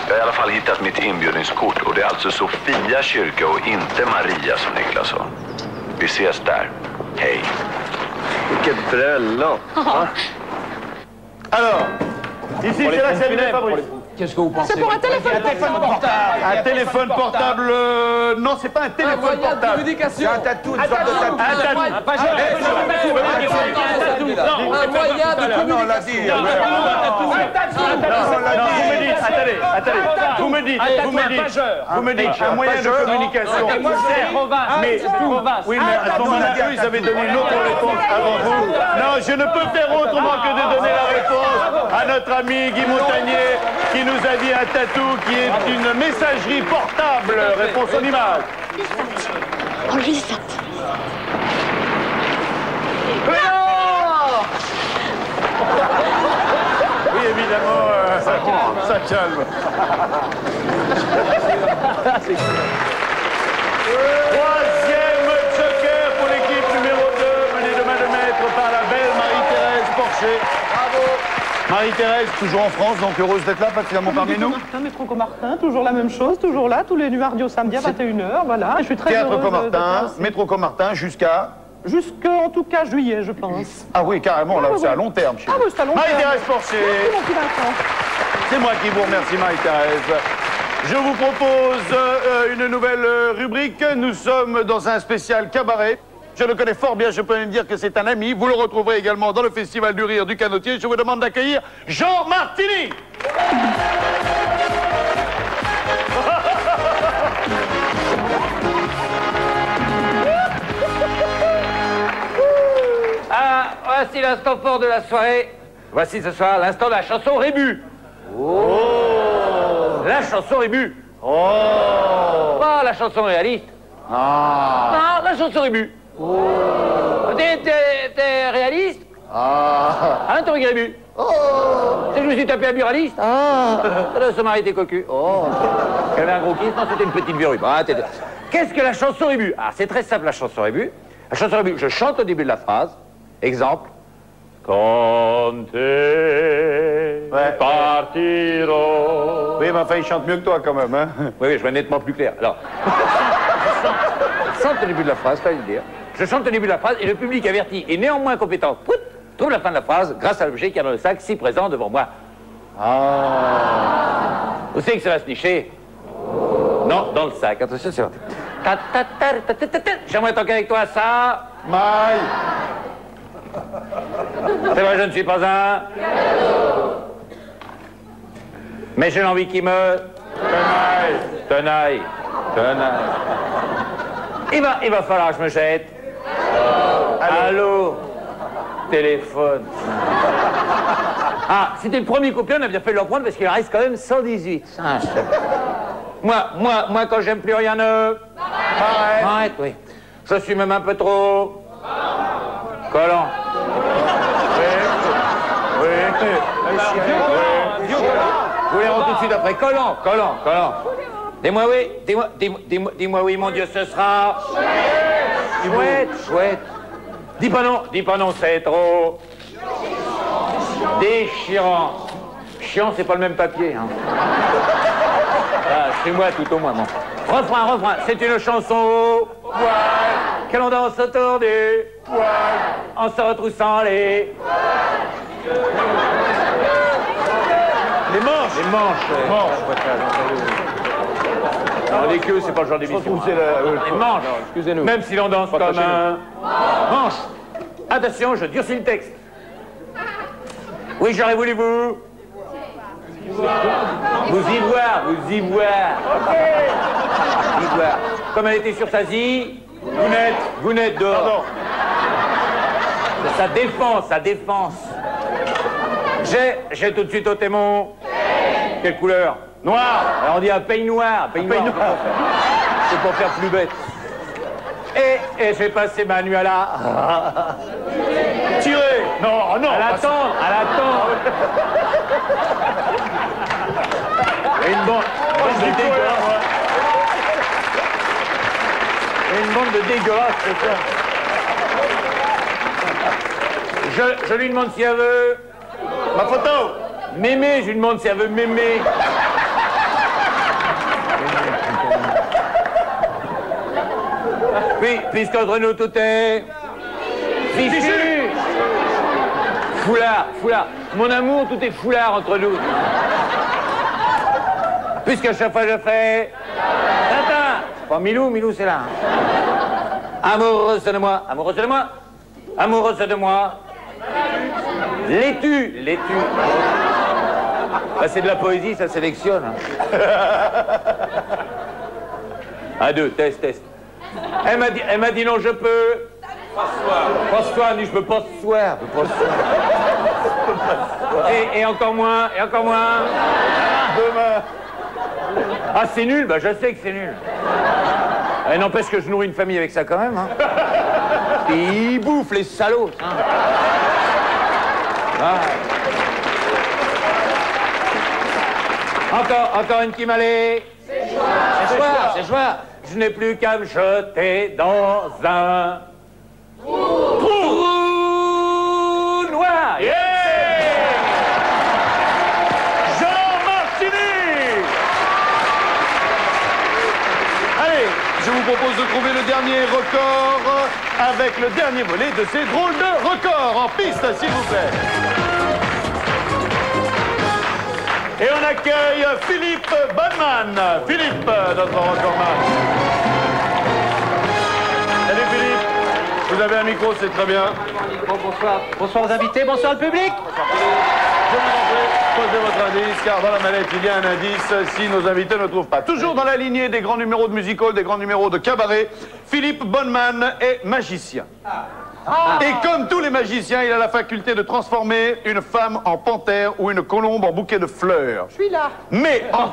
Jag har i alla fall hittat mitt inbjudningskort och det är alltså Sofia kyrka och inte Maria som Niklas sa. Vi ses där. Hej. Vilket bröllop! Alors, ici c'est la scène Fabrice. Qu'est-ce que vous pensez? C'est pour un téléphone portable. Un téléphone portable. Non, c'est pas un téléphone portable. C'est un tatou, une sorte de tatou. Un tatou. Un pageur. Un moyen de communication. Non, on l'a dit. Attendez, vous me dites, un moyen de communication. Mais, oui, mais à ce moment-là, eux, ils avaient donné une autre réponse avant vous. Non, je ne peux faire autrement que de donner la réponse à notre ami Guy Montagnier, qui nous a dit un tatou qui est une messagerie portable. Réponse en image. Enlevez ça. Oui, évidemment, ça calme. Troisième joker pour l'équipe numéro 2, menée de main de maître par la belle Marie-Thérèse Porcher. Bravo. Marie-Thérèse, toujours en France, donc heureuse d'être là, pas finalement parmi nous. Métro Comartin, toujours la même chose, toujours là, tous les mardis au samedi à 21h, voilà. Je suis très Théâtre heureuse Comartin, métro Comartin, jusqu'à... Jusqu'en tout cas juillet, je pense. Ah oui, carrément, là, c'est à long terme chez vous. Ah oui, c'est à long terme. Marie-Thérèse Porcher. Merci, mon petit Vincent. C'est moi qui vous remercie, Marie-Thérèse. Je vous propose une nouvelle rubrique. Nous sommes dans un spécial cabaret. Je le connais fort bien, je peux même dire que c'est un ami. Vous le retrouverez également dans le Festival du Rire du Canotier. Je vous demande d'accueillir Jean Martini. Ah, voici l'instant fort de la soirée. Voici ce soir l'instant de la chanson Rébus. Oh. La chanson Rébus. Oh. Pas la chanson réaliste. Ah. Non, la chanson Rébus. Oh. T'es réaliste? Ah. Hein, Thomas Rébus? Oh. C'est que je me suis tapé un buraliste? Ah. Ça m'a arrêté cocu. Oh. Elle avait un gros kiss? Non, c'était une petite verrue. Ah, qu'est-ce que la chanson Rébus? Ah, c'est très simple, la chanson Rébus. La chanson Rébus, je chante au début de la phrase. Exemple. Quand partiront. Oui, mais enfin, il chante mieux que toi quand même, hein. Oui, je vais nettement plus clair. Alors, je chante au début de la phrase, ça veut dire. Je chante au début de la phrase et le public averti et néanmoins compétent trouve la fin de la phrase grâce à l'objet qui est dans le sac si présent devant moi. Ah. Vous savez que ça va se nicher? Non, dans le sac. Attention, c'est parti. J'aimerais toquer avec toi ça. Maï. C'est vrai, je ne suis pas un. Mais j'ai l'envie qui me. Tenaille. Il va falloir que je me jette. Allô. téléphone. Ah, c'était le premier couplet, on a bien fait de le reprendre parce qu'il en reste quand même 118. Ah, moi, quand j'aime plus rien ne... Arrête, oui. Je suis même un peu trop... collant. Oui. Vous les rendez tout de suite après. Collant. Dis-moi oui, dis-moi oui, mon Dieu, ce sera... Chouette. Dis pas non, c'est trop... déchirant. Chiant, c'est pas le même papier, hein. Ah, chez moi, tout au moins, bon. Refrain, c'est une chanson au poil, que l'on danse autour du poil, en se retroussant les... Les manches. Non, les queues, c'est pas le genre d'émission. Les manches. Excusez-nous. Même si l'on danse comme un... Manche. Attention, je durcis le texte. Oui, j'aurais voulu vous y voir. Vous y voir. Comme elle était sur sa zie, vous n'êtes dehors. Sa défense. J'ai tout de suite ôté mon... Quelle couleur? Noir. Alors on dit un peignoir. C'est pour faire plus bête. Et j'ai passé ma nuit à la... Tirer. Non. À l'attendre. Et une bande de dégueulasses. Une bande de dégueulasses, c'est ça. Je lui demande si elle veut... Ma photo. Mémé, je lui demande si elle veut mémé. Puis, puisqu'entre nous tout est... Fichu. Foulard. Mon amour, tout est foulard entre nous. Puisqu'à chaque fois je fais... Tintin. Bon, Milou, c'est là. Amoureuse de moi. Laitue. Ah, c'est de la poésie, ça sélectionne. Un, deux, test. Elle m'a dit non, je peux. Pas ce soir, je peux pas ce soir. Et encore moins. Demain. Ah, c'est nul, bah je sais que c'est nul. Et n'empêche que je nourris une famille avec ça quand même. Hein. Et ils bouffent les salauds. Hein. Ah. Encore une qui m'allait. C'est joie. Je n'ai plus qu'à me jeter dans un trou noir. Yeah! Jean Martini! Allez, je vous propose de trouver le dernier record avec le dernier volet de ces drôles de records. En piste, s'il vous plaît. Et on accueille Philippe Bonneman. Philippe, notre recordman. Salut Philippe. Vous avez un micro, c'est très bien. Bonsoir aux invités, bonsoir le public. Je vous en prie, posez votre indice, car dans la mallette, il y a un indice si nos invités ne trouvent pas. Toujours dans la lignée des grands numéros de musical, des grands numéros de cabaret, Philippe Bonneman est magicien. Et comme tous les magiciens, il a la faculté de transformer une femme en panthère ou une colombe en bouquet de fleurs. Je suis là. Mais en...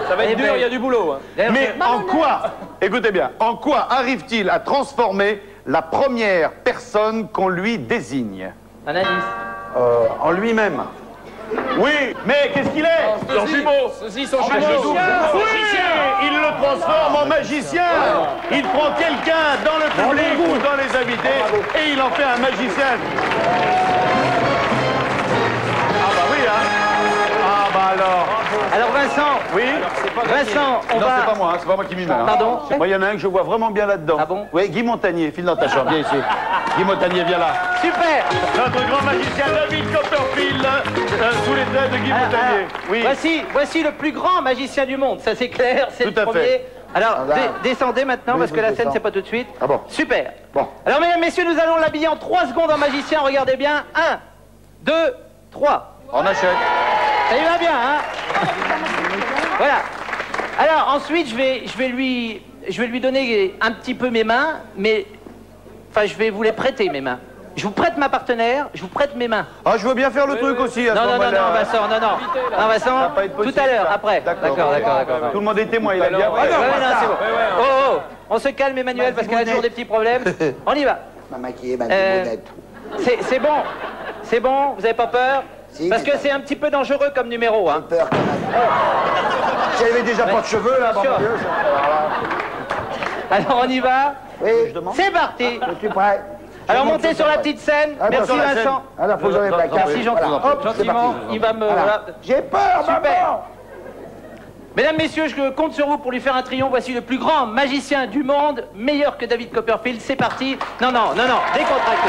Ça va être dur, il y a du boulot. Hein. Mais en quoi, écoutez bien, en quoi arrive-t-il à transformer la première personne qu'on lui désigne? Un indice. En lui-même. Oui, mais qu'est-ce qu'il est? Leurs jumeaux. Ceux-ci sont jumeaux. Oui, il le transforme en magicien. Il prend quelqu'un dans le public ou dans les invités et il en fait un magicien. Ah bah oui, hein. Ah bah alors. Alors Vincent. Oui. Vincent, on non, va... c'est pas moi, hein, c'est pas moi qui m'y mets. Hein. Pardon? Moi, il y en a un que je vois vraiment bien là-dedans. Ah bon? Oui, Guy Montagnier, file dans ta chambre, viens ici. Guy Montagnier, viens là. Super. Notre grand magicien David Copperfield, sous les traits de Guy Montagnier. Oui. Voici le plus grand magicien du monde, ça c'est clair, c'est le Tout à premier. fait. Alors, descendez maintenant, Oui, parce que je la scène, descends. c'est pas tout de suite. Ah bon? Super. Bon. Alors, mesdames, messieurs, nous allons l'habiller en 3 secondes en magicien. Regardez bien. 1, 2, 3. On achète. Ça y va bien, hein? Voilà. Alors, ensuite, je vais lui donner un petit peu mes mains, mais... Enfin, je vais vous les prêter, mes mains. je vous prête ma partenaire, je vous prête mes mains. Ah, je veux bien faire le truc aussi. À Non, ce non, non, moment-là. non, Vincent, non, non. Non, Vincent, tout à l'heure, après. D'accord. Tout le monde est témoin, il a bien. Ouais, non, c'est bon. Oh, oh, on se calme, Emmanuel, parce qu'elle a toujours des petits problèmes. On y va. Ma maquillée, ma boubonnette. C'est bon. C'est bon, vous avez pas peur? Parce que c'est un petit peu dangereux comme numéro, hein. Peur quand même. Si elle avait déjà pas de cheveux, là, bon, Dieu, alors on y va. Oui, c'est parti. Je suis prêt. Alors montez sur la petite scène. Merci Vincent. Alors, faut que j'enlève la cape. Merci gentiment. Voilà. Hop, Gentiment, il va me... Voilà. J'ai peur, maman. Mesdames, messieurs, je compte sur vous pour lui faire un triomphe. Voici le plus grand magicien du monde, meilleur que David Copperfield. C'est parti. Non, non, non, non, décontracté.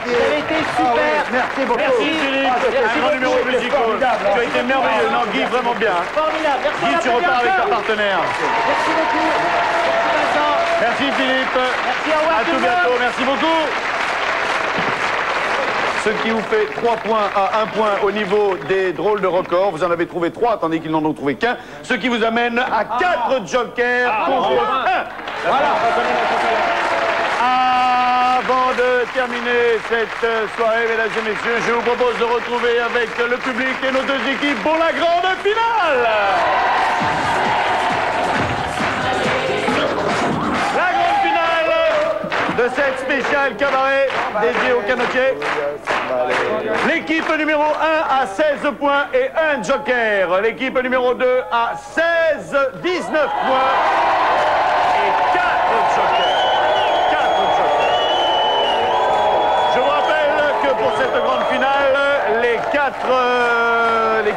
Vous avez été super. Merci beaucoup. Merci Philippe. Merci Un grand numéro musical. Tu as été merveilleux. Non, Guy, vraiment bien. Formidable. Merci. Guy, tu repars avec ta partenaire. Merci beaucoup. Merci Vincent. Merci Philippe. Merci, au revoir À tout bientôt. Merci beaucoup. Ce qui vous fait 3 points à 1 point au niveau des drôles de records. Vous en avez trouvé 3, tandis qu'ils n'en ont trouvé qu'un. Ce qui vous amène à 4 jokers contre 1. Voilà. Avant de terminer cette soirée, mesdames et messieurs, je vous propose de retrouver avec le public et nos deux équipes pour la grande finale. La grande finale de cette spéciale cabaret dédiée aux canotiers. L'équipe numéro 1 a 16 points et 1 joker. L'équipe numéro 2 a 16, 19 points et 4 jokers. Pour cette grande finale, les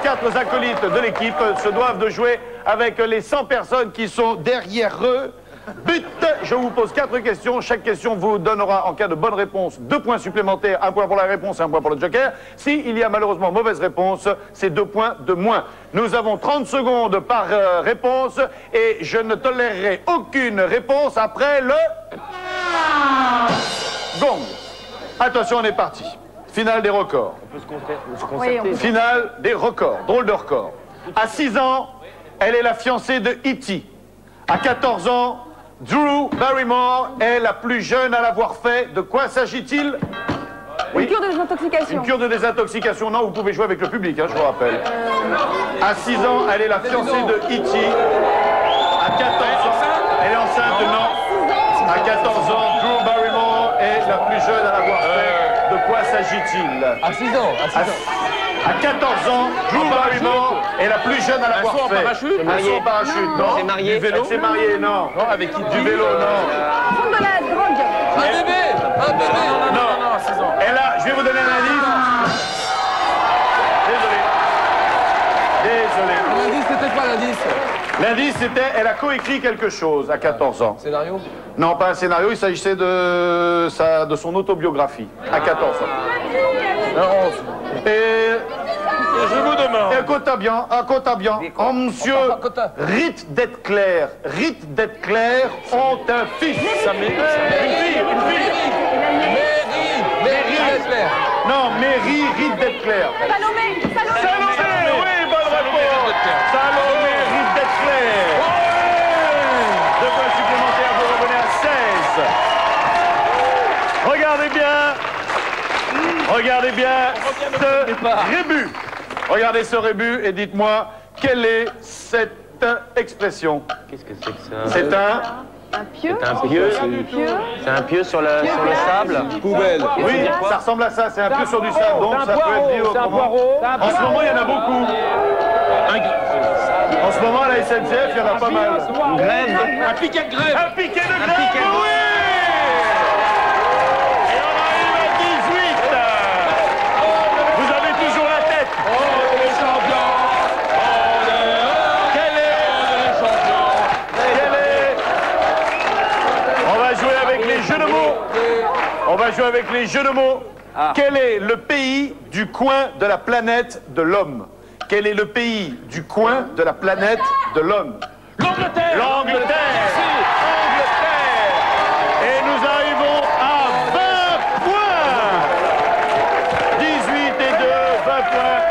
quatre acolytes de l'équipe se doivent de jouer avec les 100 personnes qui sont derrière eux. But, je vous pose 4 questions. Chaque question vous donnera, en cas de bonne réponse, 2 points supplémentaires. 1 point pour la réponse et 1 point pour le joker. S'il y a malheureusement mauvaise réponse, c'est 2 points de moins. Nous avons 30 secondes par réponse et je ne tolérerai aucune réponse après le... gong. Attention, on est parti. Finale des records. On peut se concerter. Finale des records. Drôle de record. À 6 ans, elle est la fiancée de E.T. À 14 ans, Drew Barrymore est la plus jeune à l'avoir fait. De quoi s'agit-il? Une cure de désintoxication. Une cure de désintoxication. Non, vous pouvez jouer avec le public, hein, je vous rappelle. À 6 ans, elle est la fiancée de E.T. À 14 ans, elle est enceinte, non. À 14 ans, Drew Barrymore est la plus jeune à l'avoir fait. De quoi s'agit-il? À 6 ans. À 14 ans, Drew Barrymore est la plus jeune à l'avoir fait. Parachute? Un saut en parachute, non. C'est marié. Du vélo? C'est marié, non. Non, avec qui? Du vélo, non. Prendre de la drogue. Un bébé. Non, 6 ans. Et là, je vais vous donner un indice. Désolé. L'indice, c'était quoi l'indice? L'indice, c'était, elle a coécrit quelque chose à 14 ans. Scénario? Non, pas un scénario, il s'agissait de son autobiographie, à 14 ans. Et je vous demande. Écoutez bien, en monsieur Rite d'être clair ont un fils. Une fille. Non, Mary Rite d'être clair. Salomé. Oui, bonne réponse. Salomé Rite d'être clair. 2 points supplémentaires, vous revenez à 16. Regardez bien ce rébut. Regardez ce rébut et dites-moi, quelle est cette expression? Qu'est-ce que c'est que ça? C'est un... Un pieu. C'est un pieu. C'est un pieu sur le sable. Poubelle. Oui, ça ressemble à ça, c'est un pieu sur du sable, donc ça peut être dit autrement. En ce moment, il y en a beaucoup. En ce moment, à la SNCF, il y en a pas mal. Grève. Un piquet de grève. Un piquet de grève, oui! Et on arrive à 18. Vous avez toujours la tête. Les champions. On va jouer avec les jeux de mots. On va jouer avec les jeux de mots. Quel est le pays du coin de la planète de l'homme? Quel est le pays du coin de la planète de l'homme? L'Angleterre. L'Angleterre. Et nous arrivons à 20 points. 18 et 2, 20 points.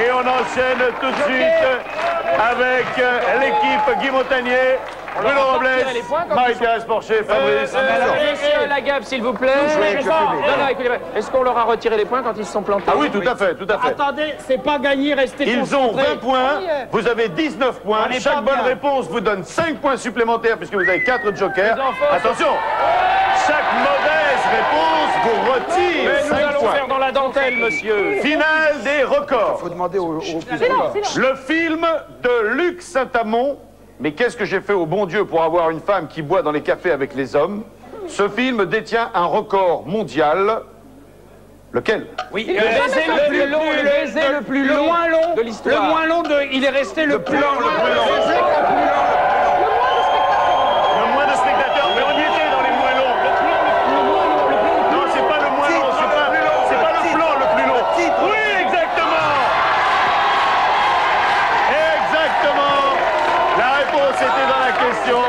Et on enchaîne tout de suite avec l'équipe Guy Montagnier, Bruno Robles, Marie-Thérèse Porcher, Fabrice. Messieurs, la Gap, s'il vous plaît. Non, écoutez, est-ce qu'on leur a retiré les points quand ils se sont plantés? Ah oui, tout à fait. Attendez, c'est pas gagné, restez Ils ont concentrés. 20 points, vous avez 19 points. On est Chaque pas bonne bien. réponse vous donne 5 points supplémentaires puisque vous avez 4 jokers. Attention, chaque mauvaise réponse vous retire Mais nous 5 allons points. faire dans la dentelle, monsieur. Finale des records. Faut demander au Le film de Luc Saint-Amont, mais qu'est-ce que j'ai fait au bon Dieu pour avoir une femme qui boit dans les cafés avec les hommes? Ce film détient un record mondial. Lequel? Oui, le baiser le plus long, le moins long de l'histoire. Le moins long il est resté le plus long. Le moins de spectateurs, mais on y était dans les moins longs. Non, c'est pas le moins long, c'est pas le plan le plus long. Oui, exactement. Exactement. La réponse était dans la question.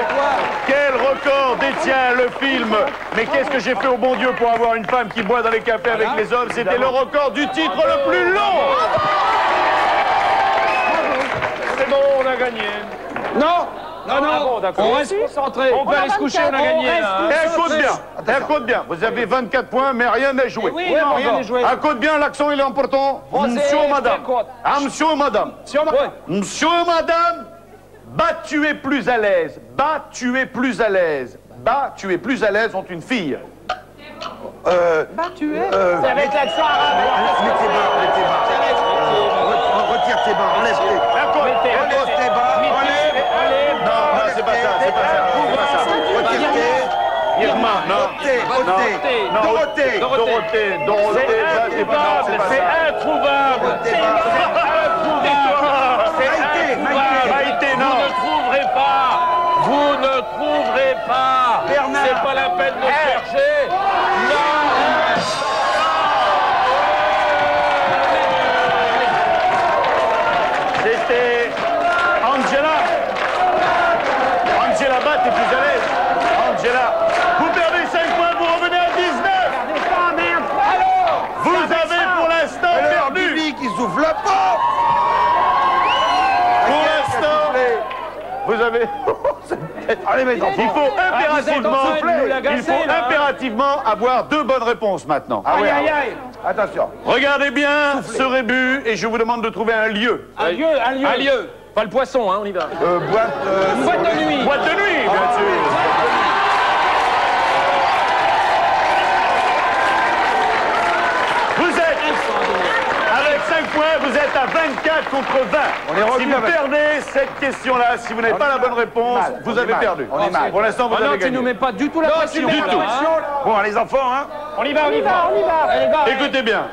Quel record détient le film? Mais qu'est-ce que j'ai fait au bon Dieu pour avoir une femme qui boit dans les cafés avec les hommes? C'était le record du titre le plus long. C'est bon, on a gagné. Non, bon, d'accord. on reste concentré. On peut aller se coucher, on a gagné. Écoute bien, vous avez 24 points, mais rien n'est joué. Oui, non, rien n'est joué. Écoute bien, l'accent il est important. Monsieur et madame. Ah, monsieur et madame. Monsieur et madame, bah tu es plus à l'aise. Bah tu es plus à l'aise. Bah tu es plus à l'aise ont une fille. Bah, tu es. C'est avec l'accent arabe. Retire tes bas, enlève tes bas. Non, c'est pas ça, c'est pas ça. Retire tes... Irma, non. Dorothée. Dorothée, ça c'est pas ça. C'est introuvable. C'est Maïté, non. Vous ne trouverez pas. Vous ne trouverez pas. Bernard. C'est pas la peine de chercher. Non. C'était Angela. Angela Batt est plus à l'aise. Angela. Vous perdez 5 points, vous revenez à 19. Vous avez pour l'instant perdu. Lui qui souffle pas. Pour l'instant, vous avez... Allez, mes Il enfants. faut impérativement avoir 2 bonnes réponses maintenant. Ah ouais, aïe. Attention. Regardez bien ce rébut et je vous demande de trouver un lieu. Un lieu. Pas le poisson, hein, on y va. Boîte de nuit. Boîte de nuit, bien sûr. Vous êtes, avec 5 points, vous êtes à 24 contre 20. On est revenu si vous avec- perdez cette question-là, si vous n'avez pas la bonne réponse, vous avez perdu. On est mal. Pour l'instant, vous Ah non, avez tu gagné. nous mets pas du tout la pression. Du tout. Bon, les enfants, hein. On y va. Allez, va. Écoutez bien,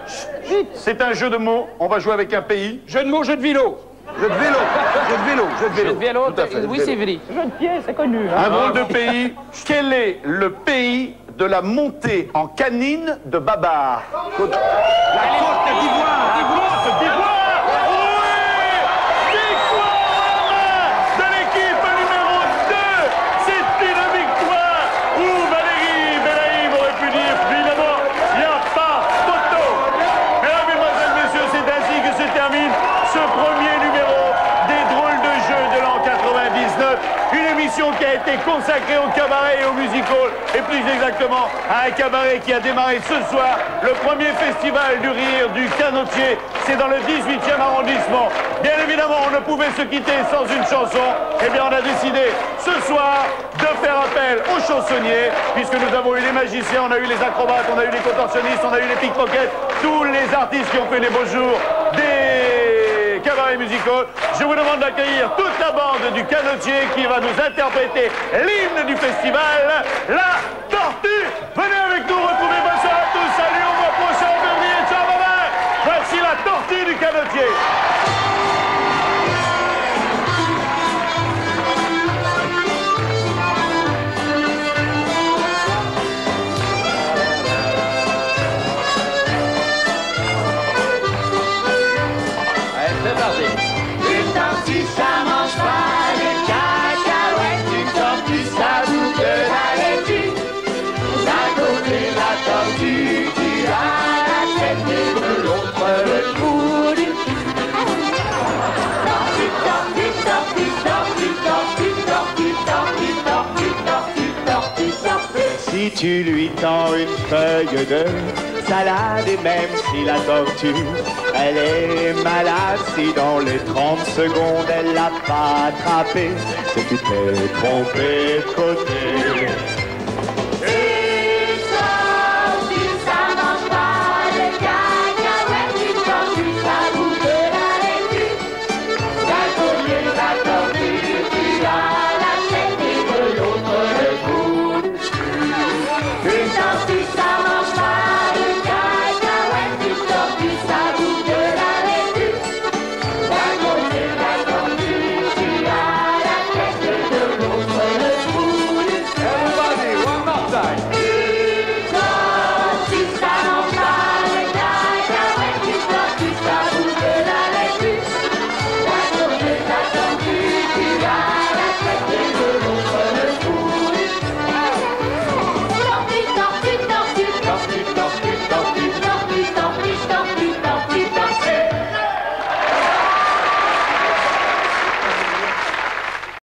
c'est un jeu de mots. On va jouer avec un pays. Jeu de mots, jeu de vélo. Jeu de vélo. Jeu de vélo. Jeu de vélo. Jeu de vélo, Tout à fait, oui, vélo. c'est vrai. Jeu de pied, c'est connu. Hein. Un drôle de pays. Quel est le pays de la montée en canine de Babar? Côte d'Ivoire. Côte d'Ivoire. Oui! Victoire de l'équipe numéro 2. C'est une victoire où Valérie Belaïm aurait pu dire finalement, il n'y a pas photo. Mesdames, Mesdemoiselles, Messieurs, c'est ainsi que se termine ce premier numéro des drôles de jeux de l'an 99. Une émission qui a été consacrée au cabaret et au musical, et plus exactement à un cabaret qui a démarré ce soir, le premier festival du rire du Canotier. C'est dans le 18e arrondissement. Bien évidemment, on ne pouvait se quitter sans une chanson. Eh bien, on a décidé ce soir de faire appel aux chansonniers, puisque nous avons eu les magiciens, on a eu les acrobates, on a eu les contorsionnistes, on a eu les pickpockets, tous les artistes qui ont fait les beaux jours des cabarets musicaux. Je vous demande d'accueillir toute la bande du Canotier qui va nous interpréter l'hymne du festival, la Tortue. Venez avec nous, retrouvez bonsoir à tous. Salut, au mois prochain, en février. Ciao, bye bye. Voici la Tortue du Canotier. Allez, c'est parti. Une tortue, ça mange pas les cacahuètes. Une tortue, ça bouffe de la laitue. D'un côté, la tortue qui a la tête et de l'autre le coude. Tortue, tortue, tortue, tortue, tortue, tortue, tortue, tortue, tortue, tortue, tortue. Si tu lui tends une feuille de salade et même si la tortue, elle est malade, si dans les 30 secondes elle l'a pas attrapé, c'est que tu t'es trompé de côté.